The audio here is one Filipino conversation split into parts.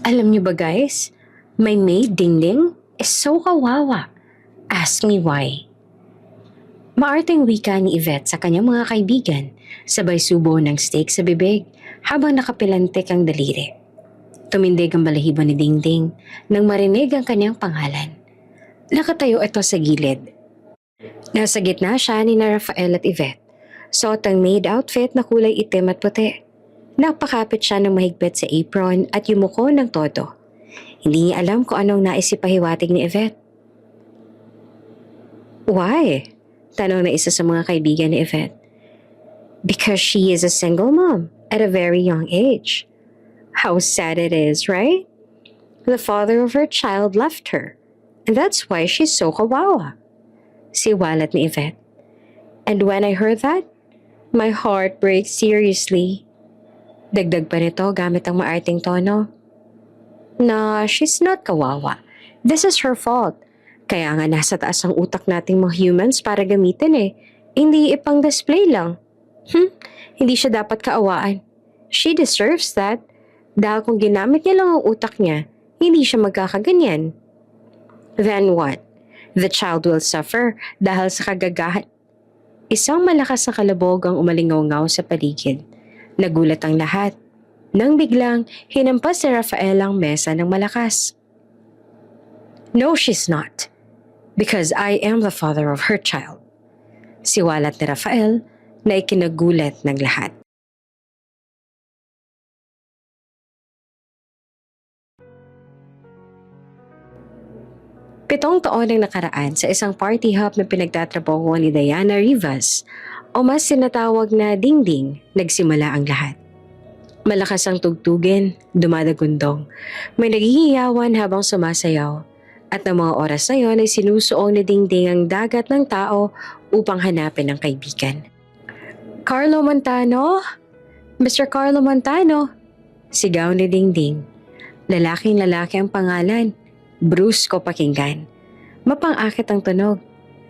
Alam niyo ba guys, my maid Dingding is so kawawa. Ask me why. Maarteng wika ni Yvette sa kanyang mga kaibigan, sabay subo ng steak sa bibig habang nakapilantik ang daliri. Tumindig ang balahibo ni Dingding nang marinig ang kanyang pangalan. Nakatayo ito sa gilid. Nasa gitna siya ni na Rafael at Yvette. Suot ang maid outfit na kulay itim at puti. Napakapit siya ng mahigpit sa apron at yumuko ng todo. Hindi niya alam kung anong naisipahiwatig ni Yvette. Why? Tanong na isa sa mga kaibigan ni Yvette. Because she is a single mom at a very young age. How sad it is, right? The father of her child left her, and that's why she's so kawawa. Siwalat ni Yvette. And when I heard that, my heart breaks seriously. Dagdag pa nito gamit ang maarting tono. Na she's not kawawa. This is her fault. Kaya nga nasa taas ang utak nating mga humans para gamitin eh. Hindi ipang display lang. Hindi siya dapat kaawaan. She deserves that. Dahil kung ginamit niya lang ang utak niya, hindi siya magkakaganyan. Then what? The child will suffer dahil sa kagagahan. Isang malakas na kalabog ang umalingaw-ngaw sa paligid. Nagulat ang lahat. Nang biglang, hinampas si Rafael ang mesa ng malakas. No, she's not. Because I am the father of her child. Siwalat ni Rafael na ikinagulat ng lahat. Pitong taon ang nakaraan sa isang party hop na pinagtatrabaho ni Diana Rivas o mas sinatawag na Dingding, nagsimula ang lahat. Malakas ang tugtugin, dumadagundong. May naghihiyawan habang sumasayaw. At ng mga oras na yon ay sinusuong ni Dingding ang dagat ng tao upang hanapin ang kaibigan. Carlo Montano? Mr. Carlo Montano? Sigaw ni Dingding. Lalaking lalaki ang pangalan. Brusko pakinggan. Mapang-akit ang tunog.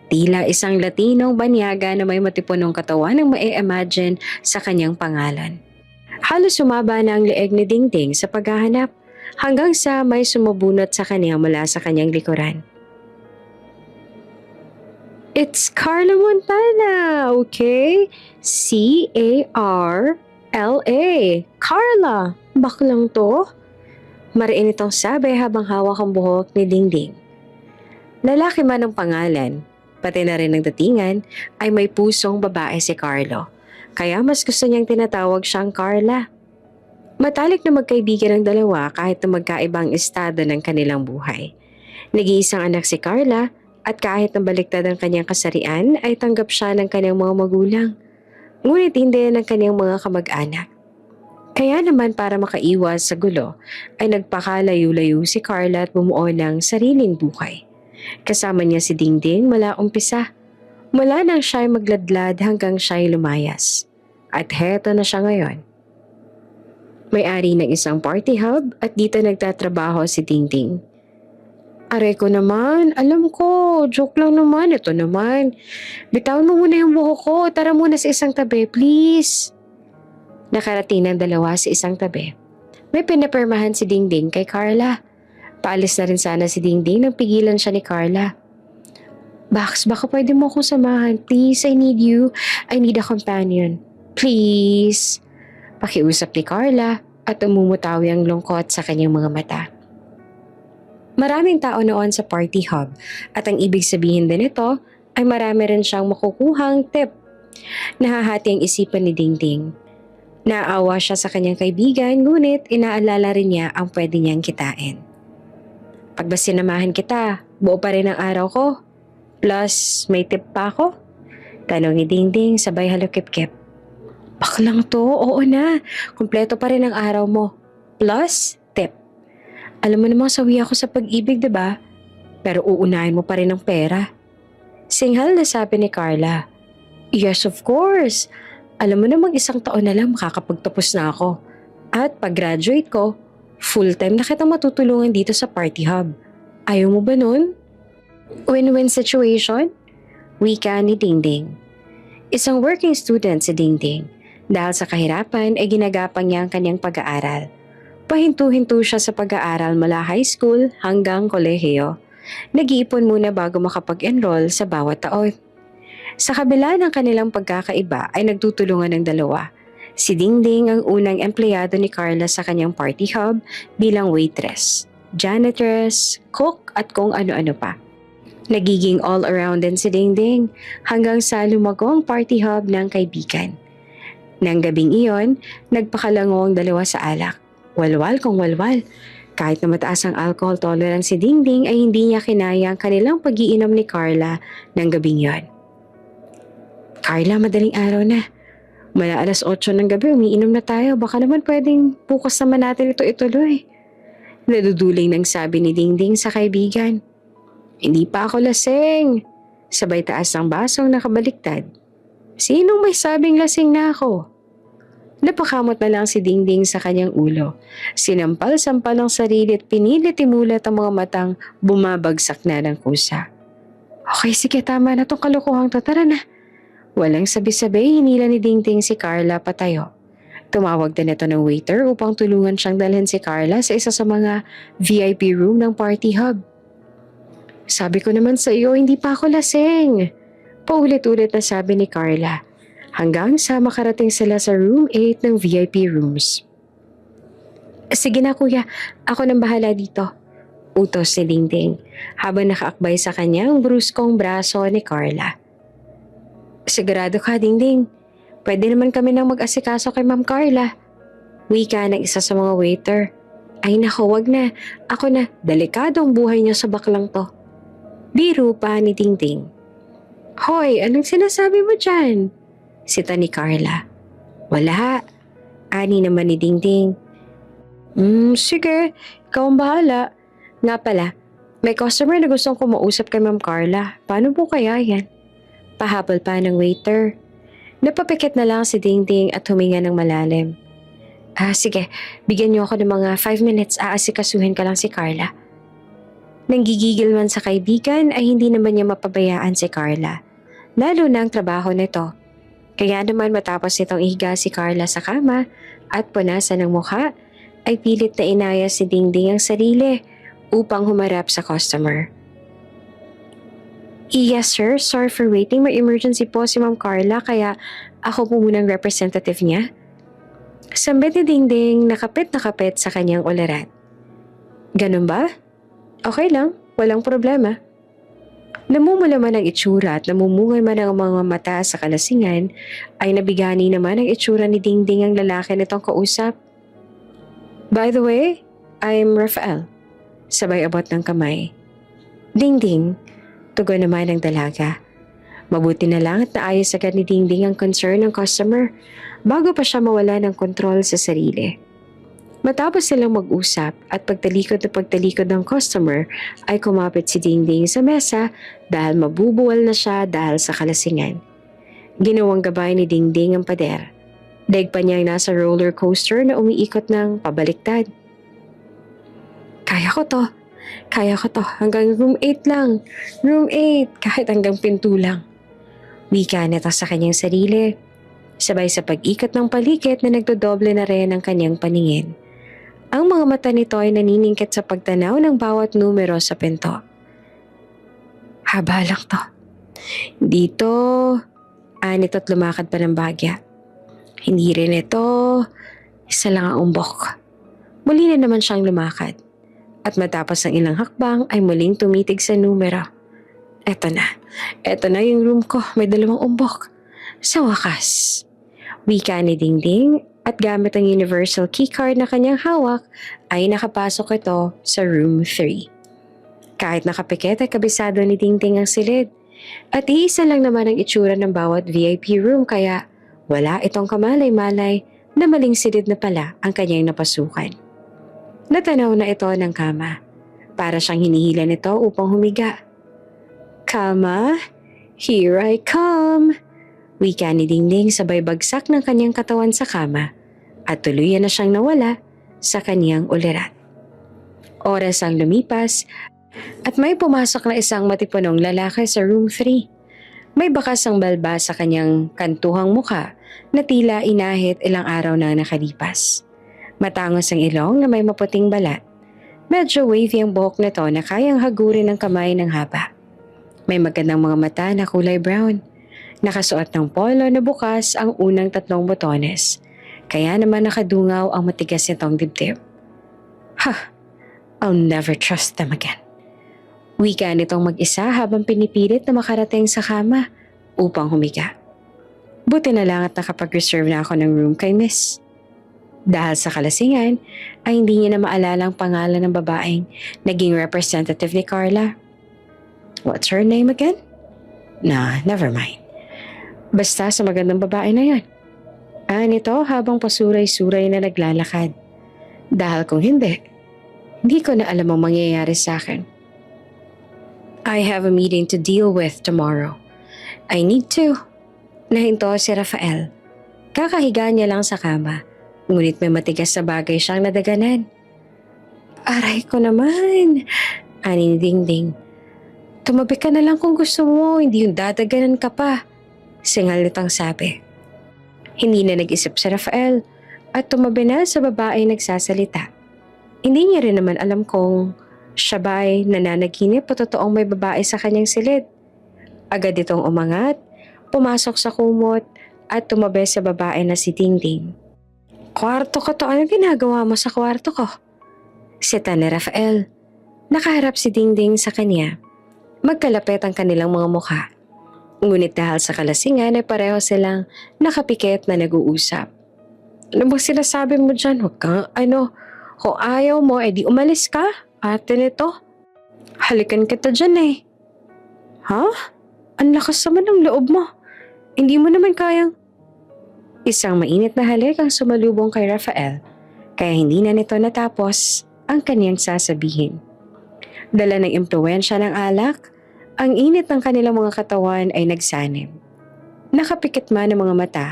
Tila isang Latinong banyaga na may matipunong katawan ang ma-imagine sa kanyang pangalan. Halos sumaba na ang leeg ni Dingding sa paghahanap hanggang sa may sumubunot sa kanya mula sa kanyang likuran. It's Carla Montana, okay? C-A-R-L-A. Carla, baklang to? Mariin itong sabi habang hawak ang buhok ni Dingding. Lalaki man ang pangalan, pati na rin ang datingan, ay may pusong babae si Carlo. Kaya mas gusto niyang tinatawag siyang Carla. Matalik na magkaibigan ang dalawa kahit na magkaibang estado ng kanilang buhay. Nag-iisang anak si Carla at kahit na baliktad ang kanyang kasarian ay tanggap siya ng kanyang mga magulang. Ngunit hindi ng kanyang mga kamag-anak. Kaya naman para makaiwas sa gulo ay nagpakalayo-layo si Carla at bumuo ng sariling buhay. Kasama niya si Dingding mula umpisa. Mula nang siya'y magladlad hanggang siya'y lumayas. At heto na siya ngayon. May-ari ng isang party hub at dito nagtatrabaho si Dingding. Aray ko naman, alam ko, joke lang naman, ito naman. Bitawan mo muna yung buhok ko, tara muna sa isang tabi, please. Nakarating ng dalawa sa isang tabi. May pinapirmahan si Dingding kay Carla. Paalis na rin sana si Dingding nang pigilan siya ni Carla. Bax, baka pwede mo akong samahan. Please, I need you. I need a companion. Please. Pakiusap ni Carla at umumutawi ang lungkot sa kanyang mga mata. Maraming tao noon sa party hub at ang ibig sabihin din ito ay marami rin siyang makukuhang tip. Nahahati ang isipan ni Dingding. Naawa siya sa kanyang kaibigan ngunit inaalala rin niya ang pwede niyang kitain. Pag ba sinamahan kita, buo pa rin ang araw ko? Plus, may tip pa ako? Tanong ni Dingding sabay halukip-kip. Baklang to, oo na. Kumpleto pa rin ang araw mo. Plus, tip. Alam mo namang sawi ako sa pag-ibig, diba? Pero uunahin mo pa rin ang pera. Singhal na sabi ni Carla. Yes, of course. Alam mo namang isang taon na lang makakapagtapos na ako. At pag-graduate ko, full-time na kitang matutulungan dito sa party hub. Ayaw mo ba nun? Win-win situation? Wika ni Dingding. Isang working student si Dingding. Dahil sa kahirapan ay ginagapang niya ang kanyang pag-aaral. Pahinto-hinto siya sa pag-aaral mula high school hanggang kolehiyo. Nag-iipon muna bago makapag-enroll sa bawat taon. Sa kabila ng kanilang pagkakaiba ay nagtutulungan ng dalawa. Si Dingding ang unang empleyado ni Carla sa kanyang party hub bilang waitress, janitress, cook at kung ano-ano pa. Nagiging all-around din si Dingding hanggang sa lumago ang party hub ng kaibigan. Nang gabing iyon, nagpakalango ang dalawa sa alak. Walwal kung walwal. Kahit na mataas ang alcohol tolerance si Dingding ay hindi niya kinaya ang kanilang pag-iinom ni Carla ng gabing iyon. Carla, madaling araw na. Mula alas 8 ng gabi, umiinom na tayo. Baka naman pwedeng bukas naman natin ito ituloy. Naduduling nang sabi ni Dingding sa kaibigan. Hindi pa ako lasing. Sabay taas ang basong nakabaliktad. Sinong may sabing lasing na ako? Napakamot na lang si Dingding sa kanyang ulo. Sinampal-sampal ang sarili at pinilit imulat ang mga matang bumabagsak na ng kusa. Okay, sige, tama na tong kalokohang to. Tara na. Walang sabi-sabay, hinila ni Dingding si Carla patayo. Tumawag din ito ng waiter upang tulungan siyang dalhin si Carla sa isa sa mga VIP room ng party hub. Sabi ko naman sa iyo, hindi pa ako lasing. Paulit-ulit na sabi ni Carla. Hanggang sa makarating sila sa room 8 ng VIP rooms. Sige na kuya, ako nang bahala dito. Utos ni Dingding habang nakaakbay sa kanyang bruskong braso ni Carla. Sigurado ka, Dingding. Pwede naman kami nang mag-asikaso kay Ma'am Carla. Wika ng isa sa mga waiter. Ay nako, wag na. Ako na, delikado ang buhay niya sa baklang to. Biro pa ni Dingding. Hoy, anong sinasabi mo dyan? Sita ni Carla. Wala. Ani naman ni Dingding. Sige, ikaw ang bahala. Nga pala, may customer na gustong kumausap kay Ma'am Carla. Paano po kaya yan? Pahabol pa ng waiter. Napapikit na lang si Dingding at huminga ng malalim. Sige, bigyan niyo ako ng mga 5 minutes, aasikasuhin ka lang si Carla. Nang gigigil man sa kaibigan ay hindi naman niya mapabayaan si Carla. Lalo na ang trabaho nito. Kaya naman matapos nitong ihiga si Carla sa kama at punasan ng mukha, ay pilit na inaya si Dingding ang sarili upang humarap sa customer. Yes sir, sorry for waiting. May emergency po si Ma'am Carla kaya ako po munang representative niya. Sambit ni Dingding nakapit sa kanyang ularan. Ganun ba? Okay lang, walang problema. Namumula man ang itsura at namumungay man ang mga mata sa kalasingan, ay nabigani naman ang itsura ni Dingding ang lalaki nitong kausap. By the way, I'm Rafael. Sabay abot ng kamay. Dingding, tugon naman ng dalaga. Mabuti na lang at naayos agad ni Dingding ang concern ng customer bago pa siya mawala ng kontrol sa sarili. Matapos silang mag-usap at pagtalikod ng customer ay kumapit si Dingding sa mesa dahil mabubuwal na siya dahil sa kalasingan. Ginawang gabay ni Dingding ang pader. Daig pa niyang nasa roller coaster na umiikot ng pabaliktad. Kaya ko to. Hanggang room 8 lang. Room 8, kahit hanggang pinto lang. Wika nito sa kanyang sarili. Sabay sa pag-ikot ng paligid na nagdodoble na rin ang kanyang paningin. Ang mga mata nito ay naniningkit sa pagtanaw ng bawat numero sa pinto. Haba lang to. Dito, anit at lumakad pa ng bagya. Hindi rin ito, isa lang ang umbok. Muli na naman siyang lumakad. At matapos ang ilang hakbang ay muling tumitig sa numero. Eto na yung room ko, may 2 umbok. Sa wakas, wika ni Dingding at gamit ang universal keycard na kanyang hawak ay nakapasok ito sa room 3. Kahit nakapikit ay kabisado ni Dingding ang silid. At iisa lang naman ang itsura ng bawat VIP room kaya wala itong kamalay-malay na maling silid na pala ang kanyang napasukan. Natanaw na ito ng kama. Para siyang hinihila nito upang humiga. Kama, here I come. Wika ni Dingding sabay bagsak ng kanyang katawan sa kama at tuluyan na siyang nawala sa kanyang uliran. Oras ang lumipas at may pumasok na isang matipunong lalaki sa room 3. May bakas ang balba sa kanyang kantuhang mukha na tila inahit ilang araw na nakalipas. Matangos ang ilong na may maputing balat. Medyo wavy ang buhok nito na kayang hagurin ng kamay ng haba. May magandang mga mata na kulay brown. Nakasuot ng polo na bukas ang unang 3 botones. Kaya naman nakadungaw ang matigas nitong dibdib. I'll never trust them again. Wika nitong mag-isa habang pinipilit na makarating sa kama upang humiga. Buti na lang at nakapag-reserve na ako ng room kay Miss. Dahil sa kalasingan, ay hindi niya na maalala ang pangalan ng babaeng naging representative ni Carla. What's her name again? Nah, never mind. Basta sa magandang babae na yan. Nito habang pasuray-suray na naglalakad. Dahil kung hindi ko na alam ang mangyayari sa akin. I have a meeting to deal with tomorrow. I need to. Nahinto si Rafael. Kakahiga niya lang sa kama. Ngunit may matigas na bagay siyang nadaganan. Aray ko naman, ani ni Dingding. Tumabi ka na lang kung gusto mo, hindi yung dadaganan ka pa. Singal nitong sabi. Hindi na nag-isip si Rafael at tumabi na sa babae nagsasalita. Hindi niya rin naman alam kung siya ba'y nananaginip o totoong may babae sa kanyang silid. Agad itong umangat, pumasok sa kumot at tumabi sa babae na si Dingding. Kwarto ko to, ano ginagawa mo sa kwarto ko? Sita ni Rafael. Nakaharap si Dingding sa kanya. Magkalapit ang kanilang mga mukha. Ngunit dahil sa kalasingan ay pareho silang nakapikit na nag-uusap. Ano ba sinasabi mo dyan? Huwag kang kung ayaw mo, edi umalis ka. Ate nito. Halikan kita dyan eh. Ha? Ang lakas naman ng loob mo. Hindi mo naman kayang... Isang mainit na halik ang sumalubong kay Rafael, kaya hindi na nito natapos ang kanyang sasabihin. Dala ng impluwensya ng alak, ang init ng kanilang mga katawan ay nagsanib. Nakapikit man ang mga mata,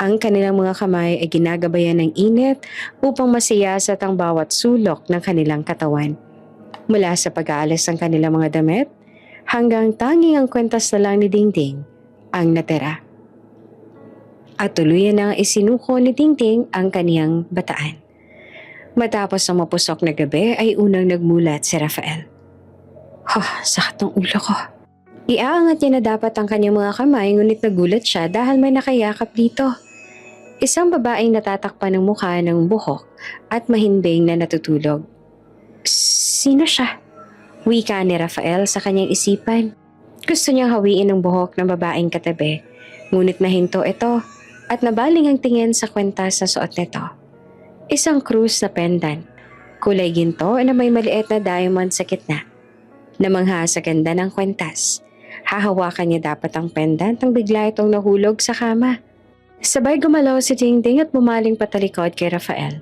ang kanilang mga kamay ay ginagabayan ng init upang masiyasat ang bawat sulok ng kanilang katawan. Mula sa pag-aalis ng kanilang mga damit, hanggang tanging ang kwentas na lang ni Dingding ang natira. At tuluyan na isinuko ni Dingding ang kaniyang bataan. Matapos ang mapusok na gabi ay unang nagmulat si Rafael. Sakit ng ulo ko. Iaangat niya na dapat ang kanyang mga kamay ngunit nagulat siya dahil may nakayakap dito. Isang babaeng natatakpan ng mukha ng buhok at mahimbing na natutulog. Sino siya? Wika ni Rafael sa kanyang isipan. Gusto niyang hawiin ang buhok ng babaeng katabi, ngunit nahinto ito at nabaling ang tingin sa kwentas na suot nito. Isang krus na pendant, kulay ginto na may maliit na diamond sa gitna. Namangha sa ganda ng kwentas, hahawakan niya dapat ang pendant nang bigla itong nahulog sa kama. Sabay gumalaw si Dingding at bumaling patalikod kay Rafael,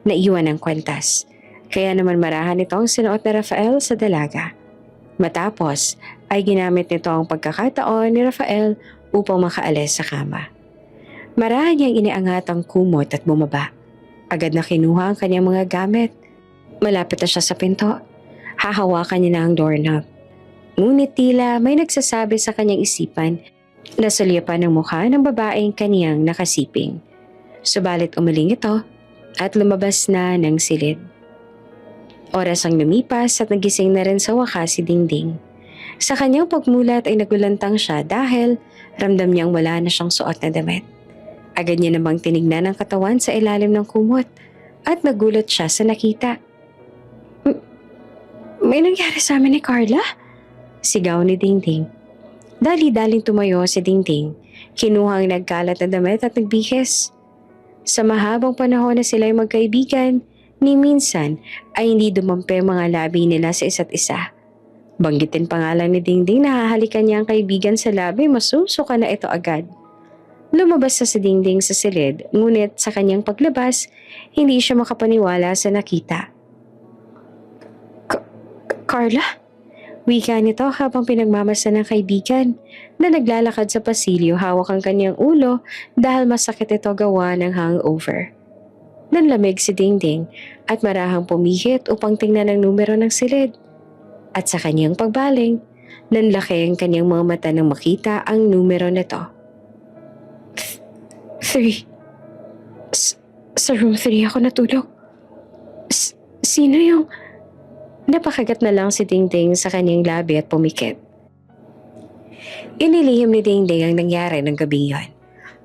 na iwan ang kwentas. Kaya naman marahan itong sinuot na Rafael sa dalaga. Matapos ay ginamit nito ang pagkakataon ni Rafael upang makaalis sa kama. Marahan niyang iniangat ang kumot at bumaba. Agad na kinuha ang kanyang mga gamit. Malapit na siya sa pinto. Hahawakan niya na ang doorknob. Ngunit tila may nagsasabi sa kanyang isipan na sulyapan ng mukha ng babaeng kaniyang nakasiping. Subalit umaling ito at lumabas na ng silid. Oras ang lumipas at nagising na rin sa wakas si Dingding. Sa kanyang pagmulat ay nagulantang siya dahil ramdam niyang wala na siyang suot na damit. Agad niya namang tinignan ang katawan sa ilalim ng kumot at nagulat siya sa nakita. May nangyari sa amin ni Carla? Sigaw ni Dingding. Dali-daling tumayo si Dingding. Kinuhang nagkalat na damit at nagbihis. Sa mahabang panahon na sila'y magkaibigan, ni minsan ay hindi dumampi mga labi nila sa isa't isa. Banggitin pangalan ni Dingding na hahalikan niya ang kaibigan sa labi, masusuka na ito agad. Lumabas sa si Dingding sa silid, ngunit sa kanyang paglabas, hindi siya makapaniwala sa nakita. Carla? Wika nito habang pinagmamasa ng kaibigan na naglalakad sa pasilyo hawak ang kanyang ulo dahil masakit ito gawa ng hangover. Nanlamig si Dingding at marahang pumihit upang tingnan ang numero ng silid. At sa kanyang pagbaling, nanlaki ang kanyang mga mata nang makita ang numero nito. 3. Sa room 3 ako natulog. Sino yung... Napakagat na lang si Dingding sa kanyang labi at pumikit. Inilihim ni Dingding ang nangyari ng gabi yon.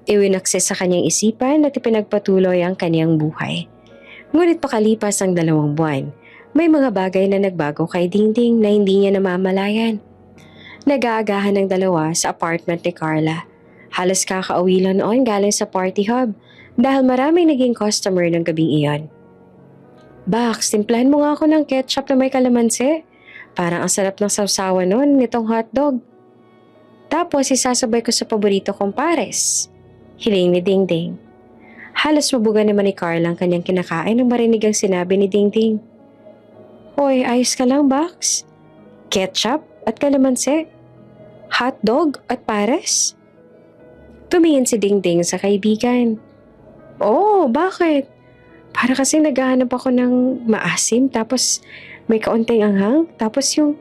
Iwinakse sa kanyang isipan at ipinagpatuloy ang kanyang buhay. Ngunit pakalipas ang 2 buwan, may mga bagay na nagbago kay Dingding na hindi niya namamalayan. Nag-aagahan ng dalawa sa apartment ni Carla. Halos kakauwi lang noon galing sa party hub dahil maraming naging customer ng gabing iyon. Bax, timplahan mo nga ako ng ketchup na may kalamansi. Parang ang sarap ng sawsawan noon nitong hotdog. Tapos isasabay ko sa paborito kong pares. Hiling ni Dingding. Halos mabuga naman ni Carla ang kanyang kinakain nang marinig ang sinabi ni Dingding. Hoy, ayos ka lang, Bax? Ketchup at kalamansi? Hotdog at pares? Tumingin si Dingding sa kaibigan. Oo, bakit? Para kasi naghahanap ako ng maasim tapos may kaunting anghang tapos yung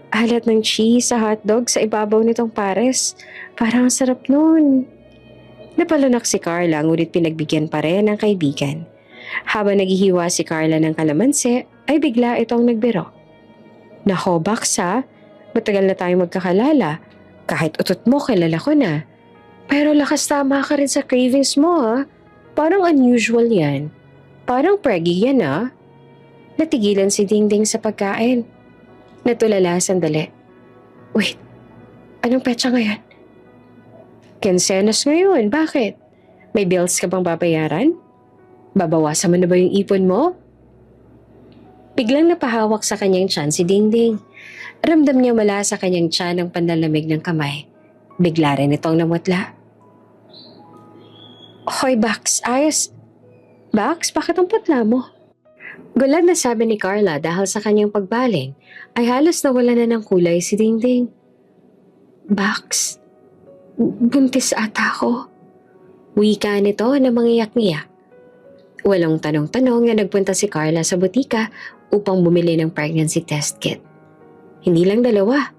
alat ng cheese sa hotdog sa ibabaw nitong pares. Parang ang sarap nun. Napalunak si Carla ngunit pinagbigyan pa rin ng kaibigan. Habang naghihiwa si Carla ng kalamansi ay bigla itong nagbiro. Nako, Bax ha, matagal na tayong magkakalala. Kahit utot mo kilala ko na. Pero lakas tama ka rin sa cravings mo ha. Parang unusual yan. Parang preggy yan ah. Natigilan si Dingding sa pagkain. Natulala sandali. Wait, anong petsa ngayon? Quincenas ngayon, bakit? May bills ka bang babayaran? Babawasan mo na ba yung ipon mo? Biglang napahawak sa kanyang tiyan si Dingding. Ramdam niya mula sa kanyang tiyan ang panlalamig ng kamay. Bigla rin itong namutla. Hoy Bax, ayos. Bax, bakit ang putla mo? Gulad na sabi ni Carla dahil sa kanyang pagbaling ay halos nawala na ng kulay si Dingding. Bax, buntis ata ako. Wika nito na mangiyak-ngiyak. Walang tanong-tanong na nagpunta si Carla sa butika upang bumili ng pregnancy test kit. Hindi lang 2,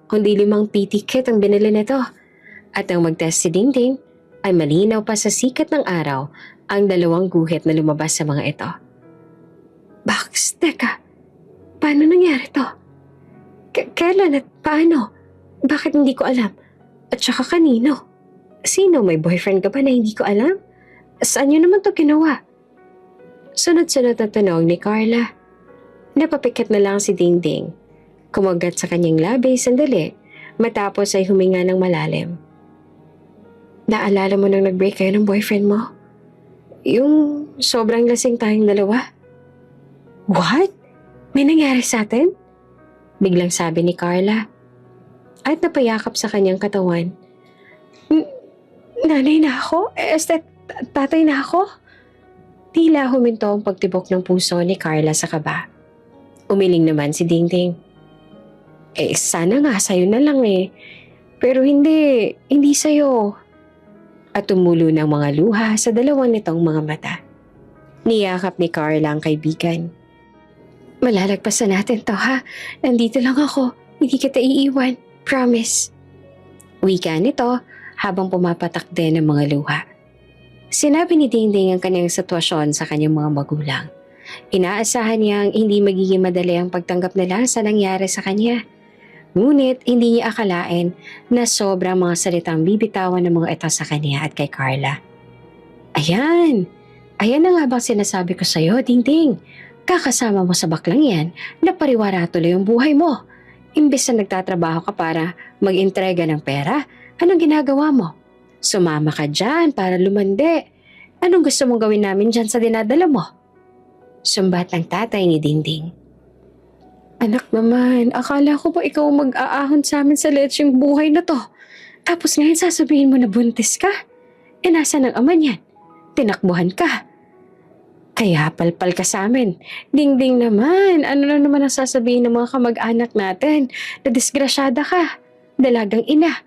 kundi 5 PT kit ang binili nito. At nang mag-test si Dingding, ay malinaw pa sa sikat ng araw ang 2 guhit na lumabas sa mga ito. Bax, teka, paano nangyari to? Kailan at paano? Bakit hindi ko alam? At saka kanino? Sino, may boyfriend ka ba na hindi ko alam? Saan niyo naman to ginawa? Sunod-sunod na tanong ni Carla. Napapikit na lang si Dingding. Kumagat sa kanyang labi sandali matapos ay huminga ng malalim. Naalala mo nang nag-break kayo ng boyfriend mo? Yung sobrang lasing tayong 2? What? May nangyari sa atin? Biglang sabi ni Carla. At napayakap sa kanyang katawan. Nanay na ako? Tatay na ako? Tila huminto ang pagtibok ng puso ni Carla sa kaba. Umiling naman si Dingding. Sana nga sa'yo na lang eh. Pero hindi sa'yo. At tumulo ng mga luha sa 2 nitong mga mata. Niyakap ni Carla ang kaibigan. Malalagpasan natin to ha. Nandito lang ako. Hindi kita iiwan. Promise. Wika nito habang pumapatak din ng mga luha. Sinabi ni Dingding ang kanyang sitwasyon sa kanyang mga magulang. Inaasahan niyang hindi magiging madali ang pagtanggap nila sa nangyari sa kanya. Ngunit hindi niya akalain na sobrang mga salitang bibitawan ng mga ito sa kanya at kay Carla. Ayan na nga bang sinasabi ko sa'yo, Dingding. Kakasama mo sa baklang yan na pariwara tuloy ang buhay mo. Imbes na nagtatrabaho ka para mag-entrega ng pera, anong ginagawa mo? Sumama ka dyan para lumande. Anong gusto mong gawin namin dyan sa dinadala mo? Sumbat ng tatay ni Dingding. Anak naman, akala ko ba ikaw mag-aahon sa amin sa lecheng buhay na to? Tapos ngayon sasabihin mo na buntis ka? Nasaan ang ama niyan? Tinakbuhan ka. Kaya palpal ka sa amin. Dingding naman, ano na naman ang sasabihin ng mga kamag-anak natin? Na disgrasyada ka. Dalagang ina.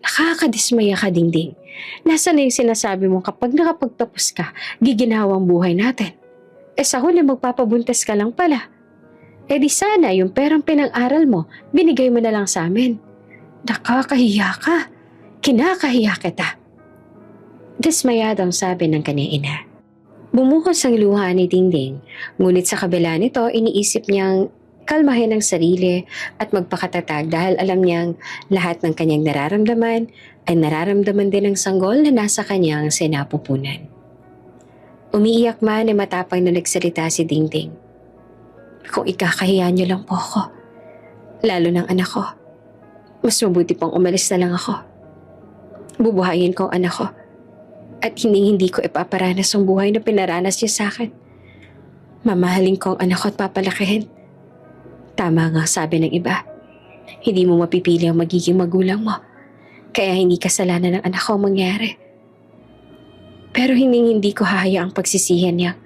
Nakakadismaya ka, Dingding. Nasaan na yung sinasabi mo kapag nakapagtapos ka, giginawa ang buhay natin? Sa huli magpapabuntis ka lang pala. Di sana yung perang pinang-aral mo, binigay mo na lang sa amin. Nakakahiya ka. Kinakahiya kita. Dismayadong sabi ng kanyang ina. Bumuhos ang luha ni Dingding, ngunit sa kabila nito iniisip niyang kalmahin ang sarili at magpakatatag dahil alam niyang lahat ng kanyang nararamdaman ay nararamdaman din ng sanggol na nasa kanyang sinapupunan. Umiiyak man ay matapang na nagsalita si Dingding. Kung ikakahiya niyo lang po ako, lalo ng anak ko, mas mabuti pang umalis na lang ako. Bubuhayin ko ang anak ko at hindi ko ipaparanas ang buhay na pinaranas niya sa akin. Mamahalin ko ang anak ko at papalakihin. Tama nga sabi ng iba, hindi mo mapipili ang magiging magulang mo, kaya hindi kasalanan ng anak ko ang mangyari. Pero hindi ko hahayaang pagsisihan niya.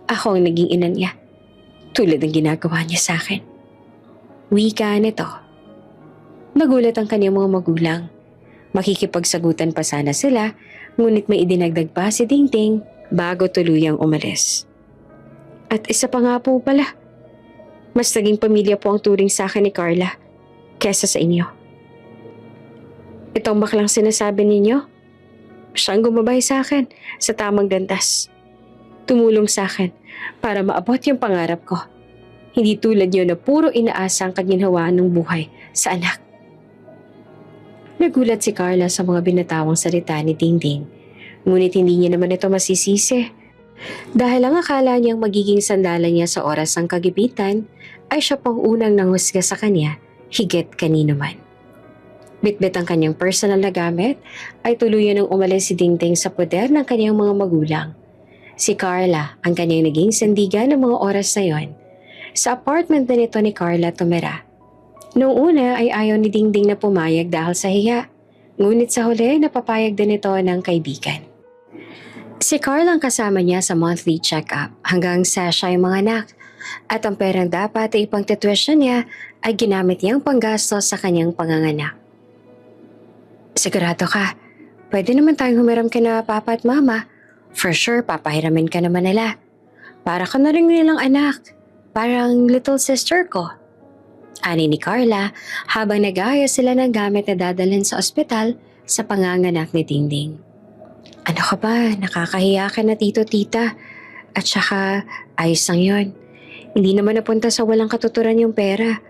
Ako ang naging ina niya, tulad ng ginagawa niya sa akin. Wika nito. Nagulat ang kanyang mga magulang. Makikipagsagutan pa sana sila, ngunit may idinagdag pa si Dingding bago tuluyang umalis. At isa pa nga po pala, mas naging pamilya po ang turing sa akin ni Carla kesa sa inyo. Itong baklang sinasabi ninyo, siyang gumabay sa akin sa tamang landas. Tumulong sa akin para maabot yung pangarap ko. Hindi tulad niyo na puro inaasa ang kaginhawaan ng buhay sa anak. Nagulat si Carla sa mga binatawang salita ni Dingding, ngunit hindi niya naman ito masisisi. Dahil ang akala niyang magiging sandalan niya sa oras ng kagipitan ay siya pang unang nanghusga sa kanya, higit kanino man. Bitbit ang kanyang personal na gamit ay tuluyan ng umalis si Dingding sa poder ng kanyang mga magulang. Si Carla ang kanyang naging sandigan ng mga oras na yon. Sa apartment na nito ni Carla tumira. Noong una ay ayaw ni Dingding na pumayag dahil sa hiya, ngunit sa huli napapayag din ito ng kaibigan. Si Carla ang kasama niya sa monthly check-up hanggang sa siya ay mga anak at ang perang dapat ay ipangtituasyon niya ay ginamit niyang panggastos sa kanyang panganganak. Sigurado ka, pwede naman tayong humiram kina papa at mama. For sure, papahiramin ka naman nila. Para ka na rin nilang anak, parang little sister ko. Ani ni Carla habang nag-aayos sila ng gamit na dadalhin sa ospital sa panganganak ni Dingding. Ano ka ba? Nakakahiya ka na tito-tita. At saka, ayos lang yun. Hindi naman napunta sa walang katuturan yung pera.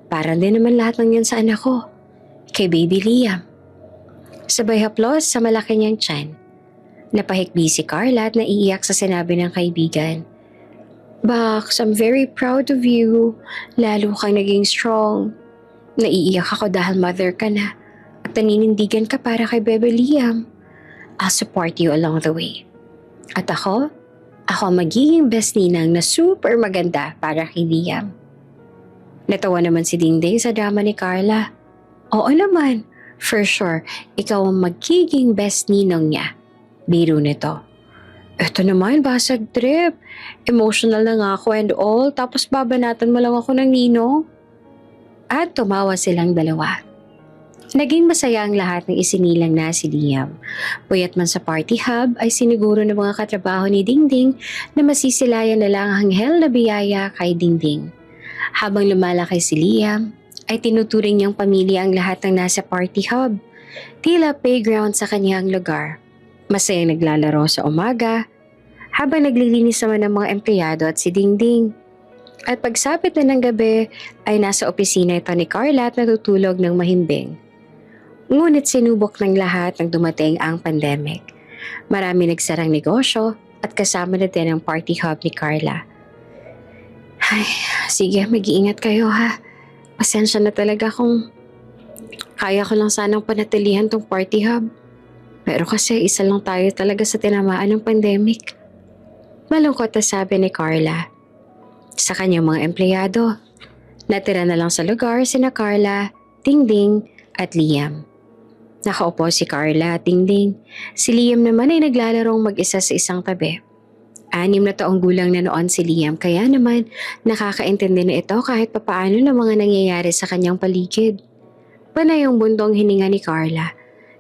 Parang din naman lahat ng yan sa anak ko. Kay baby Liam. Sabay haplos sa malaki niyang tiyan. Napahikbi si Carla at naiiyak sa sinabi ng kaibigan. Bax, I'm very proud of you. Lalo kang naging strong. Naiiyak ako dahil mother ka na. At naninindigan ka para kay Bebe Liam. I'll support you along the way. At ako magiging best ninang na super maganda para kay Liam. Natawa naman si Dingding sa drama ni Carla. Oo naman, for sure, ikaw ang magiging best ninong niya. Biro nito. Eto naman, basag trip. Emotional na nga ako and all, tapos babanatan mo lang ako ng ninong. At tumawa silang dalawa. Naging masaya ang lahat ng isinilang na si Liam. Puyat man sa party hub ay siniguro ng mga katrabaho ni Dingding na masisilayan na lang ang anghel na biyaya kay Dingding. Habang lumalaki si Liam, ay tinuturing niyang pamilya ang lahat ng nasa party hub. Tila playground sa kanyang lugar. Masayang naglalaro sa umaga, habang naglilinis naman ng mga empleyado at si Dingding. At pagsapit na ng gabi ay nasa opisina ito ni Carla at natutulog ng mahimbing. Ngunit sinubok ng lahat nang dumating ang pandemic. Marami nagsarang negosyo at kasama na din ang party hub ni Carla. Ay, sige, mag-iingat kayo ha. Pasensya na talaga kung kaya ko lang sanang panatilihan tong party hub. Pero kasi isa lang tayo talaga sa tinamaan ng pandemic. Malungkot na sabi ni Carla. Sa kanyang mga empleyado, natira na lang sa lugar sina Carla, Dingding at Liam. Nakaupo si Carla at Dingding. Si Liam naman ay naglalarong mag-isa sa isang tabi. 6 na taong gulang na noon si Liam kaya naman nakakaintindi na ito kahit papaano ng mga nangyayari sa kanyang paligid. Panay ang bundong hininga ni Carla.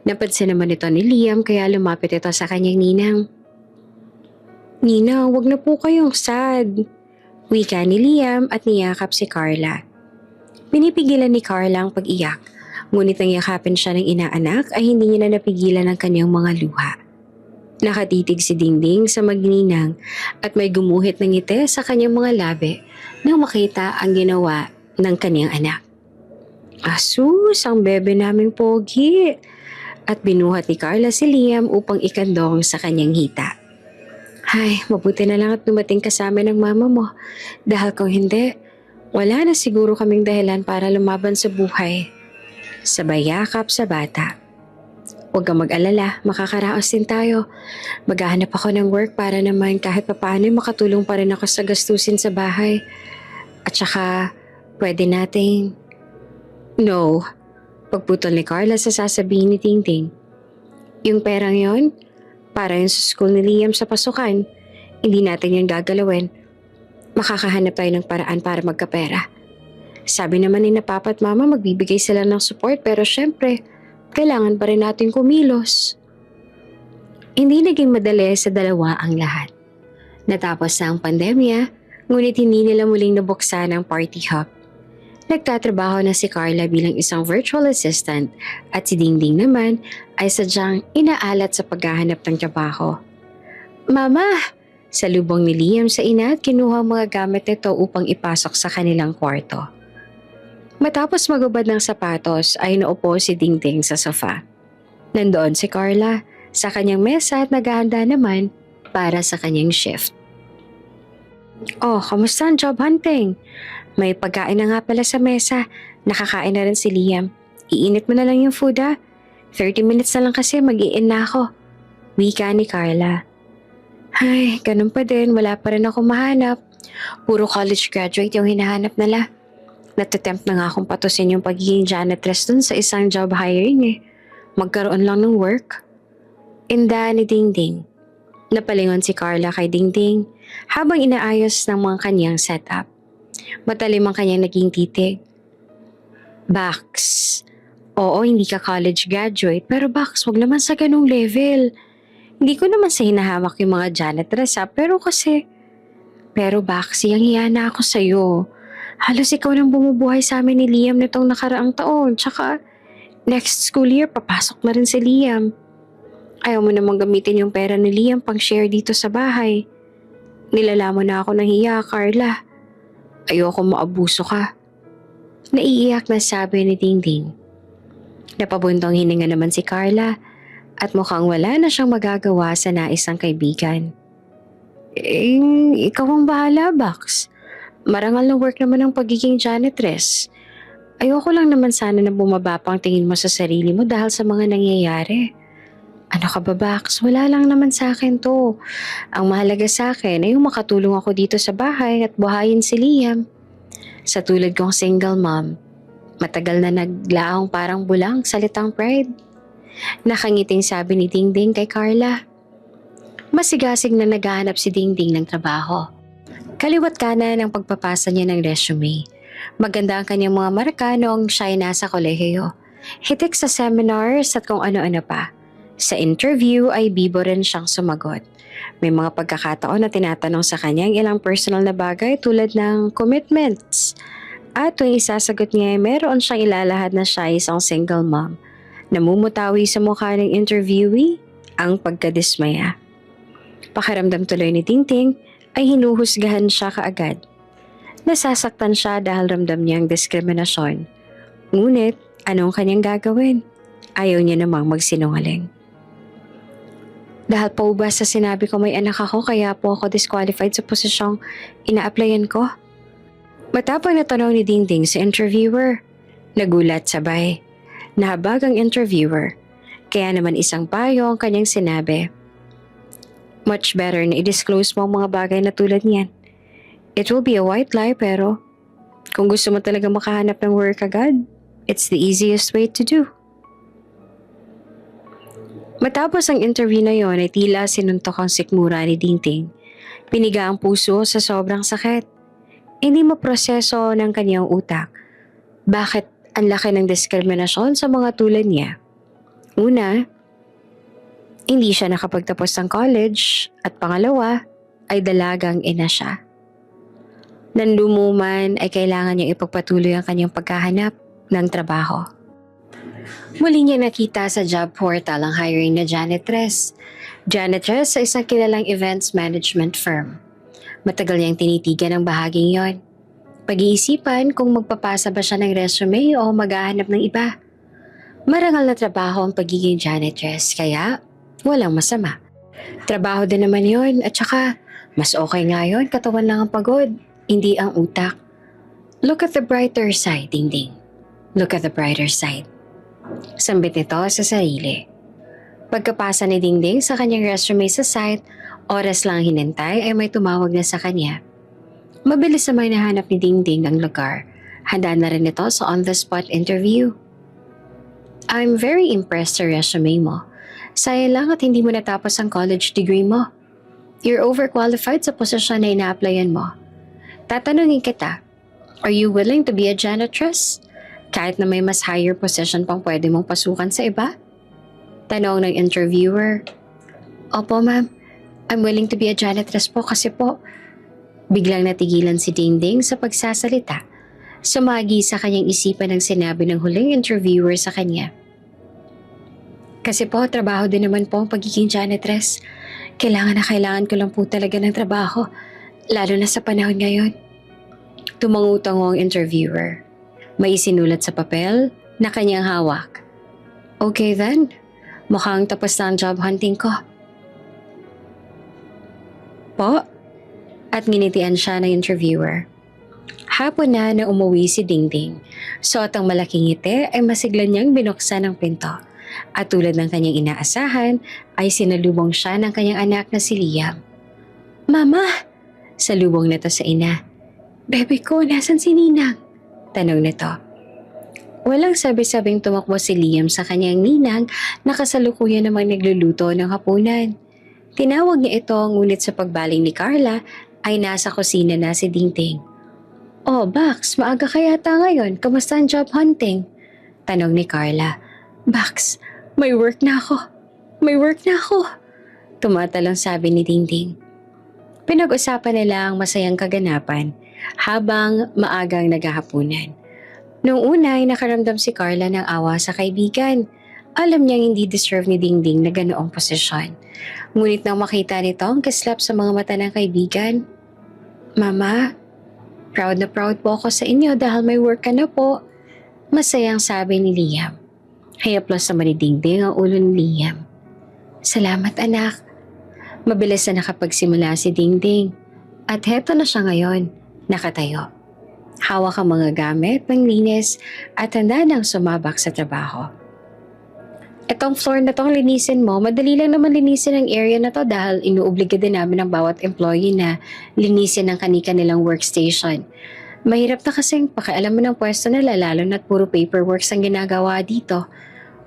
Napansin naman ito ni Liam kaya lumapit ito sa kanyang ninang. Nina, wag na po kayong sad. Wika ni Liam at niyakap si Carla. Pinipigilan ni Carla ang pag-iyak, ngunit nang yakapin siya ng inaanak ay hindi niya na napigilan ang kanyang mga luha. Nakatitig si Dingding sa magninang at may gumuhit ng ngiti sa kanyang mga labi nang makita ang ginawa ng kanyang anak. Asus, ang bebe naming pogi! At binuhat ni Carla si Liam upang ikandong sa kanyang hita. Ay, mabuti na lang at dumating kasama ng mama mo. Dahil kung hindi, wala na siguro kaming dahilan para lumaban sa buhay. Sabay yakap sa bata. Huwag kang mag-alala, makakaraos din tayo. Maghahanap ako ng work para naman kahit papaano makatulong pa rin ako sa gastusin sa bahay. At saka, pwede nating... No, pagputol ni Carla sa sasabihin ni Tingting. Yung perang yon, para yun sa school ni Liam sa pasukan. Hindi natin yung gagalawin. Makakahanap tayo ng paraan para magkapera. Sabi naman ni na Papa at Mama magbibigay sila ng support pero syempre, kailangan pa rin natin kumilos. Hindi naging madali sa dalawa ang lahat. Natapos na ang pandemya, ngunit hindi nila muling nabuksan ang party hop. Nagtatrabaho na si Carla bilang isang virtual assistant at si Dingding naman ay sadyang inaalat sa paghahanap ng trabaho. Mama! Salubong ni Liam sa ina at kinuha ang mga gamit nito upang ipasok sa kanilang kwarto. Matapos magubad ng sapatos ay naupo si Dingding sa sofa. Nandoon si Carla sa kanyang mesa at naghahanda naman para sa kanyang shift. Oh, kamusta ang job hunting? May pagkain na nga pala sa mesa. Nakakain na rin si Liam. Iinit mo na lang yung food 30 minutes na lang kasi mag-i-in na ako. Wika ni Carla. Ay, ganun pa din. Wala pa rin ako mahanap. Puro college graduate yung hinahanap nila. Natatempt na nga akong patusin yung pagiging janitress dun sa isang job hiring Magkaroon lang ng work. Inda ni Dingding. Napalingon si Carla kay Dingding habang inaayos ng mga kanyang setup. Matalim ang kanyang naging titig. Bax, oo hindi ka college graduate pero Bax, wag naman sa ganung level. Hindi ko naman sa hinahamak yung mga janitress pero Bax, hiyang-hiya na ako sa'yo. Halos ikaw nang bumubuhay sa amin ni Liam nitong nakaraang taon. Tsaka, next school year, papasok na rin si Liam. Ayaw mo namang gamitin yung pera ni Liam pang share dito sa bahay. Nilala mo na ako ng hiya, Carla. Ayoko maabuso ka. Naiiyak na sabi ni Dingding. Napabuntong hininga naman si Carla at mukhang wala na siyang magagawa sa naisang kaibigan. Ikaw ang bahala, Bax. Marangal na work naman ang pagiging janitress. Ayoko lang naman sana na bumaba pang tingin mo sa sarili mo dahil sa mga nangyayari. Ano ka ba, Bax? Wala lang naman sa akin to. Ang mahalaga sa akin ay yung makatulong ako dito sa bahay at buhayin si Liam. Sa tulad kong single mom, matagal na naglaang parang bulang salitang pride. Nakangiting sabi ni Dingding kay Carla. Masigasig na naghahanap si Dingding ng trabaho. Kaliwat kanan ang pagpapasa niya ng resume. Maganda ang kanyang mga marka noong siya'y nasa kolehiyo. Hitik sa seminars at kung ano-ano pa. Sa interview ay bibo rin siyang sumagot. May mga pagkakataon na tinatanong sa kanya ang ilang personal na bagay tulad ng commitments. At tuwing isasagot niya ay meron siyang ilalahad na siya isang single mom. Namumutawi sa mukha ng interviewee ang pagkadismaya. Pakiramdam tuloy ni Tingting ay hinuhusgahan siya kaagad. Nasasaktan siya dahil ramdam niya ang diskriminasyon. Ngunit, anong kanyang gagawin? Ayaw niya namang magsinungaling. Dahil po ba sa sinabi ko may anak ako kaya po ako disqualified sa posisyong ina-applyan ko? Matapang na tanong ni Dingding sa interviewer. Nagulat sabay. Nahabag ang interviewer. Kaya naman isang payo ang kanyang sinabi. Much better na i-disclose mo ang mga bagay na tulad niyan. It will be a white lie pero kung gusto mo talaga makahanap ng work agad, it's the easiest way to do. Matapos ang interview na yon ay tila sinuntok ang sikmura ni Dingding. Piniga ang puso sa sobrang sakit. Hindi maproseso ng kanyang utak. Bakit ang laki ng diskriminasyon sa mga tulad niya? Una, hindi siya nakapagtapos ng college at pangalawa ay dalagang ina siya. Nanlumuman ay kailangan niyang ipagpatuloy ang kanyang paghahanap ng trabaho. Muli niya nakita sa job portal ang hiring na janitress. Janitress sa isang kilalang events management firm. Matagal niyang tinitigan ang bahaging yon. Pag-iisipan kung magpapasa ba siya ng resume o maghahanap ng iba. Marangal na trabaho ang pagiging janitress, kaya walang masama. Trabaho din naman yon, at saka mas okay nga yun, katawan lang ang pagod, hindi ang utak. Look at the brighter side, Dingding. Look at the brighter side. Sambit nito sa sarili. Pagkapasa ni Dingding sa kanyang resume sa site, oras lang hinintay ay may tumawag na sa kanya. Mabilis naman nahanap ni Dingding ang lugar. Handa na rin ito sa on-the-spot interview. I'm very impressed sa resume mo. Sayang lang at hindi mo natapos ang college degree mo. You're overqualified sa posisyon na ina-applyan mo. Tatanungin kita, are you willing to be a janitress? Kahit na may mas higher position pang pwede mong pasukan sa iba? Tanong ng interviewer. Opo ma'am, I'm willing to be a janitress po kasi po. Biglang natigilan si Dingding sa pagsasalita. Sumagi sa kanyang isipan ang sinabi ng huling interviewer sa kanya. Kasi po, trabaho din naman po ang pagiging janitress. Kailangan ko lang po talaga ng trabaho, lalo na sa panahon ngayon. Tumangutango ang interviewer. May isinulat sa papel na kanyang hawak. Okay then, mukhang tapos na ang job hunting ko. Po? At nginitian siya ng interviewer. Hapon na umuwi si Dingding. Suot ang malaking ngiti ay masigla niyang binuksan ang pinto. At tulad ng kanyang inaasahan, ay sinalubong siya ng kanyang anak na si Liam. Mama! Salubong nito sa ina. Bebe ko, nasan si Ninang? Tanong nito. Walang sabi-sabing tumakbo si Liam sa kanyang ninang na kasalukuyan namang nagluluto ng hapunan. Tinawag niya ito ngunit sa pagbaling ni Carla ay nasa kusina na si Dingding. Oh, Bax, maaga ka yata ngayon. Kamusta ang job hunting? Tanong ni Carla. Bax, may work na ako. May work na ako. Tumatalong sabi ni Dingding. Pinag-usapan nila ang masayang kaganapan habang maagang naghahapunan. Noong una ay nakaramdam si Carla ng awa sa kaibigan. Alam niyang hindi deserve ni Dingding na ganoong posisyon. Ngunit nang makita nito ang kislap sa mga mata ng kaibigan, Mama, proud na proud po ako sa inyo dahil may work ka na po. Masayang sabi ni Liam. Hayaplos naman ni Dingding ang ulo ni Liam. Salamat anak. Mabilis na nakapagsimula si Dingding. At heto na siya ngayon, nakatayo. Hawak ang mga gamit, panglinis at handa nang sumabak sa trabaho. Itong floor na tong linisin mo, madali lang naman linisin ang area na to dahil inuobliga din namin ang bawat employee na linisin ang kanilang workstation. Mahirap na kasing pakialaman ng pwesto nila lalo na't puro paperwork ang ginagawa dito.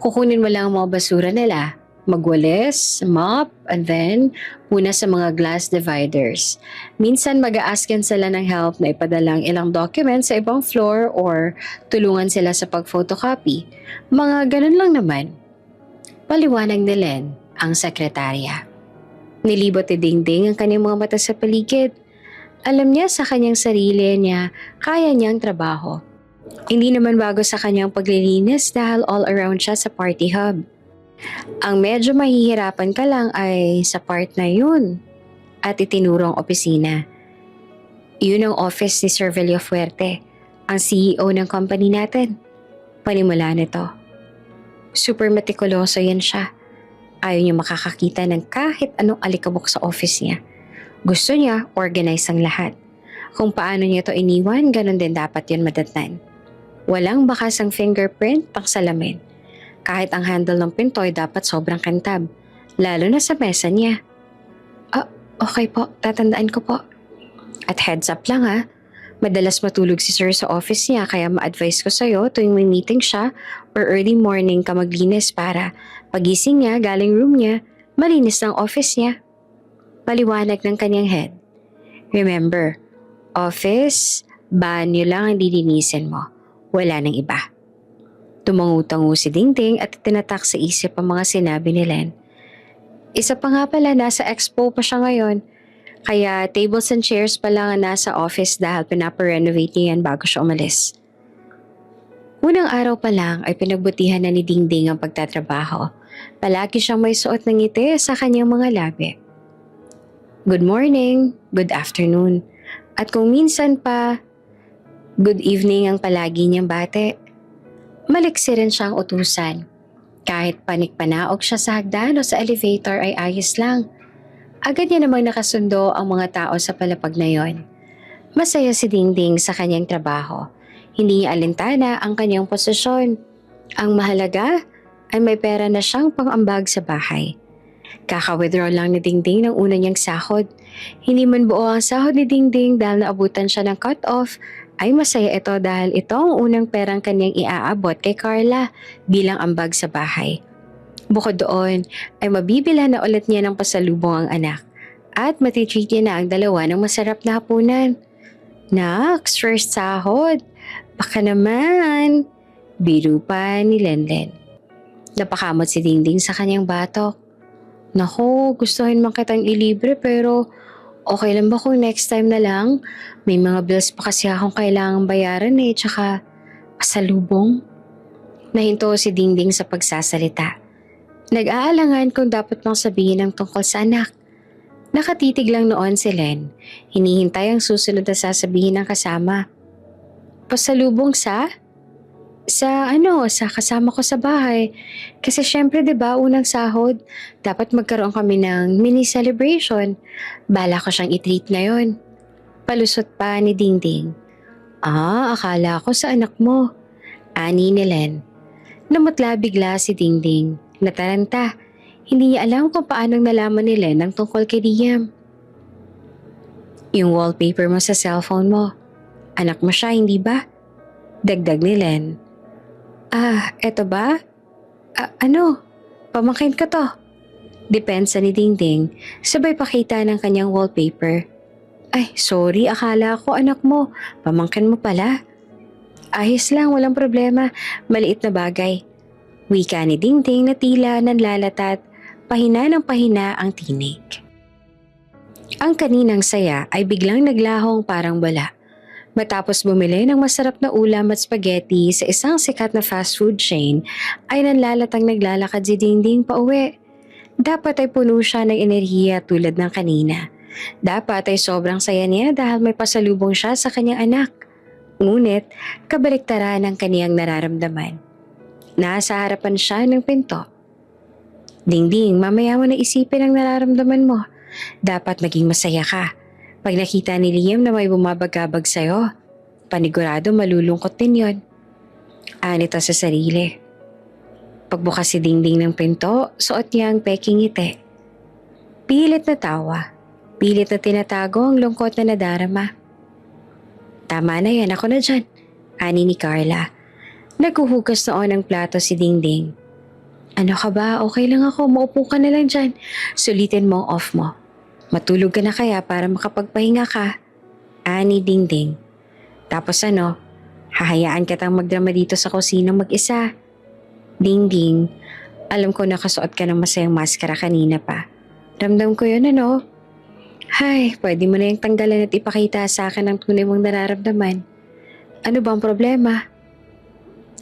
Kukunin mo lang ang mga basura nila, magwalis, mop, and then puna sa mga glass dividers. Minsan mag-a-askin sila ng help na ipadalang ilang documents sa ibang floor or tulungan sila sa pag-photocopy. Mga ganun lang naman. Paliwanag ni Len, ang sekretarya. Nilibot ni Dingding ang kanyang mga mata sa paligid. Alam niya sa kanyang sarili niya, kaya niyang trabaho. Hindi naman bago sa kanyang paglilinis dahil all around siya sa party hub. Ang medyo mahihirapan ka lang ay sa part na yun at itinurong opisina. Yun ang office ni Sir Villafuerte, ang CEO ng company natin. Panimula nito. Super metikuloso yan siya. Ayaw niya makakakita ng kahit anong alikabok sa office niya. Gusto niya organize ang lahat. Kung paano niya ito iniwan, ganun din dapat yun madatnan. Walang bakas ang fingerprint pang salamin. Kahit ang handle ng pintoy dapat sobrang kantab, lalo na sa mesa niya. Okay po, tatandaan ko po. At heads up lang ha, madalas matulog si sir sa office niya kaya ma-advise ko sa'yo tuwing may meeting siya or early morning ka maglinis para pagising niya galing room niya, malinis ng office niya. Paliwanag ng kanyang head. Remember, office, banyo lang ang dilinisin mo. Wala nang iba. Tumangutango si Dingding at tinatak sa isip ang mga sinabi ni Len. Isa pa nga pala, nasa expo pa siya ngayon. Kaya tables and chairs pa lang ang nasa office dahil pinaparenovate niya yan bago siya umalis. Unang araw pa lang ay pinagbutihan na ni Dingding ang pagtatrabaho. Palagi siyang may suot ng ngiti sa kanyang mga labi. Good morning, good afternoon, at kung minsan pa, good evening ang palagi niyang bate. Maliksi rin siyang utusan. Kahit panik-panaog siya sa hagdan o sa elevator ay ayos lang. Agad niya namang nakasundo ang mga tao sa palapag na yon. Masaya si Dingding sa kanyang trabaho. Hindi niya alintana ang kanyang posisyon. Ang mahalaga ay may pera na siyang pang-ambag sa bahay. Kaka-withdraw lang ni Dingding ng una niyang sahod. Hindi man buo ang sahod ni Dingding dahil naabutan siya ng cut-off, ay masaya ito dahil ito ang unang perang kanyang iaabot kay Carla bilang ambag sa bahay. Bukod doon, ay mabibila na ulit niya ng pasalubong ang anak at matitreat niya na ang dalawa ng masarap na hapunan. Naks, first sahod. Baka naman. Biro pa ni Lenlen. Napakamot si Dingding sa kanyang batok. Naku, gustuhin man kitang ilibre pero okay lang ba kung next time na lang? May mga bills pa kasi akong kailangang bayaran tsaka pasalubong. Nahinto si Dingding sa pagsasalita. Nag-aalangan kung dapat bang sabihin ang tungkol sa anak. Nakatitig lang noon si Len. Hinihintay ang susunod na sasabihin ng kasama. Pasalubong sa? Sa kasama ko sa bahay. Kasi syempre 'di ba unang sahod, dapat magkaroon kami ng mini celebration. Bala ko siyang i-treat ngayon. Palusot pa ni Dingding. Akala ko sa anak mo. Ani ni Len. Namutla bigla si Dingding. Nataranta. Hindi niya alam kung paanong nalaman ni Len ang tungkol kay Liam. Yung wallpaper mo sa cellphone mo. Anak mo siya, hindi ba? Dagdag ni Len. Eto ba? Pamangkin ka to. Depensa ni Dingding, sabay pakita ng kanyang wallpaper. Ay, sorry, akala ko anak mo. Pamangkin mo pala. Ayos lang, walang problema. Maliit na bagay. Wika ni Dingding na tila nanlalatat, pahina ng pahina ang tinig. Ang kaninang saya ay biglang naglahong parang wala. Matapos bumili ng masarap na ulam at spaghetti sa isang sikat na fast food chain, ay nanlalatang naglalakad si Dingding pa uwi. Dapat ay puno siya ng enerhiya tulad ng kanina. Dapat ay sobrang saya niya dahil may pasalubong siya sa kanyang anak. Ngunit, kabaliktaran ang kaniyang nararamdaman. Nasa harapan siya ng pinto. Dingding, mamaya mo na isipin ang nararamdaman mo. Dapat maging masaya ka. Pag nakita ni Liam na may bumabagabag sa'yo, panigurado malulungkot din yon. Anito sa sarili. Pagbukas si Dingding ng pinto, suot niya ang peking ngiti. Pilit na tawa. Pilit na tinatago ang lungkot na nadarama. Tama na yan, ako na dyan. Ani ni Carla. Naghuhugas noon ng plato si Dingding. Ano ka ba? Okay lang ako. Maupo ka na lang dyan. Sulitin mo ang off mo. Matulog ka na kaya para makapagpahinga ka. Ani Dingding. Tapos hahayaan kitang magdrama dito sa kusina mag-isa. Dingding, alam ko nakasuot ka ng masayang maskara kanina pa. Ramdam ko yun Hay, pwede mo na yung tanggalan at ipakita sa akin ang tunay mong nararamdaman. Ano bang problema?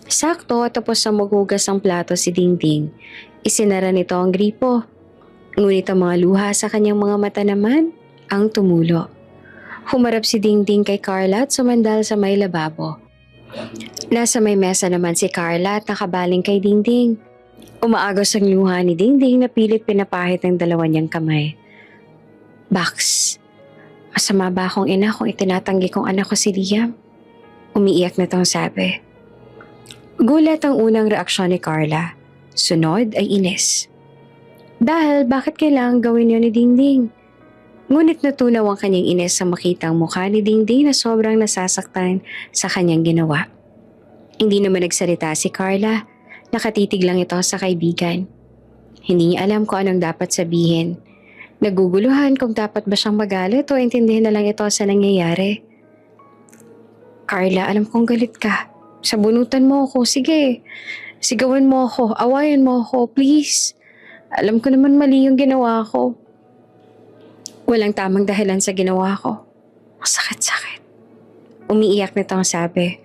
Sakto tapos sa maghugas ang plato si Dingding. Isinara nito ang gripo. Ngunit ang mga luha sa kanyang mga mata naman ang tumulo. Humarap si Dingding kay Carla at sumandal sa may lababo. Nasa may mesa naman si Carla at nakabaling kay Dingding. Umaagos ang luha ni Dingding na pilit pinapahit ng dalawa niyang kamay. Bax, masama ba akong ina kung itinatanggi kong anak ko si Liam? Umiiyak na tong sabi. Gulat ang unang reaksyon ni Carla. Sunod ay inis. Dahil bakit kailangan gawin yun ni Dingding? Ngunit natunaw ang kanyang inis sa makitang mukha ni Dingding na sobrang nasasaktan sa kanyang ginawa. Hindi naman nagsalita si Carla. Nakatitig lang ito sa kaibigan. Hindi niya alam kung anong dapat sabihin. Naguguluhan kung dapat ba siyang magalit o intindihin na lang ito sa nangyayari. Carla, alam kong galit ka. Sabunutan mo ako, sige. Sigawan mo ako, awayan mo ako, please. Alam ko naman mali yung ginawa ko. Walang tamang dahilan sa ginawa ko. Masakit-sakit. Umiiyak nito ang sabi.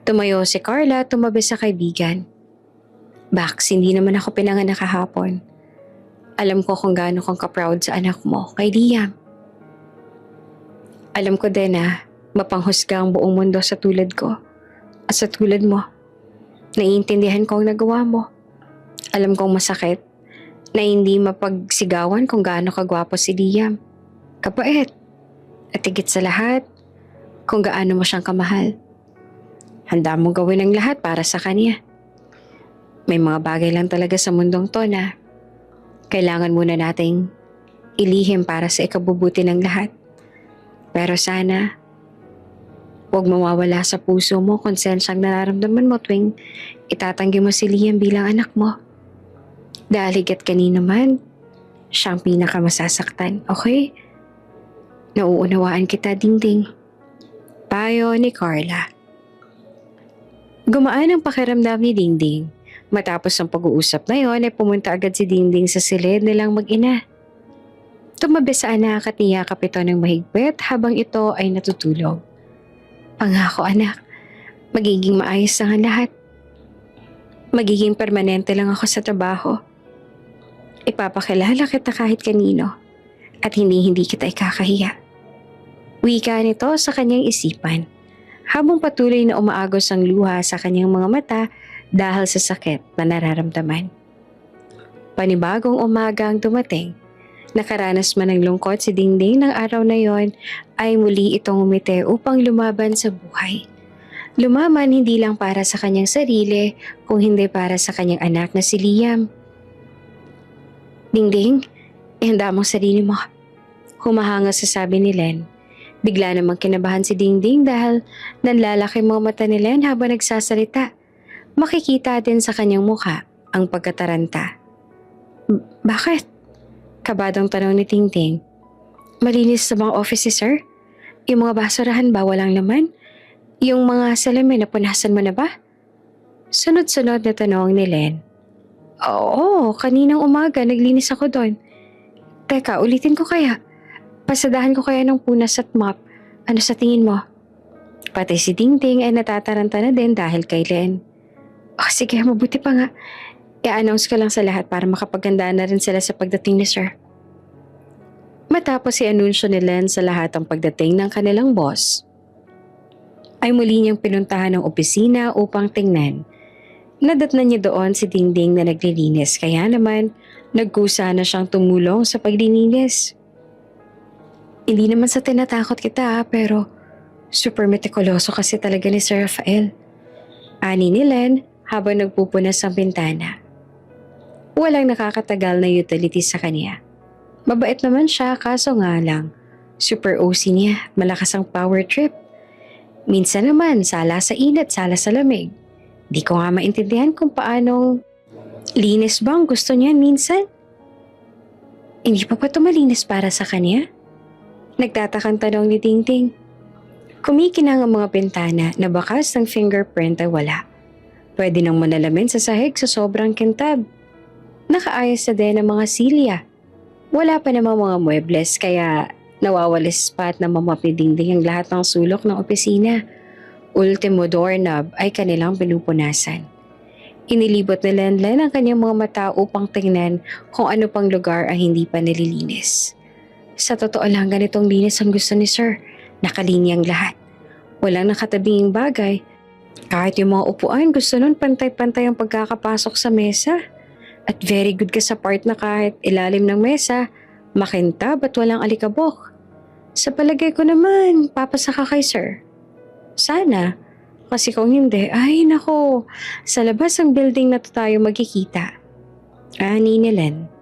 Tumayo si Carla at tumabi sa kaibigan. Bax, hindi naman ako pinanganak kahapon. Alam ko kung gaano kang ka-proud sa anak mo, kay Liam. Alam ko din na mapanghusga ang buong mundo sa tulad ko at sa tulad mo. Naiintindihan ko ang nagawa mo. Alam kong masakit na hindi mapagsigawan kung gaano kagwapo si Liam. Kapait. At higit sa lahat, kung gaano mo siyang kamahal. Handa mong gawin ang lahat para sa kanya. May mga bagay lang talaga sa mundong to na kailangan muna nating ilihim para sa ikabubuti ng lahat. Pero sana, huwag mawawala sa puso mo kung sensyang nararamdaman mo tuwing itatanggi mo si Liam bilang anak mo. Dahil higit kanino man, siyang pinakamasasaktan, okay? Nauunawaan kita, Dingding. Payo ni Carla. Gumaan ang pakiramdam ni Dingding. Matapos ang pag-uusap na yon ay pumunta agad si Dingding sa silid nilang mag-ina. Tumabi sa anak at niyakap ito ng mahigpit habang ito ay natutulog. Pangako anak, magiging maayos ang lahat. Magiging permanente lang ako sa trabaho. Ipapakilala kita kahit kanino at hindi kita ikakahiya. Wika nito sa kanyang isipan habang patuloy na umaagos ang luha sa kanyang mga mata dahil sa sakit na nararamdaman. Panibagong umaga ang dumating. Nakaranas man ng lungkot si Dingding ng araw na yon ay muli itong umite upang lumaban sa buhay. Lumaban hindi lang para sa kanyang sarili kung hindi para sa kanyang anak na si Liam. Dingding, ihanda mong sarili mo. Humahanga sa sabi ni Len. Bigla namang kinabahan si Dingding dahil nanlalaki mga mata ni Len habang nagsasalita. Makikita din sa kanyang mukha ang pagkataranta. Bakit? Kabadong tanong ni Dingding. Malinis sa mga office, sir? Yung mga basurahan ba walang laman? Yung mga salamin na punasan mo na ba? Sunod-sunod na tanong ni Len. Oo, kaninang umaga naglinis ako doon. Teka, ulitin ko kaya. Pasadahan ko kaya ng punas at mop. Ano sa tingin mo? Pati si Dingding ay natataranta na din dahil kay Len. Oh, sige, mabuti pa nga. I-announce ko lang sa lahat para makapagandaan na rin sila sa pagdating ni Sir. Matapos i-anunsyo ni Len sa lahat ang pagdating ng kanilang boss, ay muli niyang pinuntahan ng opisina upang tingnan. Nadatnan niya doon si Dingding na naglilinis kaya naman nagkusa na siyang tumulong sa paglilinis. Hindi naman sa tinatakot kita pero super metikuloso kasi talaga ni Sir Rafael. Ani ni Len habang nagpupunas ang bintana. Walang nakakatagal na utility sa kanya. Mabait naman siya kaso nga lang, super OC niya, malakas ang power trip. Minsan naman sala sa init, sala sa lamig. Di ko nga maintindihan kung paanong linis bang gusto niya minsan. Hindi pa ito malinis para sa kanya? Nagtatakang tanong ni Dingding. Kumikinang ang mga bintana na bakas ng fingerprint ay wala. Pwede nang manalamin sa sahig sa sobrang kintab. Nakaayos na din ang mga silya. Wala pa namang mga muebles kaya nawawalis pa at namamap ni Dingding ang lahat ng sulok ng opisina. Ultimo doorknob ay kanilang pinupunasan. Inilibot ni Lenlen ang kanyang mga mata upang tingnan kung ano pang lugar ang hindi pa nililinis. Sa totoo lang ganitong linis ang gusto ni Sir. Nakalinyang lahat. Walang nakatabing bagay. Kahit yung mga upuan gusto nun pantay-pantay ang pagkakapasok sa mesa. At very good ka sa part na kahit ilalim ng mesa, makintab at walang alikabok. Sa palagay ko naman, papasa ka kay Sir. Sana. Kasi kung hindi, ay nako, sa labas ng building na to tayo magkikita. Ani ni Len.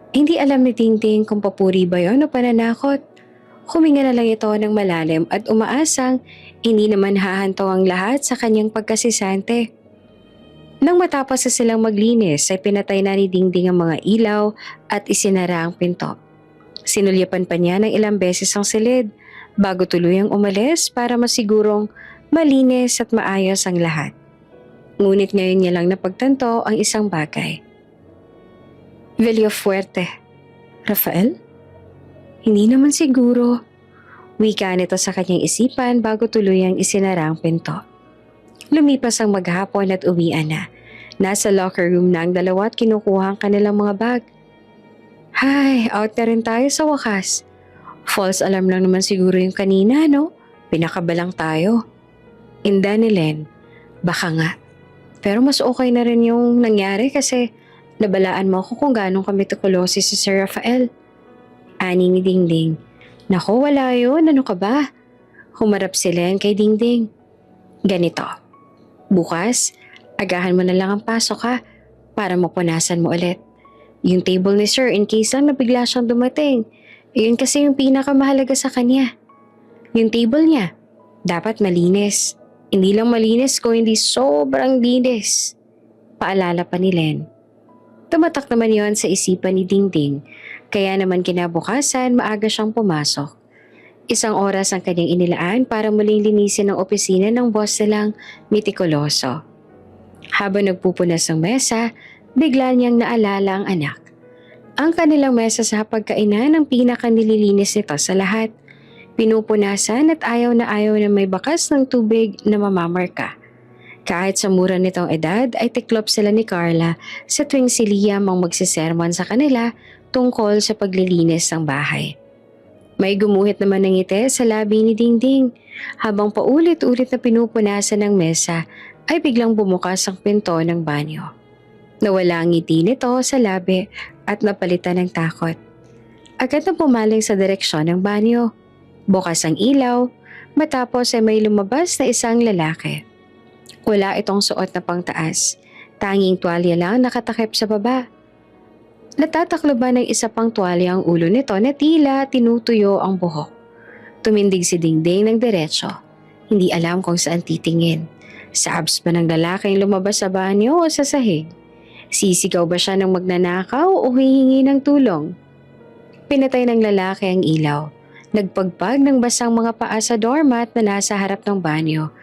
Hindi alam ni Dingding kung papuri ba yun o pananakot. Huminga na lang ito ng malalim at umaasang hindi naman hahantaw ang lahat sa kanyang pagkasisante. Nang matapos na silang maglinis ay pinatay na ni Dingding ang mga ilaw at isinara ang pinto. Sinulyapan pa niya ng ilang beses ang silid bago tuluyang umalis para masigurong malinis at maayos ang lahat. Ngunit ngayon niya lang napagtanto ang isang bagay. Villafuerte. Rafael? Hindi naman siguro. Wika nito sa kanyang isipan bago tuluyang isinara ang pinto. Lumipas ang maghapon at uwian na. Nasa locker room na ang dalawa at kinukuha ang kanilang mga bag. Hay, out na rin tayo sa wakas. False alarm lang naman siguro yung kanina, no? Pinakabalang tayo. Inda ni Len, baka nga. Pero mas okay na rin yung nangyari kasi nabalaan mo ako kung gaano kami tukulosi si Sir Rafael. Ani ni Dingding. Naku, wala yun. Ano ka ba? Humarap si Len kay Dingding. Ganito. Bukas, agahan mo na lang ang pasok ha para mapunasan mo ulit. Yung table ni Sir in case lang na bigla siyang dumating. Yun kasi yung pinakamahalaga sa kanya. Yung table niya, dapat malinis. Hindi lang malinis kung hindi sobrang linis. Paalala pa ni Len. Tumatak naman yon sa isipan ni Dingding, kaya naman kinabukasan maaga siyang pumasok. Isang oras ang kanyang inilaan para muling linisin ang opisina ng boss nilang mitikuloso. Habang nagpupunas ng mesa, bigla niyang naalala ang anak. Ang kanilang mesa sa pagkainan ang pinakanililinis nito sa lahat. Pinupunasan at ayaw na may bakas ng tubig na mamamarka. Kahit sa mura nitong edad ay tiklop sila ni Carla sa tuwing si Liam ang magsisermon sa kanila tungkol sa paglilinis ng bahay. May gumuhit naman ng ngiti sa labi ni Dingding. Habang paulit-ulit na pinupunasan ng mesa ay biglang bumukas ang pinto ng banyo. Nawala ang ngiti nito sa labi at napalitan ng takot. Agad na pumaling sa direksyon ng banyo. Bukas ang ilaw, matapos ay may lumabas na isang lalaki. Wala itong suot na pangtaas, tanging tuwalya lang nakatakip sa baba. Natatakloban ng isa pang tuwalya ang ulo nito na tila tinutuyo ang buhok. Tumindig si Dingding ng diretso, hindi alam kung saan titingin. Sa abs ba ng lalaking lumabas sa banyo o sa sahig? Sisigaw ba siya ng magnanakaw o hihingi ng tulong? Pinatay ng lalaki ang ilaw. Nagpagpag ng basang mga paa sa doormat na nasa harap ng banyo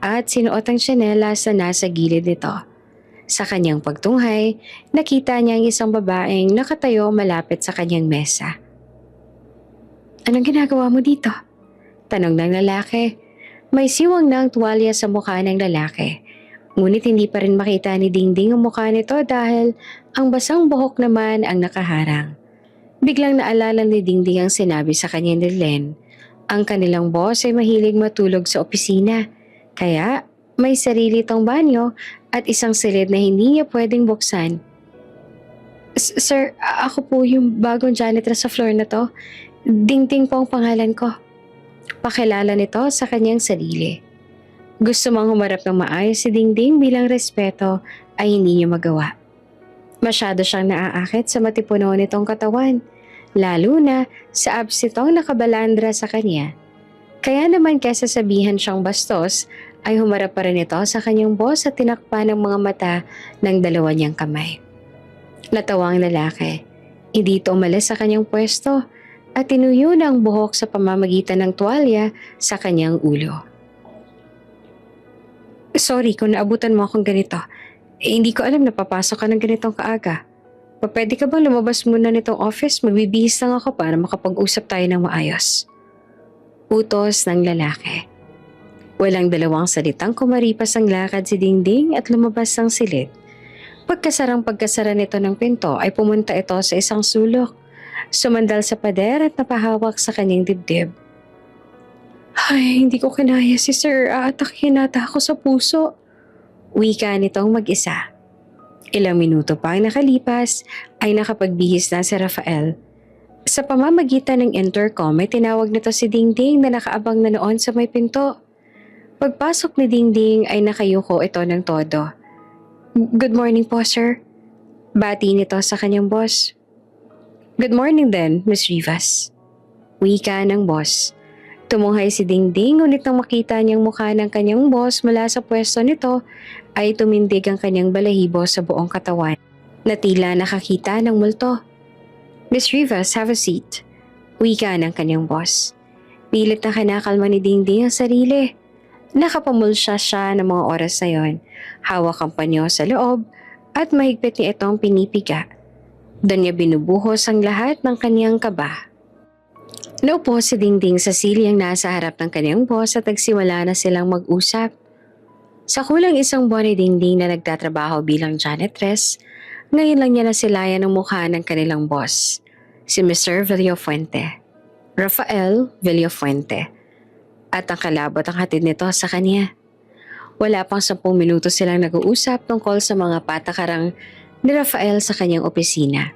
at sinuot ang tsinelas na nasa gilid nito. Sa kanyang pagtunghay, nakita niya ang isang babaeng nakatayo malapit sa kanyang mesa. Anong ginagawa mo dito? Tanong ng lalaki. May siwang na ang tuwalya sa mukha ng lalaki. Ngunit hindi pa rin makita ni Dingding ang mukha nito dahil ang basang buhok naman ang nakaharang. Biglang naalala ni Dingding ang sinabi sa kanya ni Len. Ang kanilang boss ay mahilig matulog sa opisina. Kaya may sarili itong banyo at isang silid na hindi niya pwedeng buksan. Sir, ako po yung bagong janitor sa floor na to. Dingding po ang pangalan ko. Pakilala nito sa kanyang sarili. Gusto mang humarap ng maayos si Dingding bilang respeto ay hindi niya magawa. Masyado siyang naaakit sa matipuno nitong katawan. Lalo na sa abs nitong nakabalandra sa kanya. Kaya naman kaysa sabihan siyang bastos, ay humarap pa rin ito sa kanyang boss at tinakpan ng mga mata ng dalawa niyang kamay. Natawa ang lalaki. Hindi ito umalis sa kanyang pwesto at tinuyo na ang buhok sa pamamagitan ng tuwalya sa kanyang ulo. Sorry kung naabutan mo akong ganito. Hindi ko alam na papasok ka ng ganitong kaaga. Pwede ka bang lumabas muna nitong office? Magbibihis lang ako para makapag-usap tayo ng maayos. Utos ng lalaki. Walang dalawang salitang kumaripas ang lakad si Dingding at lumabas ang silid. Pagkasara nito ng pinto ay pumunta ito sa isang sulok. Sumandal sa pader at napahawak sa kanyang dibdib. Ay, hindi ko kinaya si Sir. Aatakin nata ako sa puso. Wika nitong mag-isa. Ilang minuto pa ang nakalipas ay nakapagbihis na si Rafael. Sa pamamagitan ng intercom ay tinawag nito si Dingding na nakaabang na noon sa may pinto. Pagpasok ni Dingding ay nakayuko ito ng todo. Good morning po, sir. Bati nito sa kanyang boss. Good morning din, Miss Rivas. Wika ng boss. Tumunghay si Dingding ngunit nang makita niyang mukha ng kanyang boss mula sa pwesto nito ay tumindig ang kanyang balahibo sa buong katawan na tila nakakita ng multo. Miss Rivas, have a seat. Wika ng kanyang boss. Pilit na kinakalma ni Dingding ang sarili. Nakapamulsya siya ng mga oras na yon. Hawak ang panyo sa loob at mahigpit niya itong pinipiga. Doon niya binubuhos ang lahat ng kanyang kaba. Naupo si Dingding sa silyang nasa harap ng kanyang boss at nagsimula na silang mag-usap. Sa kulang isang buwan ni Dingding na nagtatrabaho bilang janitress, ngayon lang niya nasilayan ang mukha ng kanilang boss, si Mr. Villafuente, Rafael Villafuente, at ang kalabot ang hatid nito sa kanya. Wala pang 10 minuto silang nag-uusap tungkol sa mga patakarang ni Rafael sa kanyang opisina.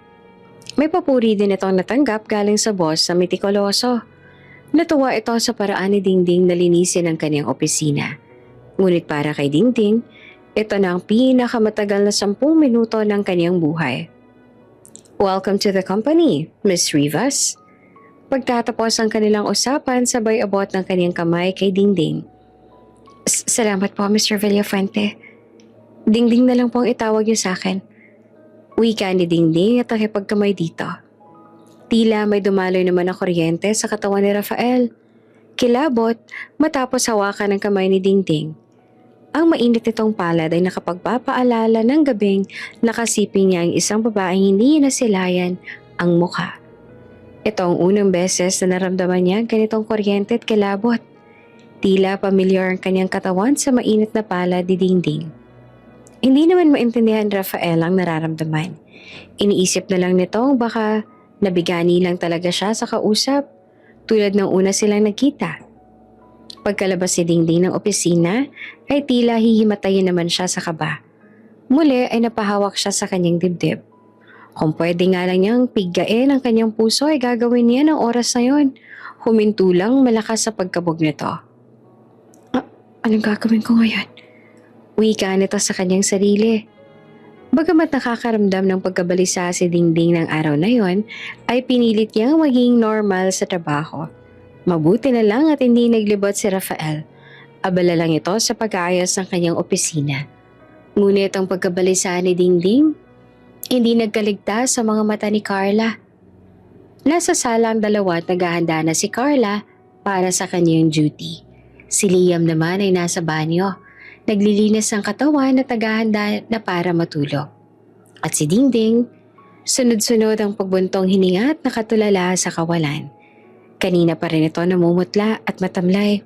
May papuri din itong natanggap galing sa boss na mitikuloso. Natuwa ito sa paraan ni Dingding na linisin ang kanyang opisina. Ngunit para kay Dingding, ito na ang pinakamatagal na 10 minuto ng kanyang buhay. "Welcome to the company, Miss Rivas." Pagtatapos ang kanilang usapan, sabay abot ng kanyang kamay kay Dingding. Salamat po, Mr. Villafuente. Dingding na lang po ang itawag niyo sa akin." Wika ni Dingding at nakipagkamay dito. Tila may dumaloy naman ang kuryente sa katawan ni Rafael. Kilabot matapos hawakan ng kamay ni Dingding. Ang mainit nitong palad ay nakapagpapaalala ng gabing nakasiping niya ang isang babaeng hindi niya nasilayan ang mukha. Ito ang unang beses na naramdaman niya ganitong kuryente at kilabot. Tila pamilyar ang kanyang katawan sa mainit na palad ni Dingding. Hindi naman maintindihan Rafael ang nararamdaman. Iniisip na lang nitong baka nabigani lang talaga siya sa kausap, tulad ng una silang nagkita. Pagkalabas si Dingding ng opisina, ay tila hihimatayin naman siya sa kaba. Muli ay napahawak siya sa kanyang dibdib. Kung pwede nga lang niyang piggain ang kanyang puso ay gagawin niya ng oras na yon. Huminto lang malakas sa pagkabog nito. Anong gagawin ko ngayon? Wika nito sa kanyang sarili. Bagamat nakakaramdam ng pagkabalisa si Dingding ng araw na yon, ay pinilit niyang maging normal sa trabaho. Mabuti na lang at hindi naglibot si Rafael. Abala lang ito sa pag-aayos ng kanyang opisina. Ngunit ang pagkabalisa ni Dingding, hindi nagkaligtas sa mga mata ni Carla. Nasa sala ang dalawa at naghahanda na si Carla para sa kanyang duty. Si Liam naman ay nasa banyo. Naglilinis ang katawan at naghahanda na para matulog. At si Dingding, sunod-sunod ang pagbuntong hininga at nakatulala sa kawalan. Kanina pa rin ito namumutla at matamlay.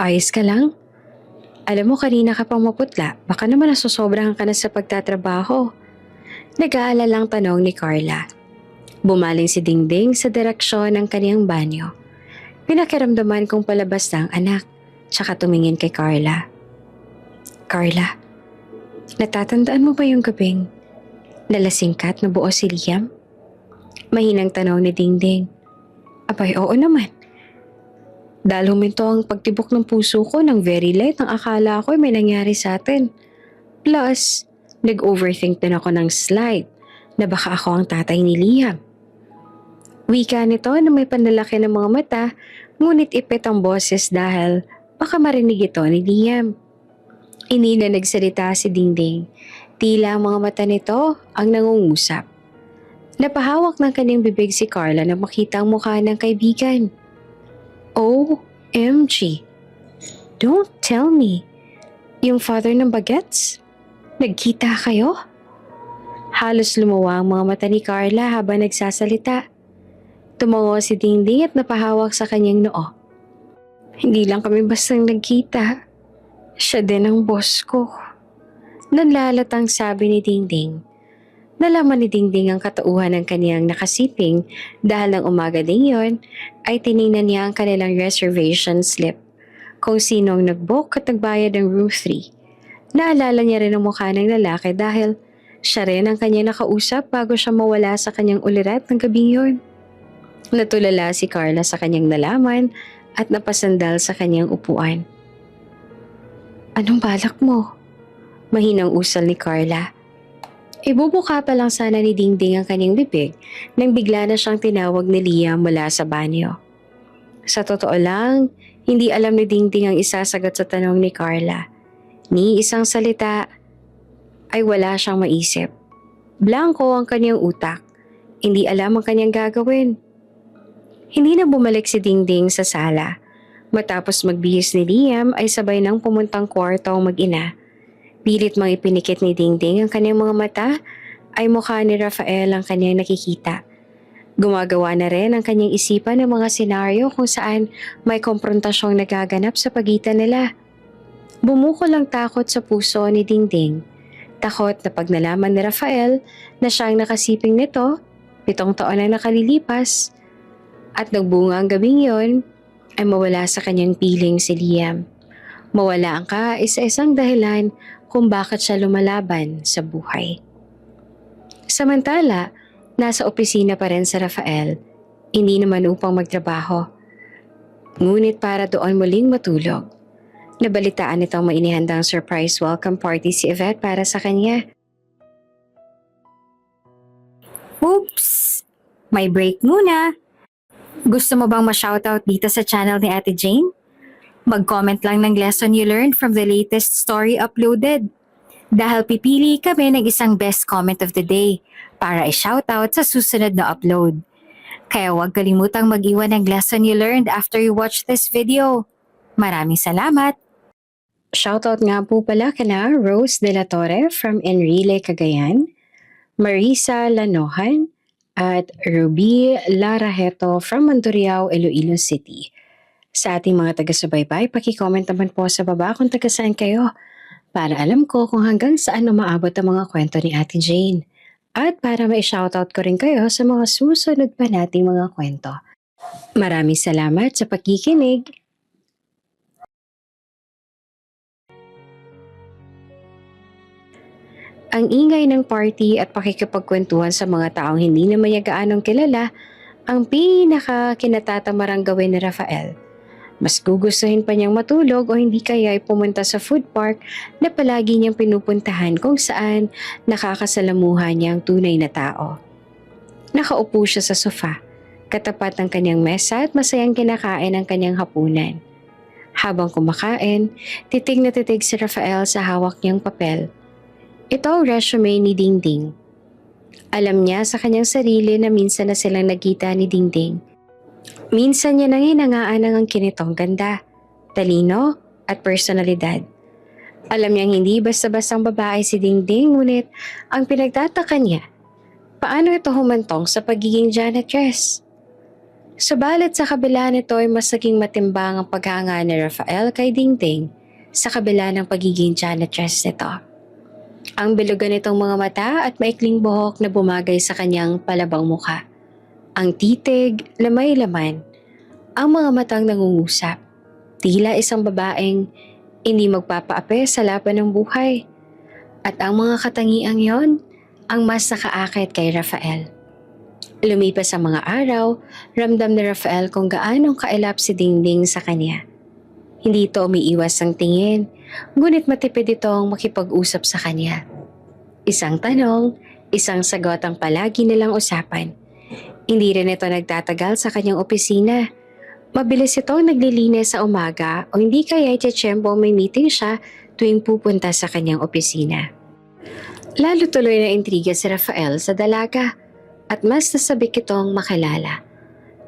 Ayos ka lang? Alam mo kanina ka pang maputla, baka naman nasusobrahan ka na sa pagtatrabaho. Nag-aalalang tanong ni Carla. Bumaling si Dingding sa direksyon ng kaniyang banyo. Pinakiramdaman kong palabas na ang anak, tsaka tumingin kay Carla. Carla, natatandaan mo ba yung gabing nalasing ka at nabuo si Liam? Mahinang tanong ni Dingding. Abay, oo naman. Dahil huminto ang pagtibok ng puso ko ng very light, ang akala ko may nangyari sa atin. Plus, nag-overthink din ako ng slight na baka ako ang tatay ni Liam. Wika nito na may panlalaki ng mga mata, ngunit ipit ang boses dahil baka marinig ito ni Liam. Hindi na nagsalita si Dingding. Tila ang mga mata nito ang nangungusap. Napahawak ng kanyang bibig si Carla na makita ang mukha ng kaibigan. OMG! Don't tell me. Yung father ng bagets? Nagkita kayo? Halos lumuwa ang mga mata ni Carla habang nagsasalita. Tumango si Dingding at napahawak sa kanyang noo. Hindi lang kami bastang nagkita. Siya din ang boss ko. Nanlalatang sabi ni Dingding. Nalaman ni Dingding ang katauhan ng kaniyang nakasiping dahil ng umaga ding yon ay tiningnan niya ang kanilang reservation slip. Kung sinong nag-book at nagbayad ng room 3. Naalala niya rin ang mukha ng lalaki dahil siya rin ang kanyang nakausap bago siya mawala sa kanyang ulirat ng gabing yon. Natulala si Carla sa kanyang nalaman at napasandal sa kanyang upuan. Anong balak mo? Mahinang usal ni Carla. Ibubuka pa lang sana ni Dingding ang kanyang bibig nang bigla na siyang tinawag ni Liam mula sa banyo. Sa totoo lang, hindi alam ni Dingding ang isasagot sa tanong ni Carla. Ni isang salita ay wala siyang maisip. Blanko ang kanyang utak. Hindi alam ang kanyang gagawin. Hindi na bumalik si Dingding sa sala. Matapos magbihis ni Liam ay sabay nang pumuntang kwarto ang mag-ina. Pilit mang ipinikit ni Dingding ang kanyang mga mata ay mukha ni Rafael ang kanyang nakikita. Gumagawa na rin ang kanyang isipan ng mga senaryo kung saan may komprontasyong nagaganap sa pagitan nila. Bumuko lang takot sa puso ni Dingding. Takot na pag nalaman ni Rafael na siya ang nakasiping nito, 7 taon na nakalilipas, at nagbunga ang gabing yon, ay mawala sa kanyang piling si Liam. Mawala ang kaisa-isang dahilan kung bakit siya lumalaban sa buhay. Samantala, nasa opisina pa rin si Rafael, hindi naman upang magtrabaho. Ngunit para doon muling matulog. Nabalitaan nitong may inihandang surprise welcome party si Yvette para sa kanya. Oops! May break muna. Gusto mo bang ma-shoutout dito sa channel ni Ate Jane? Mag-comment lang ng lesson you learned from the latest story uploaded. Dahil pipili kami ng isang best comment of the day para i-shoutout sa susunod na upload. Kaya huwag kalimutang mag-iwan ng lesson you learned after you watch this video. Maraming salamat! Shoutout nga po pala kina Rose De La Torre from Enrile, Cagayan, Marisa Lanohan, at Ruby Larajeto from Mandurriao, Iloilo City. Sa ating mga taga-subaybay, paki-comment naman po sa baba kung taga saan kayo para alam ko kung hanggang saan umaabot ang mga kwento ni Ate Jane. At para ma-shoutout ko rin kayo sa mga susunod pa nating mga kwento. Maraming salamat sa pagkikinig. Ang ingay ng party at pakikipagkwentuhan sa mga taong hindi naman niya gaanong kilala ang pinaka-kinatatamarang gawin ni Rafael. Mas gugustuhin pa niyang matulog o hindi kaya ay pumunta sa food park na palagi niyang pinupuntahan kung saan nakakasalamuha niya ang tunay na tao. Nakaupo siya sa sofa, katapat ng kanyang mesa at masayang kinakain ang kanyang hapunan. Habang kumakain, titig na titig si Rafael sa hawak niyang papel. Ito ang resume ni Dingding. Alam niya sa kanyang sarili na minsan na silang nagkita ni Dingding. Minsan niya nang hinangaan ang kinitong ganda, talino at personalidad. Alam niyang hindi basta-bastang babae si Dingding, ngunit ang pinagtataka niya, paano ito humantong sa pagiging janitress? Subalit sa kabila nito ay mas naging matimbang ang paghanga ni Rafael kay Dingding sa kabila ng pagiging janitress nito. Ang bilugan nitong mga mata at maikling buhok na bumagay sa kanyang palabang mukha. Ang titig na may laman, ang mga matang nangungusap, tila isang babaeng hindi magpapaapi sa laban ng buhay. At ang mga katangiang yon, ang mas nakaakit kay Rafael. Lumipas ang mga araw, ramdam ni Rafael kung gaanong kailap si Dingding sa kanya. Hindi ito umiiwas ang tingin, ngunit matipid itong makipag-usap sa kanya. Isang tanong, isang sagot ang palagi nilang usapan. Hindi rin ito nagtatagal sa kanyang opisina. Mabilis itong naglilinis sa umaga o hindi kaya itiyempo may meeting siya tuwing pupunta sa kanyang opisina. Lalo tuloy na intriga si Rafael sa dalaga at mas nasabik itong makilala.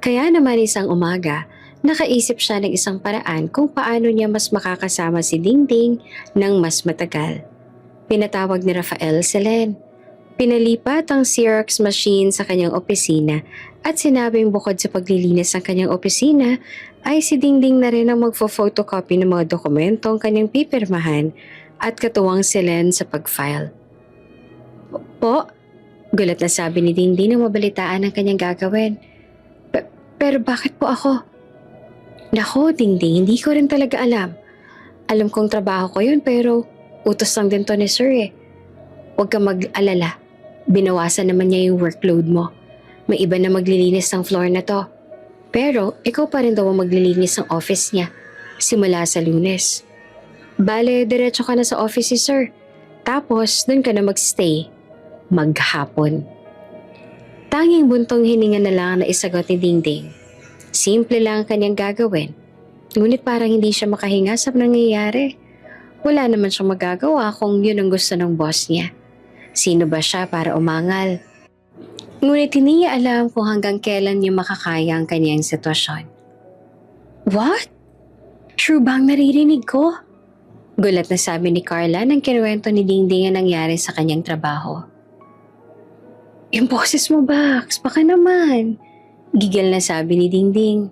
Kaya naman isang umaga, nakaisip siya ng isang paraan kung paano niya mas makakasama si Dingding ng mas matagal. Pinatawag ni Rafael si Len. Pinalipat ang Xerox machine sa kanyang opisina at sinabing bukod sa paglilinis ng kanyang opisina ay si Dingding na rin ang magfo-photocopy ng mga dokumentong kanyang pipirmahan at katuwang si Len sa pag-file. Po? Gulat na sabi ni Dingding nang mabalitaan ang kanyang gagawin. Pero bakit po ako? Nako, Dingding, hindi ko rin talaga alam. Alam kong trabaho ko yun pero utos lang din to ni Sir eh. Huwag kang mag-alala. Binawasan naman niya yung workload mo. May iba na maglilinis ng floor na to. Pero ikaw pa rin daw ang maglilinis ng office niya simula sa Lunes. Bale, diretso ka na sa office si Sir. Tapos, dun ka na magstay. Maghapon. Tanging buntong hininga na lang na isagot ni Dingding. Simple lang ang kanyang gagawin. Ngunit parang hindi siya makahinga sa nangyayari. Wala naman siyang magagawa kung yun ang gusto ng boss niya. Sino ba siya para umangal? Ngunit hindi niya alam kung hanggang kailan niya makakaya ang kanyang sitwasyon. What? True bang naririnig ko? Gulat na sabi ni Carla nang kinuwento ni Dingding ang nangyari sa kanyang trabaho. Yung boses mo, Bax, baka naman. Gigil na sabi ni Dingding.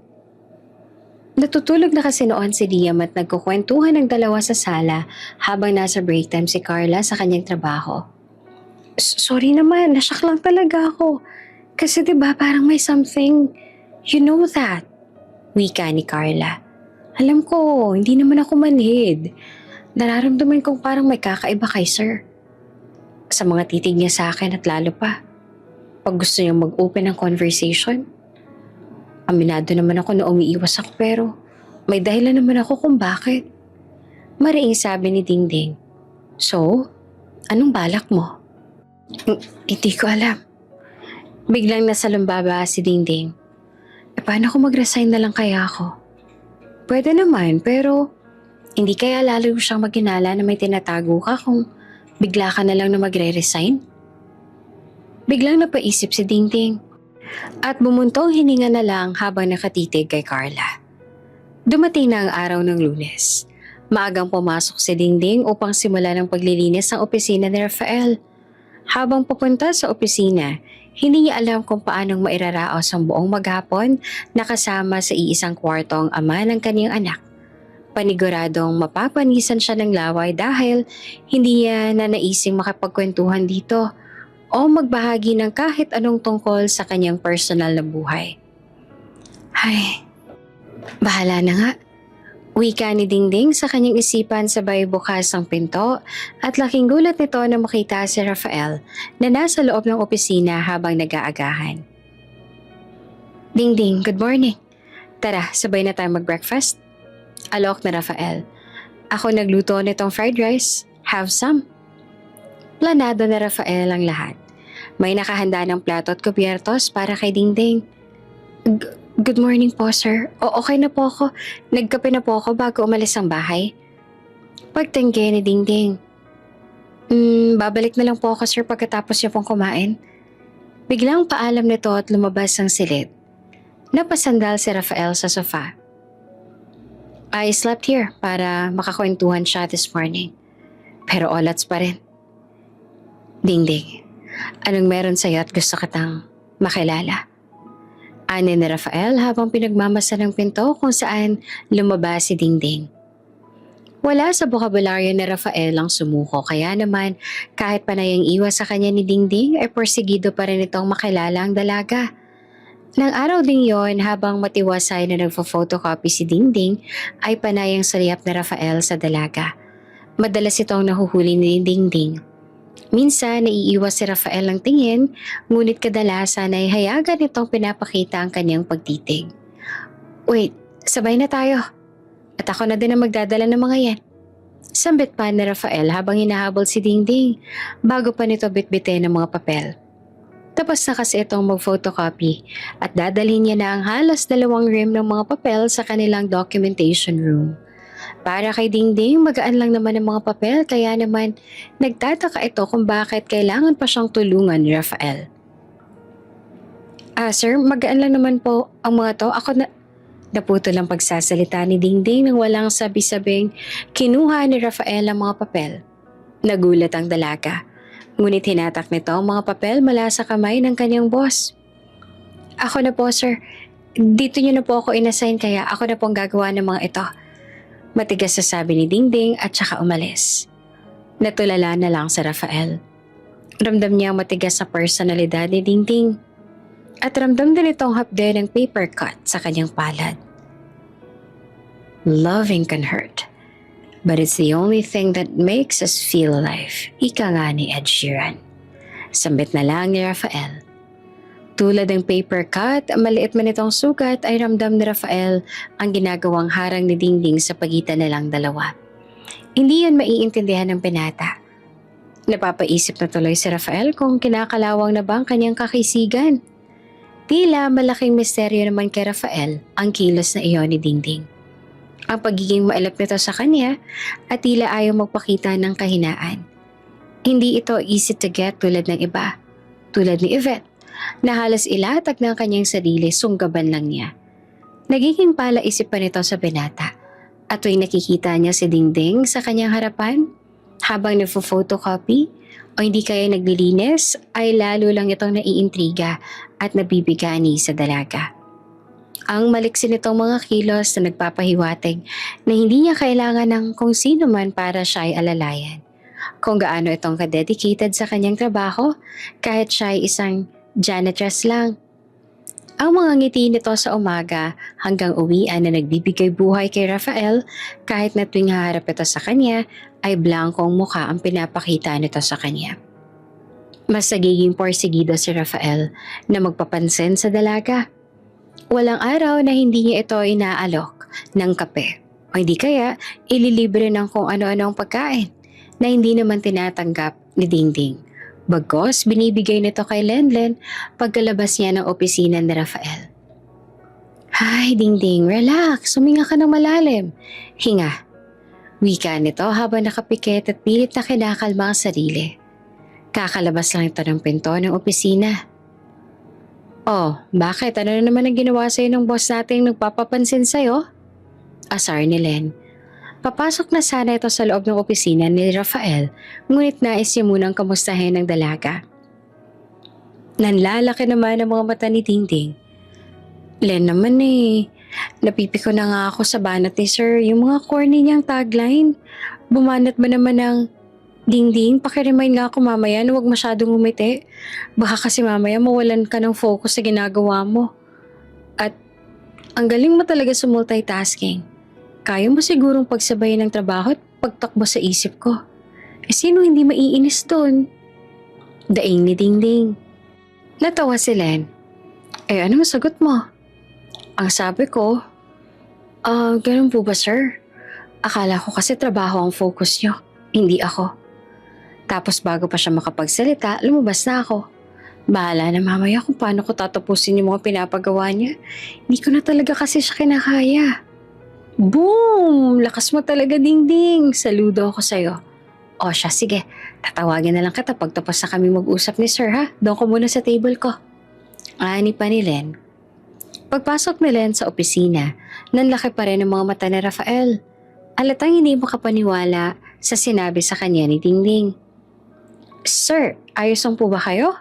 Natutulog na kasi noon si Liam at nagkukwentuhan ng dalawa sa sala habang nasa break time si Carla sa kanyang trabaho. Sorry naman, nasyak lang talaga ako. Kasi 'di ba parang may something, you know that. Wika ni Carla. Alam ko, hindi naman ako manhid. Nararamdaman kong parang may kakaiba kay sir. Sa mga titig niya sa akin at lalo pa, pag gusto niyang mag-open ng conversation. Aminado naman ako na umiiwas ako pero may dahilan naman ako kung bakit. Mariing sabi ni Dingding. So, anong balak mo? Hindi ko alam. Biglang nasa lumbaba si Dingding. Paano kung mag-resign na lang kaya ako? Pwede naman pero hindi kaya lalo siyang maginala na may tinatago ka kung bigla ka na lang na magre-resign? Biglang napaisip si Dingding. At bumuntong hininga na lang habang nakatitig kay Carla. Dumating na ang araw ng Lunes. Maagang pumasok si Dingding upang simulan ang paglilinis ng opisina ni Rafael. Habang pupunta sa opisina, hindi niya alam kung paanong mairaraos ang buong maghapon na kasama sa iisang kwarto ang ama ng kaniyang anak. Paniguradong mapapanisan siya ng laway dahil hindi niya nanaising makapagkwentuhan dito o magbahagi ng kahit anong tungkol sa kanyang personal na buhay. Ay, bahala na nga. Wika ni Dingding sa kanyang isipan sabay bukas ang pinto at laking gulat nito na makita si Rafael na nasa loob ng opisina habang nag-aagahan. Dingding, good morning. Tara, sabay na tayo mag-breakfast. Alok na Rafael. Ako nagluto nitong fried rice. Have some. Planado na Rafael ang lahat. May nakahanda ng plato at kubyertos para kay Dingding. Good morning po, sir. Okay na po ako. Nagkape na po ako bago umalis ang bahay. Pagtanggi ni Dingding. Babalik na lang po ako, sir, pagkatapos niyo pong kumain. Biglang paalam nito at lumabas ang silid. Napasandal si Rafael sa sofa. I slept here para makakwentuhan siya this morning. Pero olats pa rin. Dingding, anong meron sa'yo at gusto kitang makilala? Ani ni Rafael habang pinagmamasa ng pinto kung saan lumabas si Dingding. Wala sa bokabularyo ni Rafael ang sumuko kaya naman kahit panayang iwas sa kanya ni Dingding ay porsigido pa rin itong makilala ang dalaga. Nang araw ding yon habang matiwasay na nagpo-photocopy si Dingding ay panayang saliyap ni Rafael sa dalaga. Madalas itong nahuhuli ni Dingding. Minsan naiiwas si Rafael ng tingin, ngunit kadalasan ay hayagan itong pinapakita ang kanyang pagtitig. Wait, sabay na tayo. At ako na din ang magdadala ng mga yan. Sambit pa ni Rafael habang hinahabol si Dingding bago pa nito bitbitin ng mga papel. Tapos na kasi itong mag-photocopy at dadalhin niya na ang halos 2 rim ng mga papel sa kanilang documentation room. Para kay Dingding, magaan lang naman ang mga papel kaya naman nagtataka ito kung bakit kailangan pa siyang tulungan ni Rafael. Sir, magaan lang naman po ang mga to. Ako na... Naputol ang pagsasalita ni Dingding nang walang sabi-sabing kinuha ni Rafael ang mga papel. Nagulat ang dalaga. Ngunit hinatak nito ang mga papel mula sa kamay ng kanyang boss. Ako na po, sir. Dito niyo na po ako inassign kaya ako na po ang gagawa ng mga ito. Matigas na sabi ni Dingding at saka umalis. Natulala na lang si Rafael. Ramdam niya ang matigas na personalidad ni Dingding. At ramdam din itong hapde ng paper cut sa kanyang palad. Loving can hurt, but it's the only thing that makes us feel alive. Ika nga ni Ed Sheeran. Sambit na lang ni Rafael. Tulad ng paper cut, maliit man itong sugat ay ramdam ni Rafael ang ginagawang harang ni Dingding sa pagitan nilang dalawa. Hindi yan maiintindihan ng binata. Napapaisip na tuloy si Rafael kung kinakalawang na ba ang kanyang kakisigan. Tila malaking misteryo naman kay Rafael ang kilos na iyon ni Dingding. Ang pagiging mailap nito sa kanya at tila ayaw magpakita ng kahinaan. Hindi ito easy to get tulad ng iba, tulad ni Yvette, na halos ilatag ng kanyang sarili sunggaban lang niya. Nagiging palaisip pa nito sa binata at tuwing nakikita niya si Dingding sa kanyang harapan habang nagpo-photocopy o hindi kaya naglilinis ay lalo lang itong naiintriga at nabibigani sa dalaga. Ang maliksi nitong mga kilos na nagpapahiwatig na hindi niya kailangan ng kung sino man para siya ay alalayan. Kung gaano itong kadedicated sa kanyang trabaho, kahit siya ay isang janitress lang. Ang mga ngiti nito sa umaga hanggang uwian na nagbibigay buhay kay Rafael kahit na tuwing haharap ito sa kanya ay blankong mukha ang pinapakita nito sa kanya. Mas nagiging porsigido si Rafael na magpapansin sa dalaga. Walang araw na hindi niya ito inaalok ng kape o hindi kaya ililibre ng kung ano-ano ang pagkain na hindi naman tinatanggap ni Dingding. Bagos, binibigay nito kay Lenlen pagkalabas niya ng opisina ni Rafael. Hi, Dingding, relax, huminga ka ng malalim. Hinga. Wika nito habang nakapikit at pilit na kinakalma ang sarili. Kakalabas lang ito ng pinto ng opisina. Oh, bakit? Ano na naman ang ginawa sa'yo ng boss nating nagpapapansin sa'yo? Asar ni Len. Papasok na sana ito sa loob ng opisina ni Rafael, ngunit nais niya munang kamustahin ng dalaga. Nanlalaki naman ang mga mata ni Dingding. Len naman napipiko na nga ako sa banat ni Sir, yung mga corny niyang tagline. Bumanat ba naman ng Dingding, pakiremind nga ako mamaya na huwag masyadong umiti. Baka kasi mamaya mawalan ka ng focus sa ginagawa mo. At ang galing mo talaga sa multitasking. Kaya mo sigurong pagsabayin ng trabaho at pagtakbo sa isip ko. Sino hindi maiinis doon? Daing ni Dingding. Natawa si Len. Ano sagot mo? Ang sabi ko, ganun po ba sir? Akala ko kasi trabaho ang focus niyo, hindi ako. Tapos bago pa siya makapagsalita, lumabas na ako. Bahala na mamaya kung paano ko tatapusin yung mga pinapagawa niya. Hindi ko na talaga kasi siya kinakaya. Boom! Lakas mo talaga, Dingding. Saludo ako sa'yo. O siya, sige. Tatawagin na lang kita pag tapos na kami mag-usap ni Sir, ha? Doon ko muna sa table ko. Ani pa ni Len. Pagpasok ni Len sa opisina, nanlaki pa rin ang mga mata ni Rafael. Alatang hindi makapaniwala sa sinabi sa kanya ni Dingding. Sir, ayos lang po ba kayo?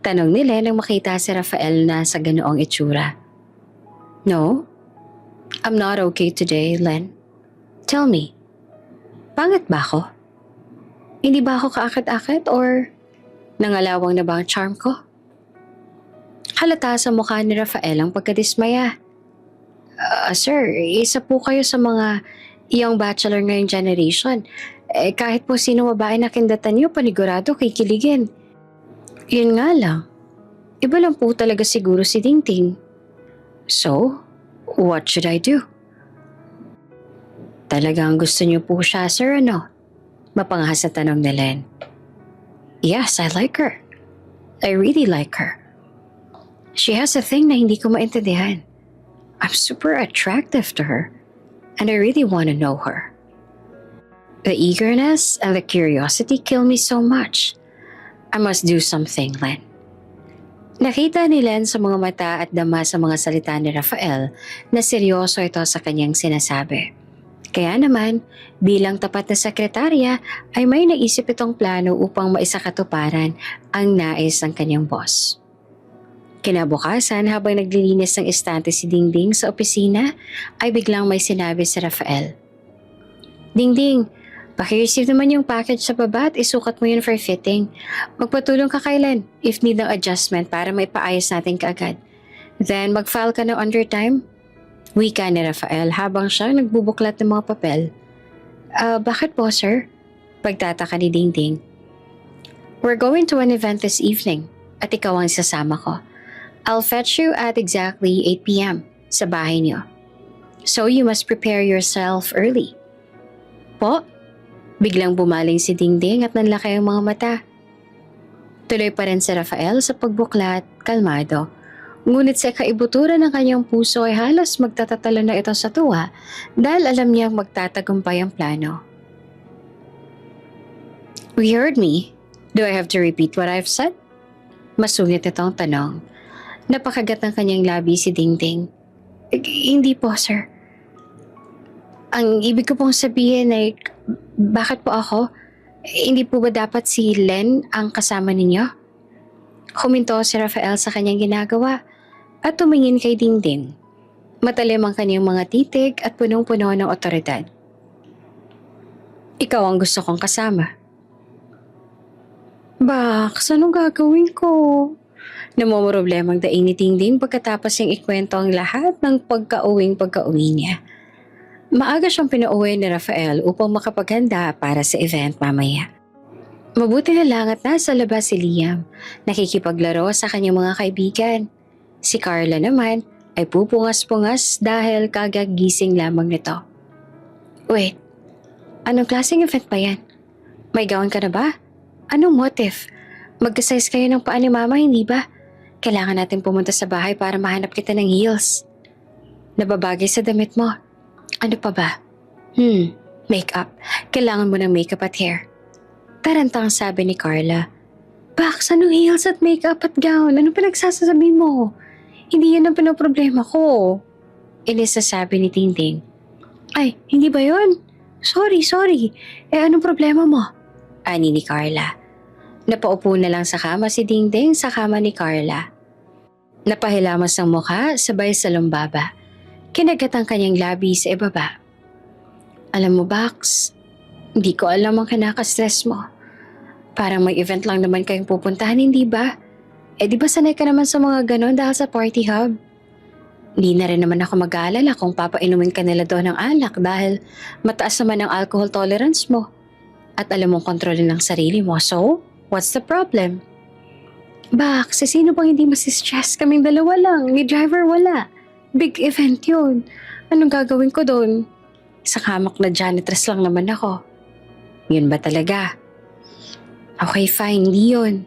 Tanong ni Len nang makita si Rafael na sa ganoong itsura. No? I'm not okay today, Len. Tell me, pangit ba ako? Hindi ba ako kaakit-akit or nangalawang na ba ang charm ko? Halata sa mukha ni Rafael ang pagkadismaya. Sir, isa po kayo sa mga young bachelor ngayong generation. Kahit po sino babae na kindatan niyo, panigurado kikiligin. Yun nga lang, iba lang po talaga siguro si Dingding. So, what should I do? Talagang gusto niyo po siya, sir, ano? Mapangahas na tanong ni Len. Yes, I like her. I really like her. She has a thing na hindi ko maintindihan. I'm super attractive to her, and I really want to know her. The eagerness and the curiosity kill me so much. I must do something, Len. Nakita ni Len sa mga mata at dama sa mga salita ni Rafael na seryoso ito sa kanyang sinasabi. Kaya naman, bilang tapat na sekretarya ay may naisip itong plano upang maisakatuparan ang nais ng kanyang boss. Kinabukasan habang naglilinis ng estante si Dingding sa opisina ay biglang may sinabi si Rafael. Dingding, paki-receive naman yung package sa baba at isukat mo yun for fitting. Magpatulong ka kay Len if need ng adjustment para may paayos natin kaagad. Then mag-file ka ng undertime. Wika ni Rafael habang siya nagbubuklat ng mga papel. Bakit po sir? Pagtataka ni Dingding. We're going to an event this evening at ikaw ang sasama ko. I'll fetch you at exactly 8 p.m. sa bahay niyo. So you must prepare yourself early. Po? Biglang bumaling si Dingding at nanlaki ang mga mata. Tuloy pa rin si Rafael sa pagbuklat, kalmado. Ngunit sa kaibuturan ng kanyang puso ay halos magtatatalo na ito sa tuwa dahil alam niyang magtatagumpay ang plano. You heard me? Do I have to repeat what I've said? Masungit itong tanong. Napakagat ng kanyang labi si Dingding. Hindi po, sir. Ang ibig ko pong sabihin ay, bakit po ako? Hindi po ba dapat si Len ang kasama ninyo? Huminto si Rafael sa kanyang ginagawa at tumingin kay Dingding. Matalim ang kanyang mga titig at punong-puno ng otoridad. Ikaw ang gusto kong kasama. Baks, anong gagawin ko? Namumroblemang daing ni Dingding pagkatapos niyang ikwento ang lahat ng pagka-uwi niya. Maaga siyang pinauwi ni Rafael upang makapaghanda para sa event mamaya. Mabuti na lang at nasa labas si Liam, nakikipaglaro sa kanyang mga kaibigan. Si Carla naman ay pupungas-pungas dahil kagagising lamang nito. Wait, anong klaseng event ba yan? May gown ka na ba? Anong motive? Magka-size kayo ng paa ni Mama, hindi ba? Kailangan natin pumunta sa bahay para mahanap kita ng heels. Nababagay sa damit mo. Ano pa ba? Makeup. Kailangan mo ng makeup at hair. Tarantang sabi ni Carla. Baks, anong heels at makeup at gown? Ano pinagsasasabi mo? Hindi yan ang pinoproblema ko. Inis na sabi ni Dingding. Ay, hindi ba yun? Sorry. Anong problema mo? Ani ni Carla. Napaupo na lang sa kama si Dingding sa kama ni Carla. Napahilamas ang mukha sabay sa lumbaba. Kinagat ang kanyang labi sa ibaba. Alam mo, Bax, hindi ko alam ang kinakastress mo. Parang may event lang naman kayong pupuntahan, hindi ba? Di ba sanay ka naman sa mga ganon dahil sa party hub? Hindi na rin naman ako mag-aalala kung papainumin ka nila doon ng alak dahil mataas naman ang alcohol tolerance mo. At alam mong kontrolin ang sarili mo, so what's the problem? Bax, sino bang hindi masistress? Kaming dalawa lang, ni driver wala. Big event yun. Anong gagawin ko doon? Sa hamak na janitress lang naman ako. Yun ba talaga? Okay, fine, hindi yun.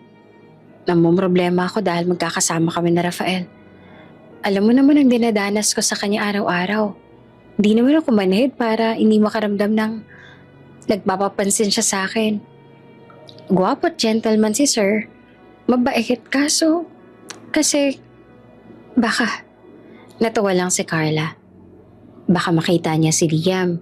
Namumroblema ako dahil magkakasama kami na Rafael. Alam mo naman ang dinadanas ko sa kanya araw-araw. Hindi naman ako manhid para hindi makaramdam ng nagpapapansin siya sa akin. Gwapo at gentleman si sir. Mabait kaso. Kasi baka natawa lang si Carla. Baka makita niya si Liam.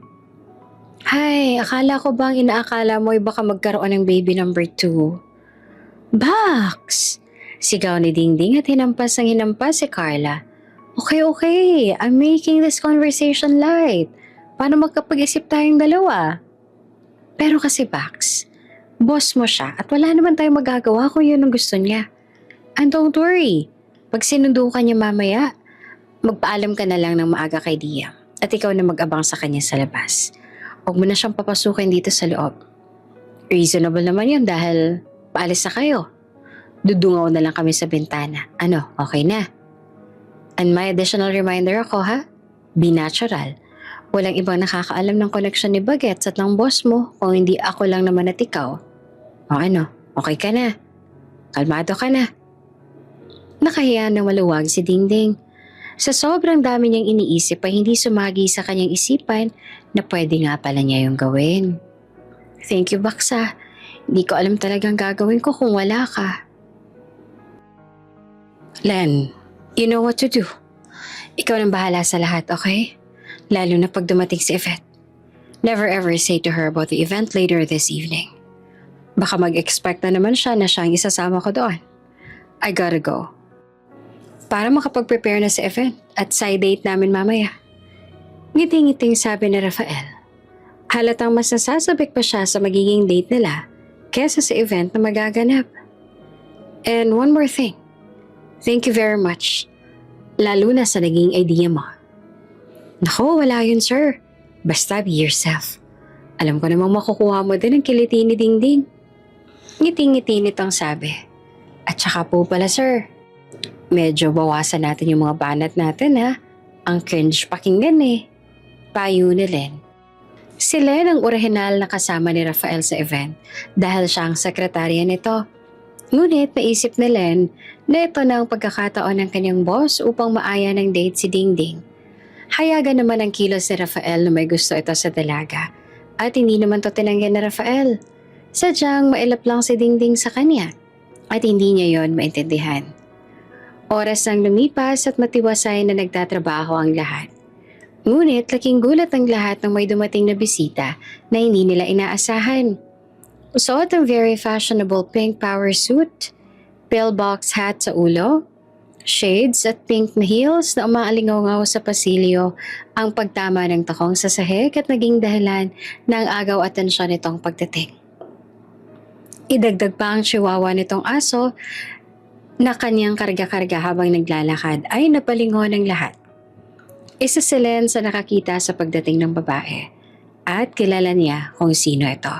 Hay, akala ko bang inaakala mo ay baka magkaroon ng baby number 2? Bax! Sigaw ni Dingding at hinampas si Carla. Okay. I'm making this conversation light. Paano magkapag-isip tayong dalawa? Pero kasi Bax, boss mo siya at wala naman tayong magagawa kung yun ang gusto niya. And don't worry, pag sinundo ka niya mamaya, magpaalam ka na lang ng maaga kay Dia at ikaw na mag-abang sa kanya sa labas. Huwag mo na siyang papasukin dito sa loob. Reasonable naman yun dahil paalis na kayo. Dudungaw na lang kami sa bintana. Ano, okay na? And my additional reminder ako ha, be natural. Walang ibang nakakaalam ng koneksyon ni Bagets at ng boss mo kung hindi ako lang naman at ikaw. O ano, okay ka na? Kalmado ka na? Nakahiya ng maluwag si Dingding. Sa sobrang dami niyang iniisip ay hindi sumagi sa kanyang isipan na pwede nga pala niya yung gawin. Thank you, Baksa. Hindi ko alam talagang gagawin ko kung wala ka. Len, you know what to do. Ikaw nang bahala sa lahat, okay? Lalo na pag dumating si Yvette. Never ever say to her about the event later this evening. Baka mag-expect na naman siya na siyang isasama ko doon. I gotta go. Para makapag-prepare na sa event at side date namin mamaya. Ngiting-ngiting sabi ni Rafael. Halatang mas nasasabik pa siya sa magiging date nila kesa sa event na magaganap. And one more thing. Thank you very much. Lalo na sa naging idea mo. Naku, wala yun sir. Basta be yourself. Alam ko namang makukuha mo din ang kiliti ni Dingding. Ngiti-ngiti nitong sabi. At saka po pala sir, medyo bawasan natin yung mga banat natin ha. Ang cringe pakinggan eh. Payo ni Len. Si Len ang orihinal na kasama ni Rafael sa event dahil siya ang sekretarya nito. Ngunit naisip ni Len na ito na ang pagkakataon ng kanyang boss upang maaya ng date si Dingding. Hayagan naman ang kilos ni Rafael na may gusto ito sa dalaga at hindi naman to tinanggihan ni Rafael. Sadyang mailap lang si Dingding sa kanya at hindi niya yon maintindihan. Oras nang lumipas at matiwasay na nagtatrabaho ang lahat. Ngunit laking gulat ang lahat nang may dumating na bisita na hindi nila inaasahan. Suot ang very fashionable pink power suit, pillbox hat sa ulo, Shades at pink na heels na umaalingaw sa pasilyo ang pagtama ng takong sa sahig at naging dahilan ng agaw atensyon nitong pagdating. Idagdag pa ang chihuahua nitong aso na kanyang karga-karga habang naglalakad ay napalingon ng lahat. Isa si Len sa nakakita sa pagdating ng babae at kilala niya kung sino ito.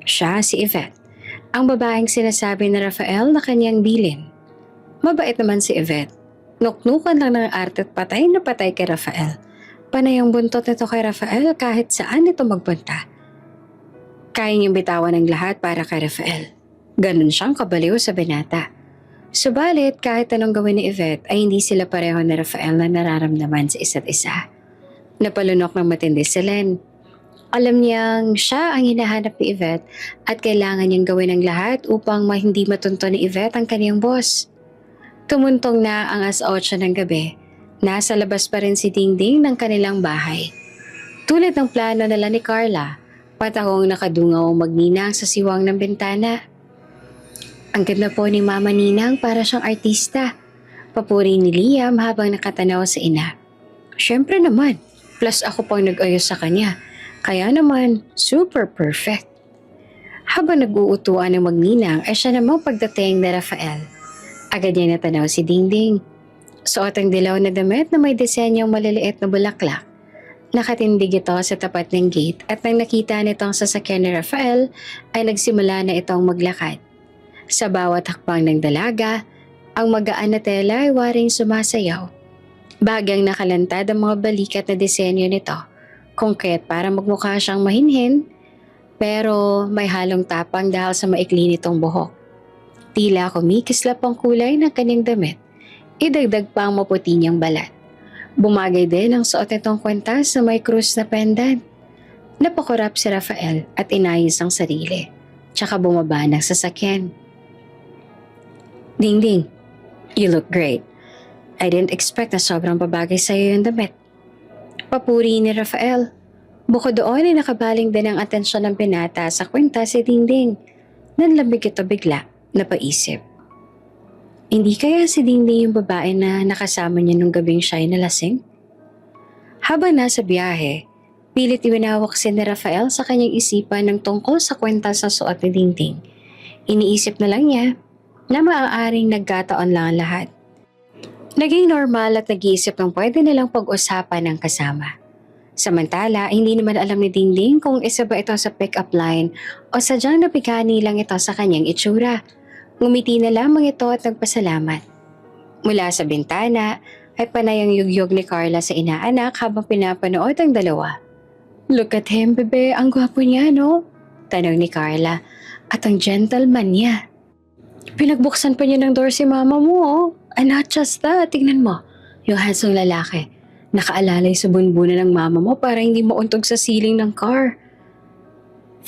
Siya si Yvette, ang babaeng sinasabi na Rafael na kanyang bilin. Mabait naman si Yvette. Nuknukan lang ng arte at patay na patay kay Rafael. Panay ang buntot nito kay Rafael kahit saan ito magpunta. Kaya niyang bitawan ng lahat para kay Rafael. Ganun siyang kabaliw sa binata. Subalit kahit anong gawin ni Yvette ay hindi sila pareho ni Rafael na nararamdaman sa isa't isa. Napalunok ng matindi si Len. Alam niyang siya ang hinahanap ni Yvette at kailangan niyang gawin ang lahat upang hindi matunto ni Yvette ang kaniyang boss. Tumuntong na ang 8 ng gabi. Nasa labas pa rin si Dingding ng kanilang bahay. Tulad ng plano nila ni Carla, patahong nakadungaw magninang sa siwang ng bintana. Ang ganda po ni Mama Ninang para siyang artista. Papuri ni Liam habang nakatanaw sa ina. Siyempre naman, plus ako pang nag-ayos sa kanya. Kaya naman, super perfect. Habang nag-uutuan ng magninang ay siya namang pagdating ni Rafael. Agad niya natanaw si Dingding. Suot ang dilaw na damit na may disenyong maliliit na bulaklak. Nakatindig ito sa tapat ng gate at nang nakita nitong sasakyan ni Rafael ay nagsimula na itong maglakad. Sa bawat hakbang ng dalaga, ang magaan na tela ay waring sumasayaw. Bagyang nakalantad ang mga balikat na disenyo nito. Konkret para magmukha siyang mahinhin, pero may halong tapang dahil sa maikli nitong buhok. Tila kumikislap ang kulay ng kanyang damit. Idagdag pa ang maputi niyang balat. Bumagay din ang suot nitong kwentas na may krus na pendant. Napakurap si Rafael at inayos ang sarili. Tsaka bumaba ng sasakyan. Dingding, you look great. I didn't expect na sobrang babagay sa'yo yung damit. Papuri ni Rafael. Bukod doon ay nakabaling din ang atensyon ng binata sa kwenta si Dingding. Nanlamig ito bigla. Napaisip. Hindi kaya si Dingding yung babae na nakasama niya nung gabing siya'y nalasing? Habang nasa biyahe, pilit iwinawak si ni Rafael sa kanyang isipan ng tungkol sa kwenta sa suot ni Dingding. Iniisip na lang niya na maaaring nagkataon lang ang lahat. Naging normal at nag-iisip ng pwede nilang pag-usapan ng kasama. Samantala, hindi naman alam ni Dingding kung isa ba ito sa pick-up line o sadyang napigani lang ito sa kanyang itsura. Ngumiti na lamang ito at nagpasalamat. Mula sa bintana ay panay ang yugyog ni Carla sa inaanak habang pinapanood ang dalawa. Look at him, bebe. Ang gwapo niya, no? Tanong ni Carla. At ang gentleman niya. Pinagbuksan pa niya ng door si mama mo, oh. And not just that, tignan mo. Yung handsome lalaki. Nakaalalay sa bunbunan ng mama mo para hindi mauntog sa ceiling ng car.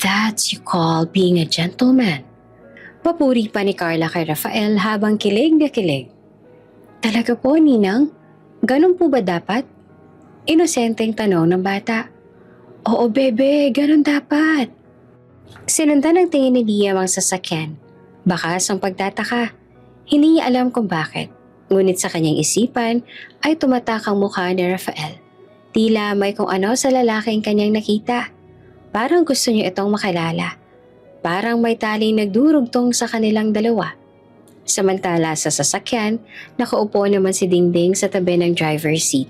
That's you call being a gentleman. Papuri pa ni Carla kay Rafael habang kilig na kilig. Talaga po, Ninang? Ganun po ba dapat? Inosenteng tanong ng bata. Oo, bebe, ganun dapat. Sinundan ng tingin ni Liam ang sasakyan. Bakas ang pagtataka. Hindi niya alam kung bakit. Ngunit sa kanyang isipan ay tumatak ang mukha ni Rafael. Tila may kung ano sa lalaking kanyang nakita. Parang gusto niya itong makilala. Parang may taling nagdurugtong sa kanilang dalawa. Samantala sa sasakyan, nakaupo naman si Dingding sa tabi ng driver's seat.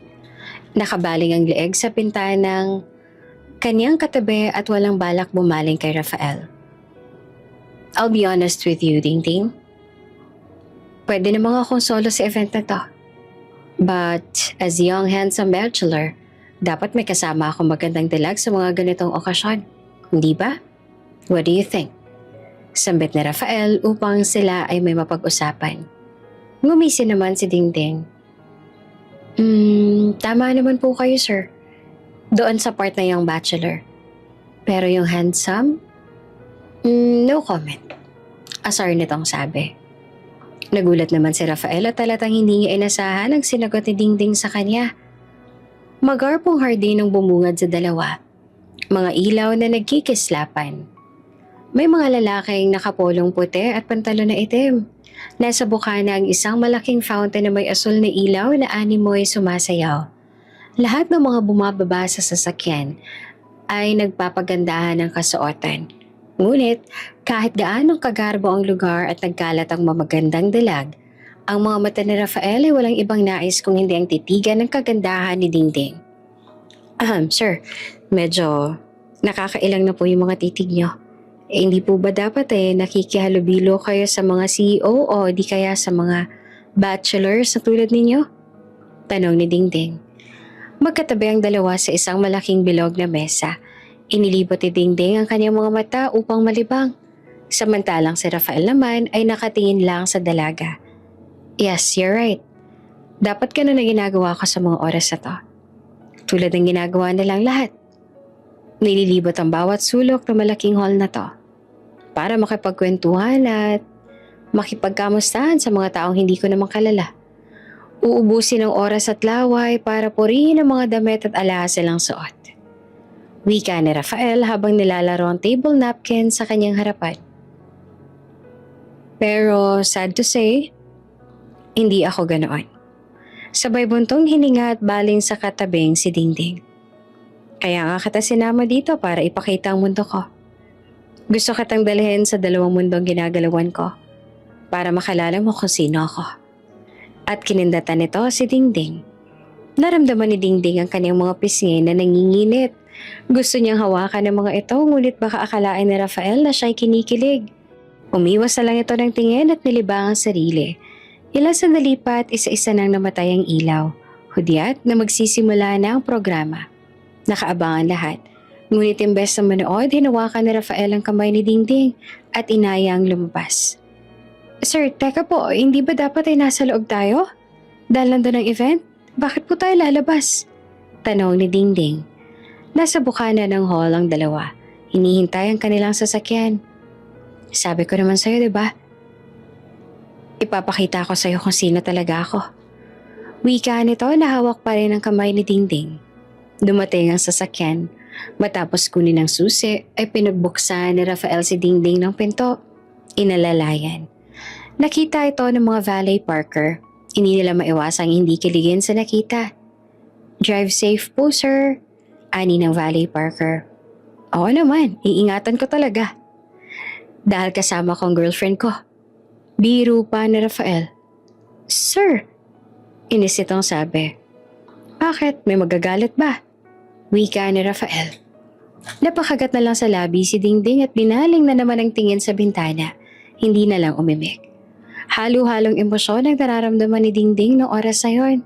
Nakabaling ang leeg sa pinta ng kanyang katabi at walang balak bumaling kay Rafael. I'll be honest with you, Dingding. Pwede namang akong solo sa event na to. But as a young handsome bachelor, dapat may kasama akong magandang dalag sa mga ganitong okasyon. Hindi ba? What do you think? Sambit ni Rafael upang sila ay may mapag-usapan. Ngumisi naman si Dingding. Tama naman po kayo, sir. Doon sa part na yung bachelor. Pero yung handsome? No comment. Asar nitong sabi. Nagulat naman si Rafael at talatang hindi niya inasahan ang sinagot ni Dingding sa kanya. Magarpong hardin ang bumungad sa dalawa. Mga ilaw na nagkikislapan. May mga lalaking nakapolong puti at pantalon na itim. Nasa bukana ang isang malaking fountain na may asul na ilaw na animoy sumasayaw. Lahat ng mga bumababa sa sasakyan ay nagpapagandahan ng kasuotan. Ngunit kahit gaanong kagarbo ang lugar at nagkalat ang mamagandang dalag, ang mga mata ni Rafael ay walang ibang nais kung hindi ang titigan ng kagandahan ni Dingding. Sir, medyo nakakailang na po yung mga titig nyo. Hindi po ba dapat nakikihalubilo kayo sa mga CEO o di kaya sa mga bachelors na tulad ninyo? Tanong ni Dingding. Magkatabi ang dalawa sa isang malaking bilog na mesa. Inilibot ni Dingding ang kanyang mga mata upang malibang. Samantalang si Rafael naman ay nakatingin lang sa dalaga. Yes, you're right. Dapat ganun na ginagawa ko sa mga oras na to. Tulad ng ginagawa nilang lahat. Nililibot ang bawat sulok ng malaking hall na to para makipagkwentuhan at makipagkamustahan sa mga taong hindi ko naman kalala. Uubusin ang oras at laway para purihin ang mga damit at alahas silang suot. Wika ni Rafael habang nilalaro ang table napkin sa kanyang harapan. Pero sad to say, hindi ako ganoon. Sabay buntong hininga at baling sa katabing si Dingding. Kaya nga kita sinama dito para ipakita ang mundo ko. Gusto kitang dalhin sa dalawang mundong ginagalawan ko para makalala mo kung sino ako. At kinindatan nito si Dingding. Naramdaman ni Dingding ang kanyang mga pisngi na nanginginit. Gusto niyang hawakan ng mga ito ngunit baka akalain ni Rafael na siya'y kinikilig. Umiwas na lang ito ng tingin at nilibang ang sarili. Ilang sandali pa at isa-isa nang namatay ang ilaw. Hudyat na magsisimula na ang programa. Nakaabangan lahat. Ngunit imbes na manood, hinawakan ni Rafael ang kamay ni Dingding at inayang lumabas. Sir, teka po, hindi ba dapat ay nasa loob tayo? Dahil nandun ang event, bakit po tayo lalabas? Tanong ni Dingding. Nasa bukana ng hall ang dalawa. Hinihintay ang kanilang sasakyan. Sabi ko naman sa'yo, diba? Ipapakita ko sa'yo kung sino talaga ako. Wika nito na hawak pa rin ang kamay ni Dingding. Dumating ang sasakyan. Matapos kunin ang susi, ay pinagbuksan ni Rafael si Dingding ng pinto. Inalalayan. Nakita ito ng mga valet parker. Hindi nila maiwasang hindi kiligin sa nakita. Drive safe po, sir. Ani ng valet parker. Oo naman, iingatan ko talaga. Dahil kasama kong girlfriend ko. Biro pa ni Rafael. Sir, inis itong sabi. Bakit? May magagalit ba? Wika ni Rafael. Napakagat na lang sa labi si Dingding at binaling na naman ang tingin sa bintana. Hindi na lang umimik. Halo-halong emosyon ang nararamdaman ni Dingding noong oras na yon.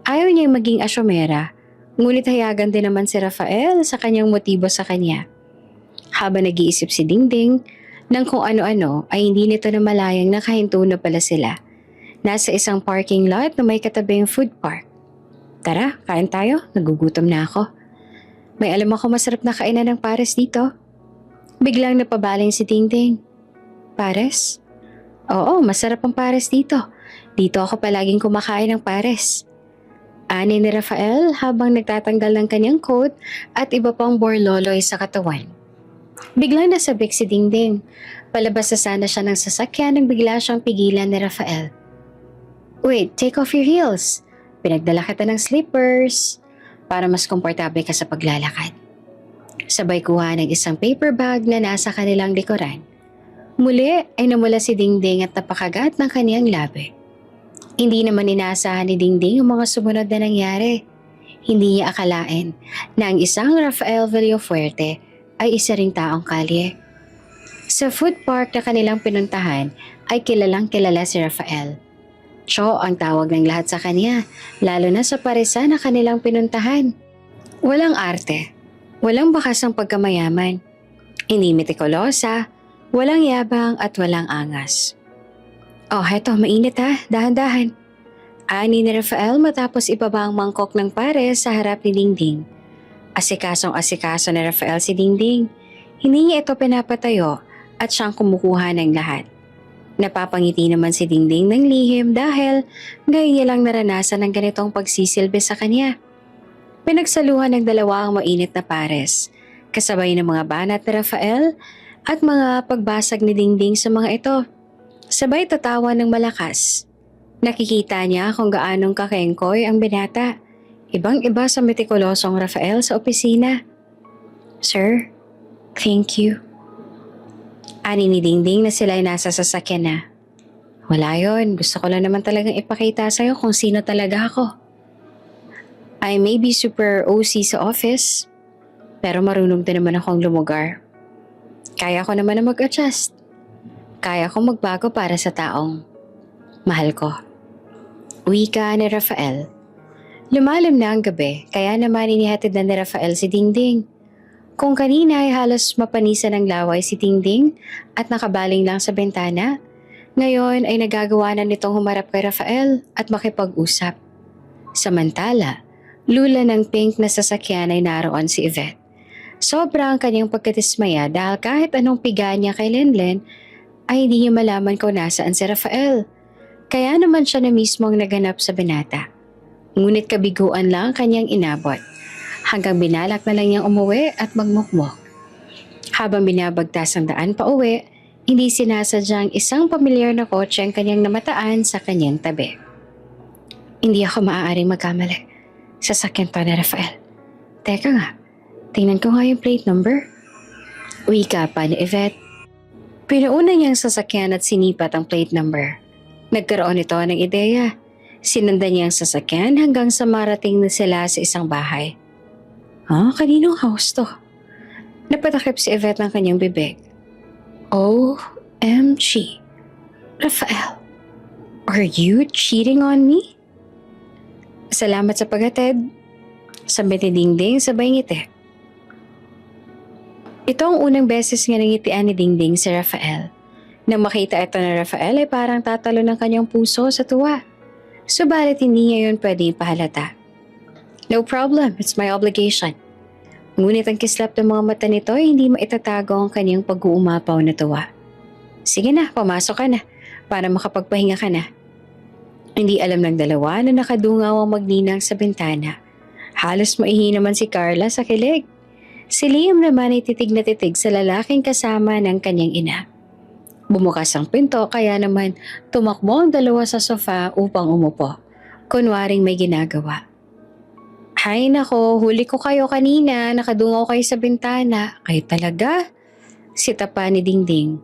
Ayaw niyang maging asyomera, ngunit hayagan din naman si Rafael sa kanyang motibo sa kanya. Habang nag-iisip si Dingding ng kung ano-ano ay hindi nito na malayang nakahinto na pala sila. Nasa isang parking lot na may katabing food park. Tara, kain tayo. Nagugutom na ako. May alam ako masarap na kainan ng pares dito. Biglang napabaling si Dingding. Pares? Oo, masarap ang pares dito. Dito ako palaging kumakain ng pares. Ani ni Rafael habang nagtatanggal ng kanyang coat at iba pang borloloy sa katawan. Biglang nasabik si Dingding. Palabas na sana siya ng sasakyan nang bigla siyang pigilan ni Rafael. Wait, take off your heels. Pinagdala kita ng slippers para mas komportable ka sa paglalakad. Sabay kuha ng isang paper bag na nasa kanilang likuran. Muli ay namula si Dingding at napakagat ng kaniyang labi. Hindi naman inaasahan ni Dingding ang mga sumunod na nangyari. Hindi niya akalain na ang isang Rafael Villafuerte ay isa ring taong kalye. Sa food park na kanilang pinuntahan ay kilalang kilala si Rafael. Cho ang tawag ng lahat sa kanya, lalo na sa paresa na kanilang pinuntahan. Walang arte, walang bakas ng pagkamayaman, hindi metikulosa, walang yabang at walang angas. Oh, heto, mainit ha, dahan-dahan. Ani ni Rafael matapos ibaba ang mangkok ng pares sa harap ni Dingding. Asikasong-asikaso ni Rafael si Dingding. Hindi niya ito pinapatayo at siyang kumukuha ng lahat. Napapangiti naman si Dingding ng lihim dahil ngayon niya lang naranasan ng ganitong pagsisilbi sa kanya. Pinagsaluhan ng dalawa ang mainit na pares. Kasabay ng mga banat ni Rafael at mga pagbasag ni Dingding sa mga ito. Sabay tatawa ng malakas. Nakikita niya kung gaanong kakengkoy ang binata. Ibang-iba sa metikulosong Rafael sa opisina. Sir, thank you. Ani ni Dingding na sila ay nasa sasakyan na. Wala yon, gusto ko lang naman talagang ipakita sa'yo kung sino talaga ako. I may be super OC sa office, pero marunong din naman akong lumugar. Kaya ko naman na mag-adjust. Kaya kong magbago para sa taong mahal ko. Wika ni Rafael. Lumalim na ang gabi, kaya naman inihatid na ni Rafael si Dingding. Kung kanina ay halos mapanisan ng laway si Dingding at nakabaling lang sa bintana, ngayon ay nagagawa na nitong humarap kay Rafael at makipag-usap. Samantala, lula ng pink na sasakyan ay naroon si Yvette. Sobrang kanyang pagkatismaya dahil kahit anong piga niya kay Lenlen ay hindi niya malaman kung nasaan si Rafael. Kaya naman siya na mismo ang naganap sa binata. Ngunit kabiguan lang kanyang inabot. Hanggang binalak na lang niyang umuwi at magmukmok. Habang binabagtas ang daan pa uwi, hindi sinasadyang isang pamilyar na kotse ang kanyang namataan sa kanyang tabi. Hindi ako maaaring magkamali. Sasakyan pa ni Rafael. Teka nga, tingnan ko nga yung plate number. Wika pa ni Yvette. Pinuuna niyang sasakyan at sinipat ang plate number. Nagkaroon ito ng ideya. Sinundan niya ang sasakyan hanggang sa marating na sila sa isang bahay. Kaninong house to? Napatakip si Yvette ng kanyang bibig. OMG. Rafael, are you cheating on me? Salamat sa paghatid. Sabi ni Dingding sabay ngiti. Ito ang unang beses nga nangitian ni Dingding si Rafael. Nang makita ito na Rafael ay parang tatalo ng kanyang puso sa tuwa. Subalit hindi niya yun pwede ipahalata. No problem, it's my obligation. Ngunit ang kislap ng mga mata nito ay hindi maitatago ang kanyang pag-uumapaw na tuwa. Sige na, pumasok ka na para makapagpahinga ka na. Hindi alam ng dalawa na nakadungaw ang magninang sa bintana. Halos maihi naman si Carla sa kilig. Si Liam naman ay titig na titig sa lalaking kasama ng kanyang ina. Bumukas ang pinto kaya naman tumakbo ang dalawa sa sofa upang umupo. Kunwaring may ginagawa. Hay nako, huli ko kayo kanina, nakadungaw kayo sa bintana. Kayo talaga? Sita pa ni Dingding.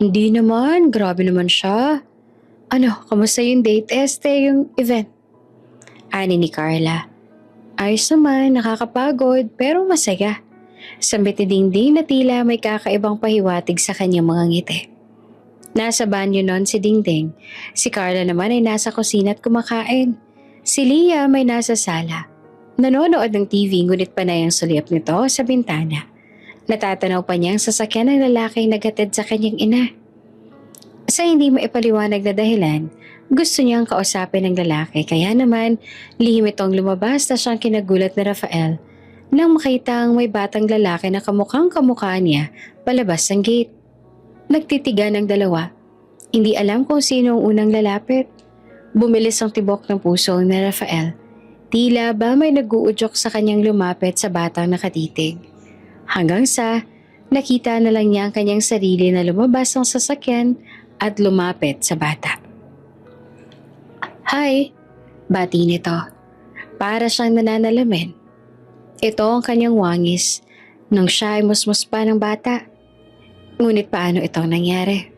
Hindi naman, grabe naman siya. Ano, kamusta yung date? Yung event? Ani ni Carla. Ayos naman, nakakapagod, pero masaya. Sambit ni Dingding na tila may kakaibang pahiwatig sa kanyang mga ngiti. Nasa banyo nun si Dingding. Si Carla naman ay nasa kusina at kumakain. Si Liam ay nasa sala. Nanonood ng TV ngunit panay ang sulyap nito sa bintana. Natatanaw pa niya ang sasakyan ng lalaking naghatid sa kanyang ina. Sa hindi maipaliwanag na dahilan, gusto niyang kausapin ng lalaki kaya naman lihim itong lumabas na siyang kinagulat ni Rafael nang makita ang may batang lalaki na kamukhang kamukha niya palabas ng gate. Nagtitigan ang dalawa. Hindi alam kung sino ang unang lalapit. Bumilis ang tibok ng puso ni Rafael. Tila ba may nag-uudyok sa kanyang lumapit sa batang nakatitig. Hanggang sa nakita na lang niya ang kanyang sarili na lumabas ng sasakyan at lumapit sa bata. Hi, bati nito. Para siyang nananalamin. Ito ang kanyang wangis nang siya ay musmus pa ng bata. Ngunit paano ito nangyari?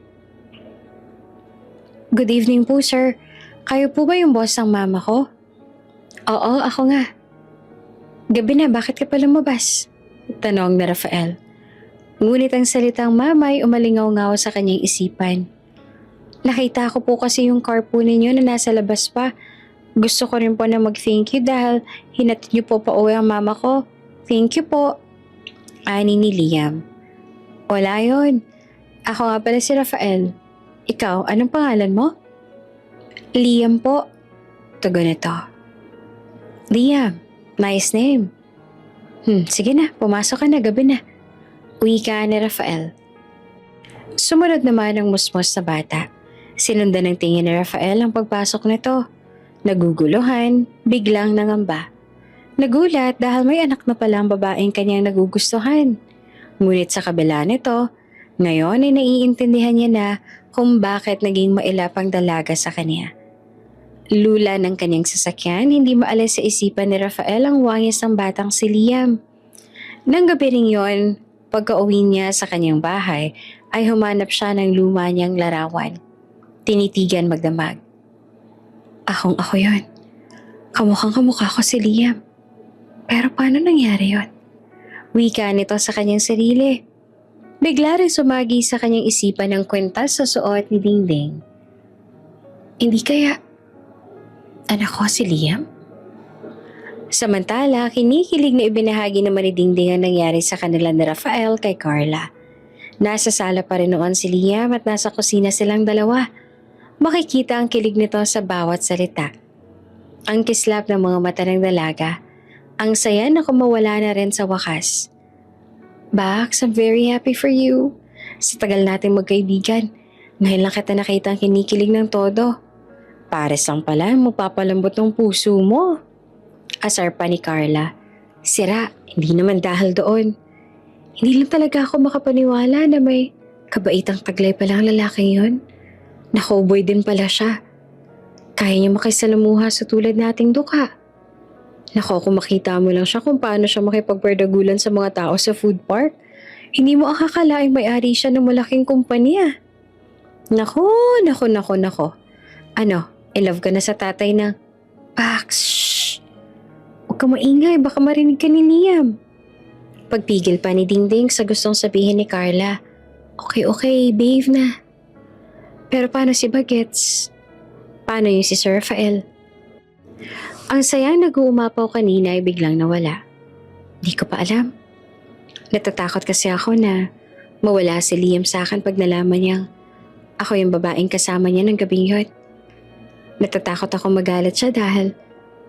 Good evening po sir. Kayo po ba yung boss ng mama ko? Oo, ako nga. Gabi na, bakit ka pa lumabas? Tanong na Rafael. Ngunit ang salitang mama ay umalingaw-ngaw sa kanyang isipan. Nakita ko po kasi yung carpool ninyo na nasa labas pa. Gusto ko rin po na mag-thank you dahil hinatid niyo po pa uwi ang mama ko. Thank you po. Ani ni Liam. Wala yun. Ako nga pala si Rafael. Ikaw, anong pangalan mo? Liam po. Tugon ito. Liam, nice name. Sige na, pumasok ka na, gabi na. Uwi ka ni Rafael. Sumunod naman ang musmos na bata. Sinundan ng tingin ni Rafael ang pagpasok nito. Naguguluhan, biglang nangamba. Nagulat dahil may anak na pala ang babaeng kanyang nagugustuhan. Ngunit sa kabila nito, Ngayon ay naiintindihan niya na kung bakit naging mailap ang dalaga sa kanya. Lula ng kanyang sasakyan, hindi maalis sa isipan ni Rafael ang wangis ng batang si Liam. Nang gabi rin yon, pagka-uwi niya sa kanyang bahay, ay humanap siya ng luma niyang larawan. Tinitigan magdamag. Akong ako yon. Kamukhang kamukha ko si Liam. Pero paano nangyari yon? Wika nito sa kanyang sarili. Bigla rin sumagi sa kanyang isipan ang kwintas sa suot ni Dingding. Hindi kaya anak ko si Liam? Samantala, kinikilig na ibinahagi naman ni Dingding ang nangyari sa kanila ni Rafael kay Carla. Nasa sala pa rin noon si Liam at nasa kusina silang dalawa. Makikita ang kilig nito sa bawat salita. Ang kislap ng mga mata ng dalaga. Ang saya na kumawala na rin sa wakas. Bax, I'm very happy for you. Sa tagal nating magkaibigan, ngayon lang kita nakita ang kinikilig ng todo. Pares lang pala, mapapalambot ng puso mo. Asar pa ni Carla. Sira, hindi naman dahil doon. Hindi lang talaga ako makapaniwala na may kabaitang taglay pala ang lalaking yun. Na-cowboy din pala siya. Kaya niya makisalamuha sa tulad nating duka. Nako, kung makita mo lang siya kung paano siya makipagperdagulan sa mga tao sa food park, hindi mo akakalaing may-ari siya ng malaking kumpanya. Nako. Ano, in love ka na sa tatay na, Pax, shh. Huwag ka maingay, baka marinig ka ni Liam. Pagpigil pa ni Dingding sa gustong sabihin ni Carla. Okay, babe na. Pero paano si Bagets? Paano yung si Sir Rafael? Ang sayang nag-uumapaw kanina ay biglang nawala. Di ko pa alam. Natatakot kasi ako na mawala si Liam sa akin pag nalaman niyang ako yung babaeng kasama niya ng gabing yun. Natatakot ako magalit siya dahil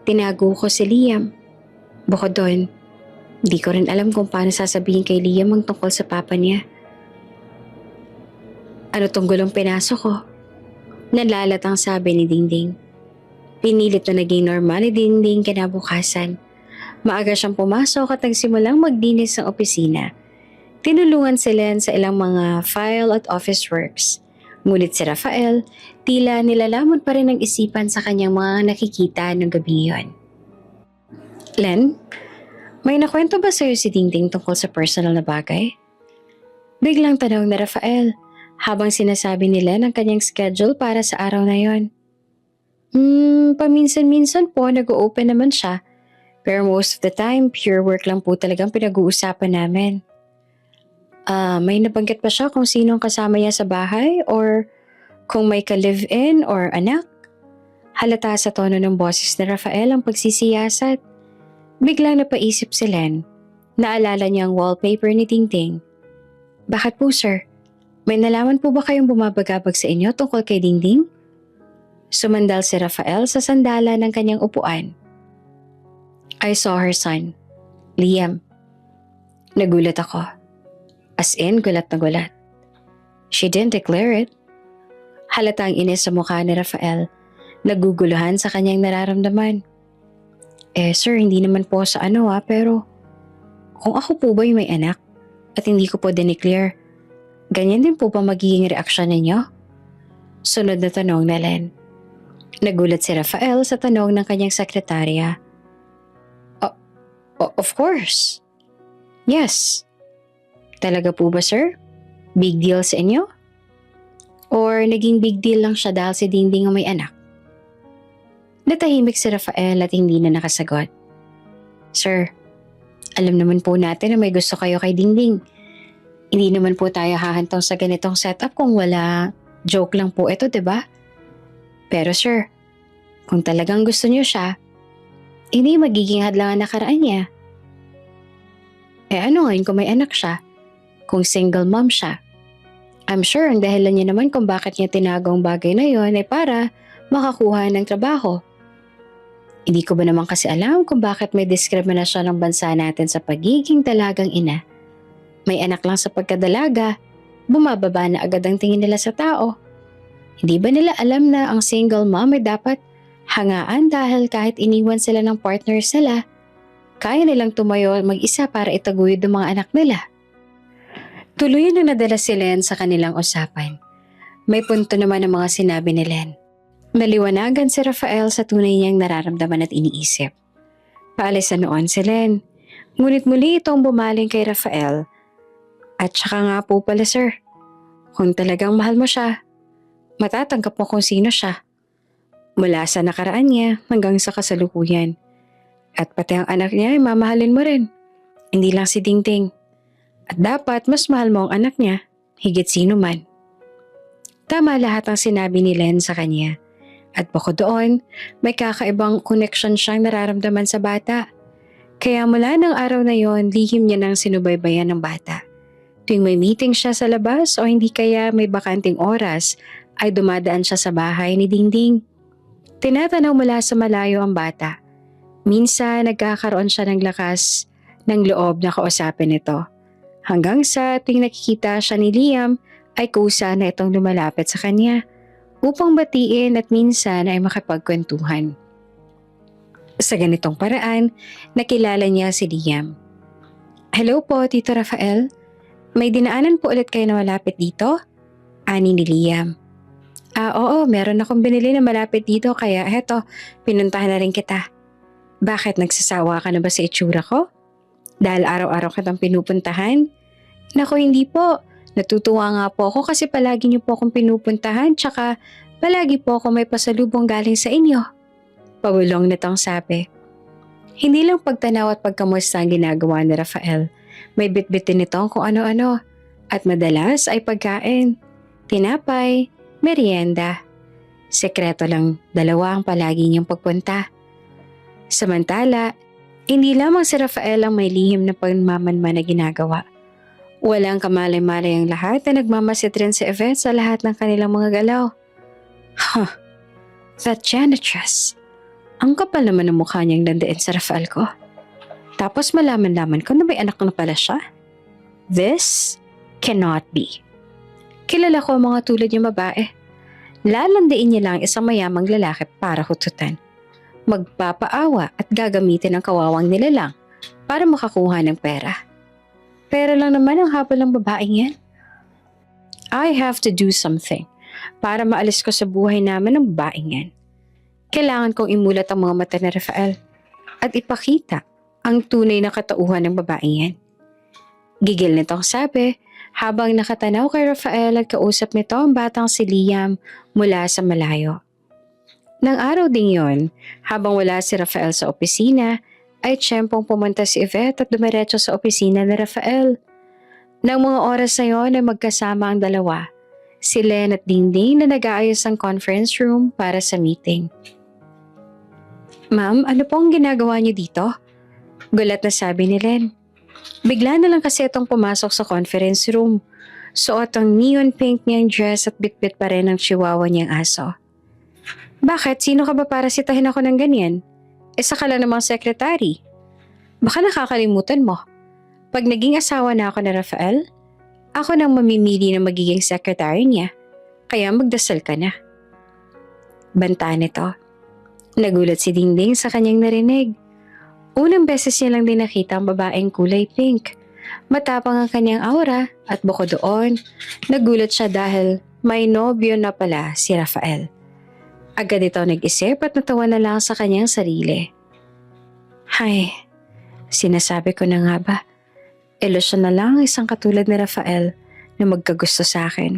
tinago ko si Liam. Bukod doon, di ko rin alam kung paano sasabihin kay Liam ang tungkol sa papa niya. Ano tong gulong pinasok ko? Nalalatang sabi ni Dingding. Pinilit na naging normal ni Dingding kinabukasan. Maaga siyang pumasok at nagsimulang magdinis ng opisina. Tinulungan sila sa ilang mga file at office works. Ngunit si Rafael, tila nilalamon pa rin ang isipan sa kanyang mga nakikita ng gabi yon. Len, may nakwento ba sa'yo si Dingding tungkol sa personal na bagay? Biglang tanong na Rafael habang sinasabi ni Len ang kanyang schedule para sa araw na yon. Paminsan-minsan po nag-o-open naman siya. Pero most of the time, pure work lang po talagang pinag-uusapan namin. May nabanggit pa siya kung sino ang kasama niya sa bahay or kung may ka-live-in or anak? Halata sa tono ng boses ni Rafael ang pagsisiyasat. Biglang napaisip si Len. Naalala niya ang wallpaper ni Dingding. Bakit po, sir? May nalaman po ba kayong bumabagabag sa inyo tungkol kay Dingding? Sumandal si Rafael sa sandala ng kanyang upuan. I saw her son, Liam. Nagulat ako. As in, gulat na gulat. She didn't declare it. Halatang inis sa mukha ni Rafael. Naguguluhan sa kanyang nararamdaman. Sir, hindi naman po sa pero kung ako po ba yung may anak at hindi ko po dineclare, ganyan din po ba magiging reaksyon ninyo? Sunod na tanong na Len. Nagulat si Rafael sa tanong ng kanyang sekretarya. Of course. Yes. Talaga po ba, sir? Big deal sa inyo? Or naging big deal lang siya dahil si Dingding ang may anak? Natahimik si Rafael at hindi na nakasagot. Sir, alam naman po natin na may gusto kayo kay Dingding. Hindi naman po tayo hahantong sa ganitong setup kung wala. Joke lang po ito, diba? Pero sir, kung talagang gusto niyo siya, hindi magiging hadlangan na karaan niya. Ano ngayon kung may anak siya? Kung single mom siya? I'm sure ang dahilan niya naman kung bakit niya tinago ang bagay na yon ay para makakuha ng trabaho. Hindi ko ba naman kasi alam kung bakit may diskriminasyon ng bansa natin sa pagiging dalagang ina. May anak lang sa pagkadalaga, bumababa na agad ang tingin nila sa tao. Hindi ba nila alam na ang single mom ay dapat hangaan dahil kahit iniwan sila ng partners nila, kaya nilang tumayo mag-isa para itaguyod ang mga anak nila? Tuluyan na nadala si Len sa kanilang usapan. May punto naman ang mga sinabi ni Len. Naliwanagan si Rafael sa tunay niyang nararamdaman at iniisip. Paalis na noon si Len. Ngunit muli itong bumaling kay Rafael. At saka nga po pala sir, kung talagang mahal mo siya, matatanggap mo kung sino siya. Mula sa nakaraan niya hanggang sa kasalukuyan. At pati ang anak niya ay mamahalin mo rin. Hindi lang si Dingding. At dapat mas mahal mo ang anak niya, higit sino man. Tama lahat ang sinabi ni Len sa kanya. At bukod doon, may kakaibang connection siyang nararamdaman sa bata. Kaya mula ng araw na yon, lihim niya nang sinubaybayan ng bata. Tuwing may meeting siya sa labas o hindi kaya may bakanting oras, ay dumadaan siya sa bahay ni Dingding. Tinatanaw mula sa malayo ang bata. Minsan nagkakaroon siya ng lakas ng loob na kausapin ito. Hanggang sa tuwing nakikita siya ni Liam ay kusa na itong lumalapit sa kanya upang batiin at minsan ay makipagkwentuhan. Sa ganitong paraan, nakilala niya si Liam. Hello po, Tito Rafael. May dinaanan po ulit kayo na malapit dito? Ani ni Liam. Oo, meron akong binili na malapit dito kaya heto, pinuntahan na rin kita. Bakit nagsasawa ka na ba sa itsura ko? Dahil araw-araw kitang pinupuntahan? Naku, hindi po. Natutuwa nga po ako kasi palagi niyo po akong pinupuntahan tsaka palagi po ako may pasalubong galing sa inyo. Pabulong nitong sabi. Hindi lang pagtanaw at pagkamusta ang ginagawa ni Rafael. May bitbitin nitong kung ano-ano. At madalas ay pagkain, tinapay, merienda. Sekreto lang dalawa ang palagi niyang pagpunta. Samantala, hindi lamang si Rafael ang may lihim na pagmamanman na ginagawa. Walang kamalay-malay ang lahat na nagmamasid rin si Yvette sa lahat ng kanilang mga galaw. That janitress. Ang kapal naman ng mukha niyang landain sa Rafael ko. Tapos malaman-laman ko na may anak na pala siya. This cannot be. Kilala ko ang mga tulad niyang babae. Lalandain niya lang isang mayamang lalaki para hututan. Magpapaawa at gagamitin ang kawawang nilalang para makakuha ng pera. Pera lang naman ang habol ng babaeng yan. I have to do something para maalis ko sa buhay namin ng babaeng yan. Kailangan kong imulat ang mga mata ni Rafael at ipakita ang tunay na katauhan ng babaeng yan. Gigil nitong sabi habang nakatanaw kay Rafael at kausap nito ang batang si Liam mula sa malayo. Nang araw ding yon, habang wala si Rafael sa opisina, ay tiyempong pumunta si Yvette at dumiretso sa opisina ni Rafael. Nang mga oras na yon ay magkasama ang dalawa, si Len at Dingding na nag-aayos ng conference room para sa meeting. Ma'am, ano pong ginagawa niyo dito? Gulat na sabi ni Len. Bigla na lang kasi itong pumasok sa conference room. Suot ang neon pink niyang dress at bitbit pa rin ang chihuahua niyang aso. Bakit? Sino ka ba para sitahin ako ng ganyan? Isa ka lang namang sekretary. Baka nakakalimutan mo. Pag naging asawa na ako ni Rafael, ako nang mamimili ng magiging secretary niya. Kaya magdasal ka na. Banta nito. Nagulat si Dingding sa kanyang narinig. Unang beses niya lang din nakita ang babaeng kulay pink. Matapang ang kanyang aura at bukod doon, nagulat siya dahil may nobyo na pala si Rafael. Agad ito nag-isip at natawa na lang sa kanyang sarili. Hay, sinasabi ko na nga ba, ilusyon na lang isang katulad ni Rafael na magkagusto sa akin.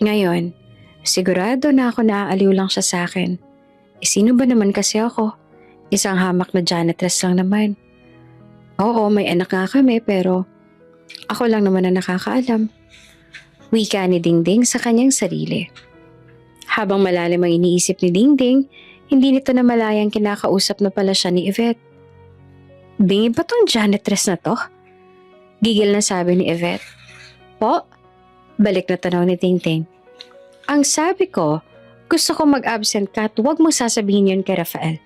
Ngayon, sigurado na ako naaaliw lang siya sa akin. Sino ba naman kasi ako? Isang hamak na janitress lang naman. Oo, may anak nga kami pero ako lang naman na nakakaalam. Wika ni Dingding sa kanyang sarili. Habang malalim ang iniisip ni Dingding, hindi nito na malayang kinakausap na pala siya ni Yvette. Bingi ba tong janitress na to? Gigil na sabi ni Yvette. Po? Balik na tanaw ni Dingding. Ang sabi ko, gusto ko mag-absent ka at huwag mong sasabihin yun kay Rafael.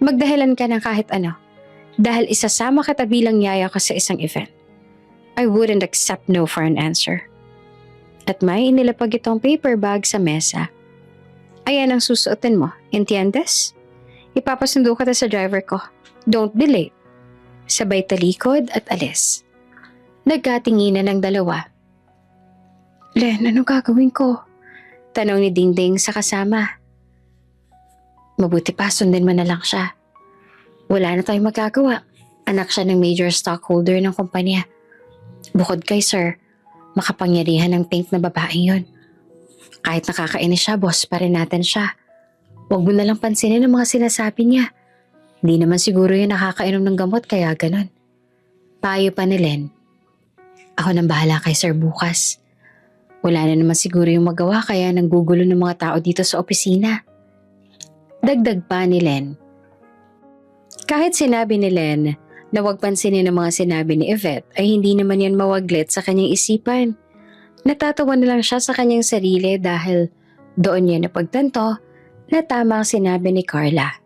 Magdahilan ka ng kahit ano. Dahil isasama kita bilang yaya ka sa isang event. I wouldn't accept no for an answer. At may inilapag itong paper bag sa mesa. Ayan ang susuotin mo, entiendes? Ipapasundo ka sa driver ko. Don't be late. Sabay talikod at alis. Nagkatinginan ng dalawa. Len, anong gagawin ko? Tanong ni Dingding sa kasama. Mabuti pa, sundin mo na lang siya. Wala na tayong magagawa. Anak siya ng major stockholder ng kumpanya. Bukod kay sir, makapangyarihan ng pink na babaeng yun. Kahit nakakainis siya, boss pa rin natin siya. Huwag mo na lang pansinin ang mga sinasabi niya. Hindi naman siguro yun nakakainom ng gamot kaya ganon. Payo pa ni Len. Ako nang bahala kay sir bukas. Wala na naman siguro yung magawa kaya nanggugulo ng mga tao dito sa opisina. Dagdag pa ni Len. Kahit sinabi ni Len na huwag pansinin ang mga sinabi ni Yvette ay hindi naman yan mawaglit sa kanyang isipan. Natatawa na lang siya sa kanyang sarili dahil doon niya napagtanto na tama ang sinabi ni Carla.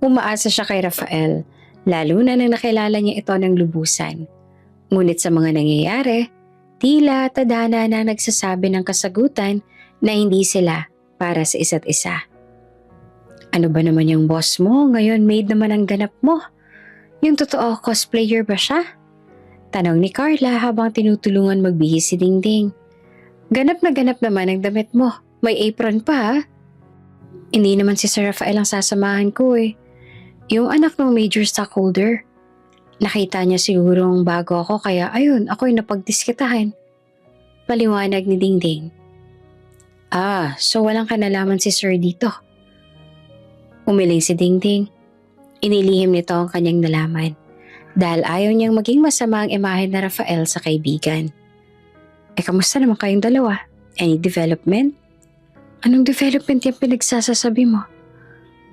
Umaasa siya kay Rafael, lalo na nang nakilala niya ito ng lubusan. Ngunit sa mga nangyayari, tila tadhana na nagsasabi ng kasagutan na hindi sila para sa isa't isa. Ano ba naman yung boss mo? Ngayon maid naman ang ganap mo. Yung totoo cosplayer ba siya? Tanong ni Carla habang tinutulungan magbihis si Dingding. Ganap na ganap naman ang damit mo. May apron pa ha? Hindi naman si Sir Rafael ang sasamahan ko eh. Yung anak ng major stockholder. Nakita niya sigurong bago ako kaya ayun, ako'y napagdiskitahan. Paliwanag ni Dingding. So walang kanalaman si Sir dito. Umiling si Dingding. Inilihim nito ang kanyang nalaman dahil ayaw niyang maging masama ang imahe na Rafael sa kaibigan. Kamusta naman kayong dalawa? Any development? Anong development yung pinagsasasabi mo?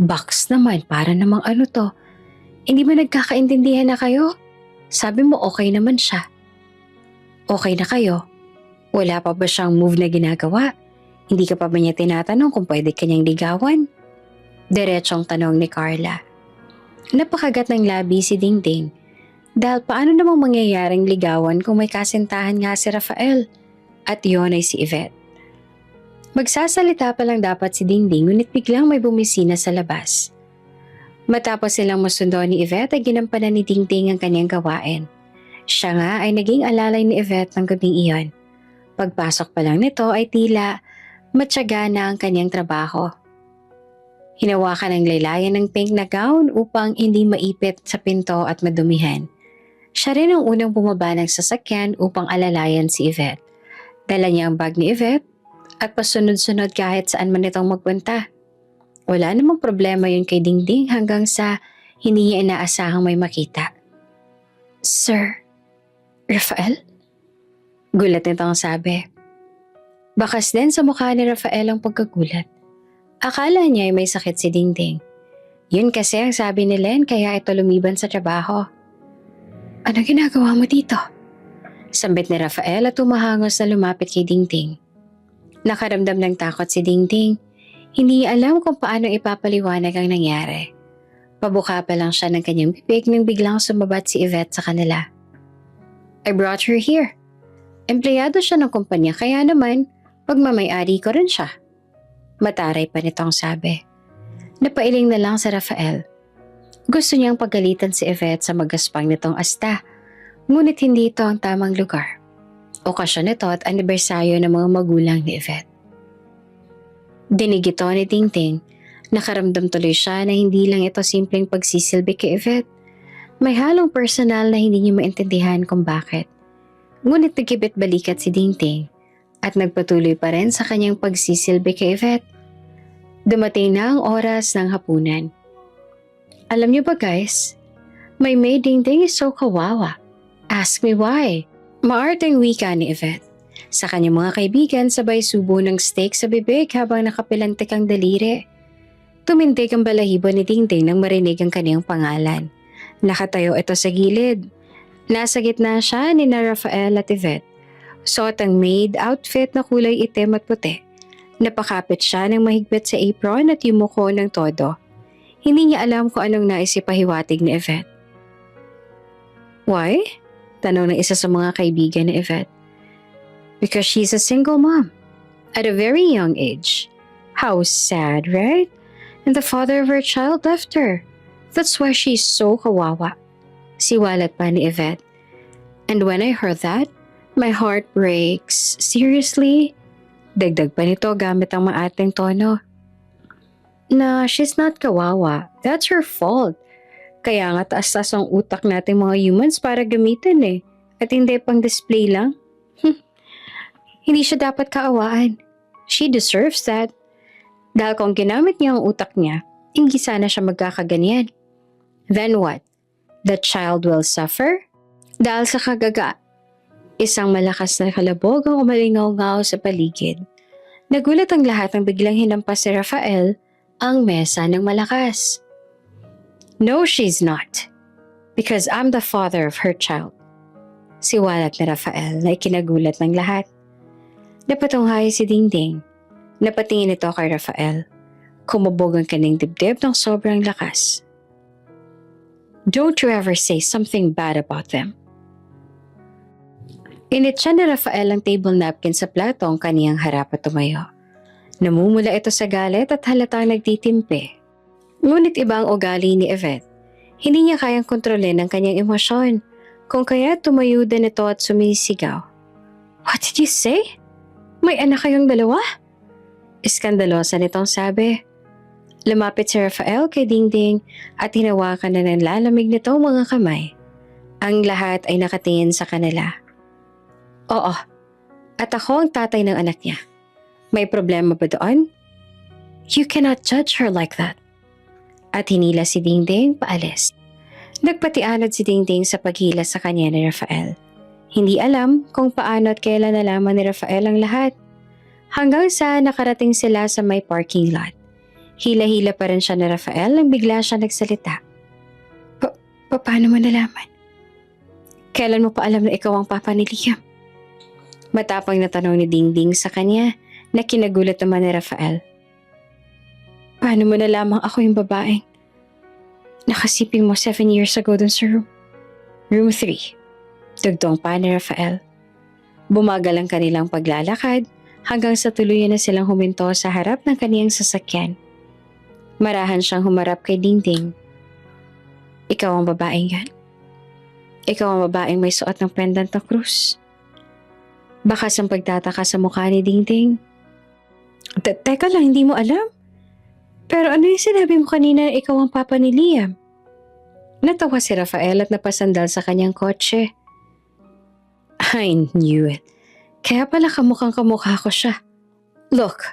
Box naman, para namang ano to? Hindi ba nagkakaintindihan na kayo? Sabi mo okay naman siya. Okay na kayo? Wala pa ba siyang move na ginagawa? Hindi ka pa ba niya tinatanong kung pwede kanyang ligawan? Diretsong tanong ni Carla. Napakagat ng labi si Dingding. Dahil paano namang mangyayaring ligawan kung may kasintahan nga si Rafael at yon ay si Yvette. Magsasalita pa lang dapat si Dingding ngunit biglang may bumisina sa labas. Matapos silang masundo ni Yvette ay ginampanan ni Dingding ang kanyang gawain. Siya nga ay naging alalay ni Yvette ng gabing iyon. Pagpasok pa lang nito ay tila matyaga na ang kanyang trabaho. Hinawakan ng laylayan ng pink na gown upang hindi maipit sa pinto at madumihan. Siya rin ang unang bumaba ng sasakyan upang alalayan si Yvette. Dala niya ang bag ni Yvette at pasunod-sunod kahit saan man itong magpunta. Wala namang problema yun kay Dingding hanggang sa hindi niya inaasahang may makita. Sir, Rafael? Gulat nitong sabi. Bakas din sa mukha ni Rafael ang pagkagulat. Akala niya ay may sakit si Dingding. Yun kasi ang sabi ni Len kaya ito lumiban sa trabaho. Ano ginagawa mo dito? Sambit ni Rafael at tumahangos na lumapit kay Dingding. Nakaramdam ng takot si Dingding. Hindi alam kung paano ipapaliwanag ang nangyari. Pabuka pa lang siya ng kanyang bibig nang biglang sumabat si Yvette sa kanila. I brought her here. Empleyado siya ng kumpanya kaya naman pagmamay-ari ko rin siya. Mataray pa nitong sabi. Napailing na lang sa Rafael. Gusto niyang pagalitan si Yvette sa magaspang nitong asta, ngunit hindi ito ang tamang lugar. Okasyon nito at anibersaryo ng mga magulang ni Yvette. Dinig ito ni Dingding. Nakaramdam tuloy siya na hindi lang ito simpleng pagsisilbi kay Yvette. May halong personal na hindi niya maintindihan kung bakit. Ngunit nagkibit balikat si Dingding at nagpatuloy pa rin sa kanyang pagsisilbi kay Yvette. Dumating na ang oras ng hapunan. Alam niyo ba guys, my maid Dingding is so kawawa. Ask me why. Maarteng wika ni Yvette. Sa kanyang mga kaibigan sabay subo ng steak sa bibig habang nakapilantik ang daliri. Tumindig ang balahibo ni Dingding nang marinig ang kanyang pangalan. Nakatayo ito sa gilid. Nasa gitna siya ni Rafael at Yvette. Suot ang maid outfit na kulay itim at puti. Napakapit siya ng mahigpit sa apron at yumuko ng todo. Hindi niya alam kung anong nais ipahiwatig ni Yvette. Why? Tanong ng isa sa mga kaibigan ni Yvette. Because she's a single mom. At a very young age. How sad, right? And the father of her child left her. That's why she's so kawawa. Siwalat pa ni Yvette. And when I heard that, My heart breaks. Seriously? Dagdag pa nito gamit ang maating tono. Na she's not kawawa. That's her fault. Kaya nga taas-taas ang utak nating mga humans para gamitin eh. At hindi pang display lang. Hindi siya dapat kaawaan. She deserves that. Dahil kung ginamit niya ang utak niya, hindi sana siya magkakaganyan. Then what? The child will suffer? Dahil sa kagaga. Isang malakas na kalabog ang umalingaw-ngaw sa paligid. Nagulat ang lahat nang biglang hinampas si Rafael ang mesa ng malakas. No, she's not. Because I'm the father of her child. Siwalat ni Rafael na ikinagulat ng lahat. Napatunghay si Dingding. Napatingin ito kay Rafael. Kumabog ang kanyang dibdib ng sobrang lakas. Don't you ever say something bad about them. Initsa ni Rafael ang table napkin sa plato ang kaniyang harap at tumayo. Namumula ito sa galit at halatang nagtitimpi. Ngunit iba ang ugali ni Yvette. Hindi niya kayang kontrolin ang kanyang emosyon, kung kaya tumayo din ito at sumisigaw. What did you say? May anak kayong dalawa? Iskandalosa nitong sabi. Lumapit si Rafael kay Dingding at hinawakan na ng lalamig nitong mga kamay. Ang lahat ay nakatingin sa kanila. Oo, at ako ang tatay ng anak niya. May problema ba doon? You cannot judge her like that. At hinila si Dingding paalis. Nagpatianod si Dingding sa paghila sa kanya ni Rafael. Hindi alam kung paano at kailan nalaman ni Rafael ang lahat. Hanggang sa nakarating sila sa may parking lot. Hila-hila pa rin siya ni Rafael nang bigla siya nagsalita. Paano mo nalaman? Kailan mo pa alam na ikaw ang papa ni Liam? Matapang na tanong ni Dingding sa kanya na kinagulat naman ni Rafael. Paano mo nalamang ako yung babaeng nakasiping mo 7 years ago dun sa room? Room 3. Dugtong pa ni Rafael. Bumagal ang kanilang paglalakad hanggang sa tuluyan na silang huminto sa harap ng kaniyang sasakyan. Marahan siyang humarap kay Dingding. Ikaw ang babaeng yan. Ikaw ang babaeng may suot ng pendant na krus. Bakas ang pagtataka sa mukha ni Dingding. Teka lang, hindi mo alam? Pero ano yung sinabi mo kanina na ikaw ang papa ni Liam? Natawa si Rafael at napasandal sa kanyang kotse. I knew it. Kaya pala kamukhang-kamukha ko siya. Look,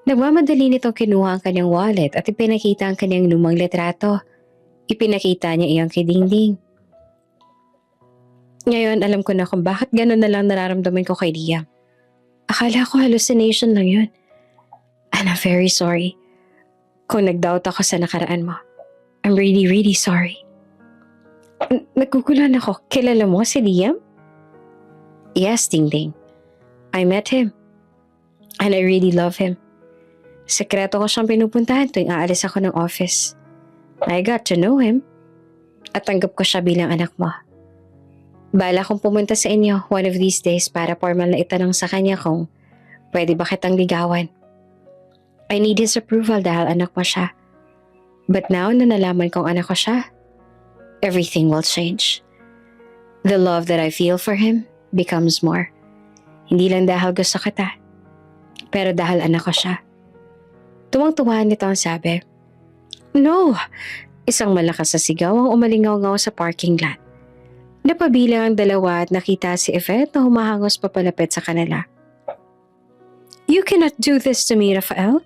nagmamadali nitong kinuha ang kanyang wallet at ipinakita ang kanyang lumang litrato. Ipinakita niya iyon kay Dingding. Ngayon alam ko na kung bakit gano'n na lang nararamdaman ko kay Liam. Akala ko hallucination lang yun. And I'm very sorry. Kung nag-doubt ako sa nakaraan mo. I'm really, really sorry. Nagkukulan ako. Kilala mo si Liam? Yes, Dingding. I met him. And I really love him. Sekreto ko siyang pinupuntahan tuwing aalis ako ng office. I got to know him. At tanggap ko siya bilang anak mo. Bala kong pumunta sa inyo one of these days para formal na itanong sa kanya kung pwede ba kitang ligawan. I need his approval dahil anak mo siya. But now na nalaman kong anak ko siya, everything will change. The love that I feel for him becomes more. Hindi lang dahil gusto kita, pero dahil anak ko siya. Tuwang-tuwa nito ang sabi. No! Isang malakas na sigaw ang umalingaw-ngaw sa parking lot. Napabilang ang dalawa at nakita si Yvette na humahangos papalapit sa kanila. You cannot do this to me, Rafael.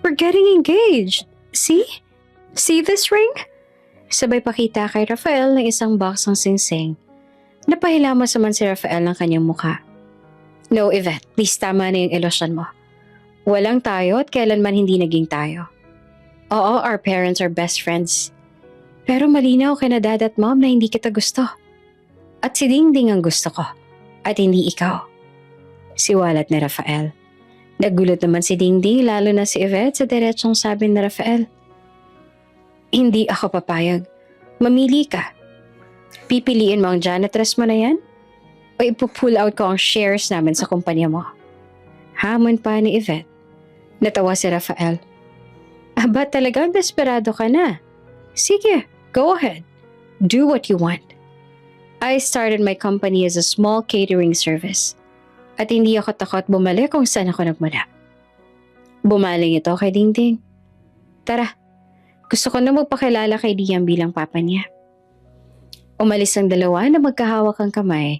We're getting engaged. See? See this ring? Sabay pakita kay Rafael ng isang box ng singsing. Napahilamos naman si Rafael ng kanyang mukha. No, Yvette, please tama na yung ilosyon mo. Walang tayo at kailanman hindi naging tayo. Oo, our parents are best friends. Pero malinaw kay na dad at mom na hindi kita gusto. At si Dingding ang gusto ko, at hindi ikaw. Siwalat ni Rafael. Nagulat naman si Dingding lalo na si Yvette sa diretsong sabi ni Rafael. Hindi ako papayag. Mamili ka. Pipiliin mo ang janitress mo na yan? O ipupull out ko ang shares namin sa kumpanya mo? Hamon pa ni Yvette. Natawa si Rafael. Aba talagang desperado ka na. Sige, go ahead. Do what you want. I started my company as a small catering service. At hindi ako takot bumalik kung saan ako nagmula. Bumaling ito kay Dingding. Tara, gusto ko na magpakilala kay Liam bilang papa niya. Umalis ang dalawa na magkahawak ang kamay.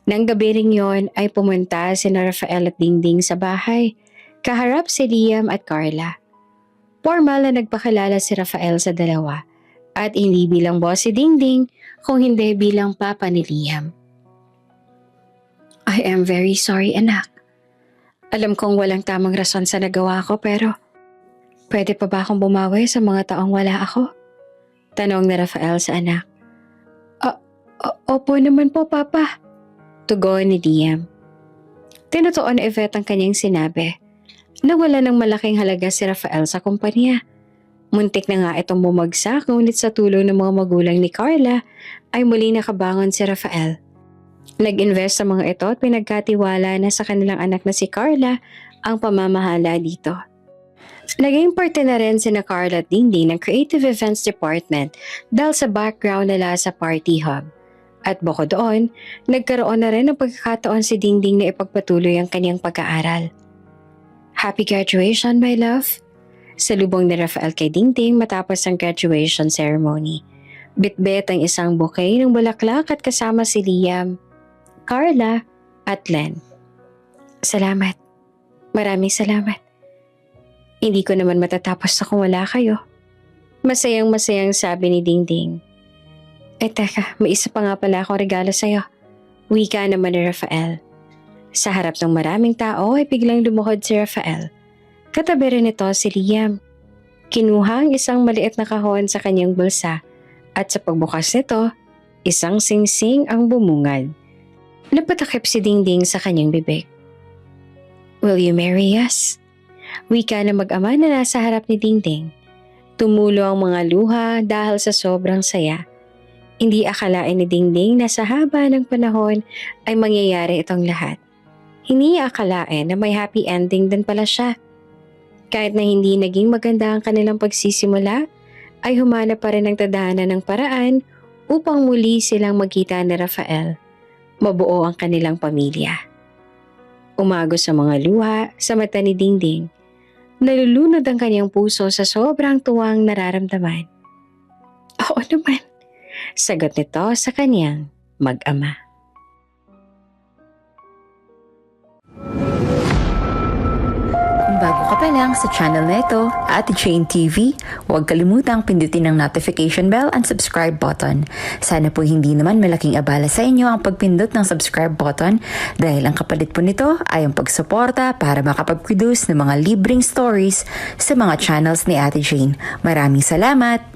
Nang gabi ring yon ay pumunta sina Rafael at Dingding sa bahay. Kaharap si Liam at Carla. Formal na nagpakilala si Rafael sa dalawa at hindi bilang boss si Dingding kung hindi bilang papa ni Liam. I am very sorry, anak. Alam kong walang tamang rason sa nagawa ko pero pwede pa ba akong bumawi sa mga taong wala ako? Tanong ni Rafael sa anak. Opo naman po, Papa. Tugon ni Liam. Tinutuon ni Yvette ang kanyang sinabi. Nawala ng malaking halaga si Rafael sa kumpanya. Muntik na nga itong bumagsak ngunit sa tulong ng mga magulang ni Carla ay muli nakabangon si Rafael. Nag-invest sa mga ito at pinagkatiwala na sa kanilang anak na si Carla ang pamamahala dito. Naging parte na rin sina Carla at Dingding ng Creative Events Department dahil sa background nila sa Party Hub. At bukod doon, nagkaroon na rin ng pagkakataon si Dingding na ipagpatuloy ang kanyang pag-aaral. Happy graduation, my love! Salubong ni Rafael kay Dingding matapos ang graduation ceremony. Bitbit ang isang bouquet ng bulaklak at kasama si Liam, Carla at Len. Salamat. Maraming salamat. Hindi ko naman matatapos na kung wala kayo. Masayang-masayang sabi ni Dingding. Teka, may isa pa nga pala akong regalo sa'yo. Wika naman ni Rafael. Sa harap ng maraming tao ay biglang lumuhod si Rafael. Katabi rin ito si Liam. Kinuha ang isang maliit na kahon sa kanyang bulsa at sa pagbukas nito, isang singsing ang bumungad. Napatakip si Dingding sa kanyang bibig. Will you marry us? Wika na mag-ama na nasa harap ni Dingding. Tumulo ang mga luha dahil sa sobrang saya. Hindi akalain ni Dingding na sa haba ng panahon ay mangyayari itong lahat. Hindi akalain na may happy ending din pala siya. Kahit na hindi naging maganda ang kanilang pagsisimula, ay humanap pa rin ng tadhana ng paraan upang muli silang magkita ni Rafael. Mabuo ang kanilang pamilya. Umagos sa mga luha sa mata ni Dingding. Nalulunod ang kanyang puso sa sobrang tuwang nararamdaman. Oo naman. Sagot nito sa kanyang mag-ama. Kung bago ka pa lang sa channel na ito, Ate Jane TV, huwag kalimutang pindutin ang notification bell and subscribe button. Sana po hindi naman malaking abala sa inyo ang pagpindot ng subscribe button dahil ang kapalit po nito ay ang pagsuporta para makapag-produce ng mga libreng stories sa mga channels ni Ate Jane. Maraming salamat!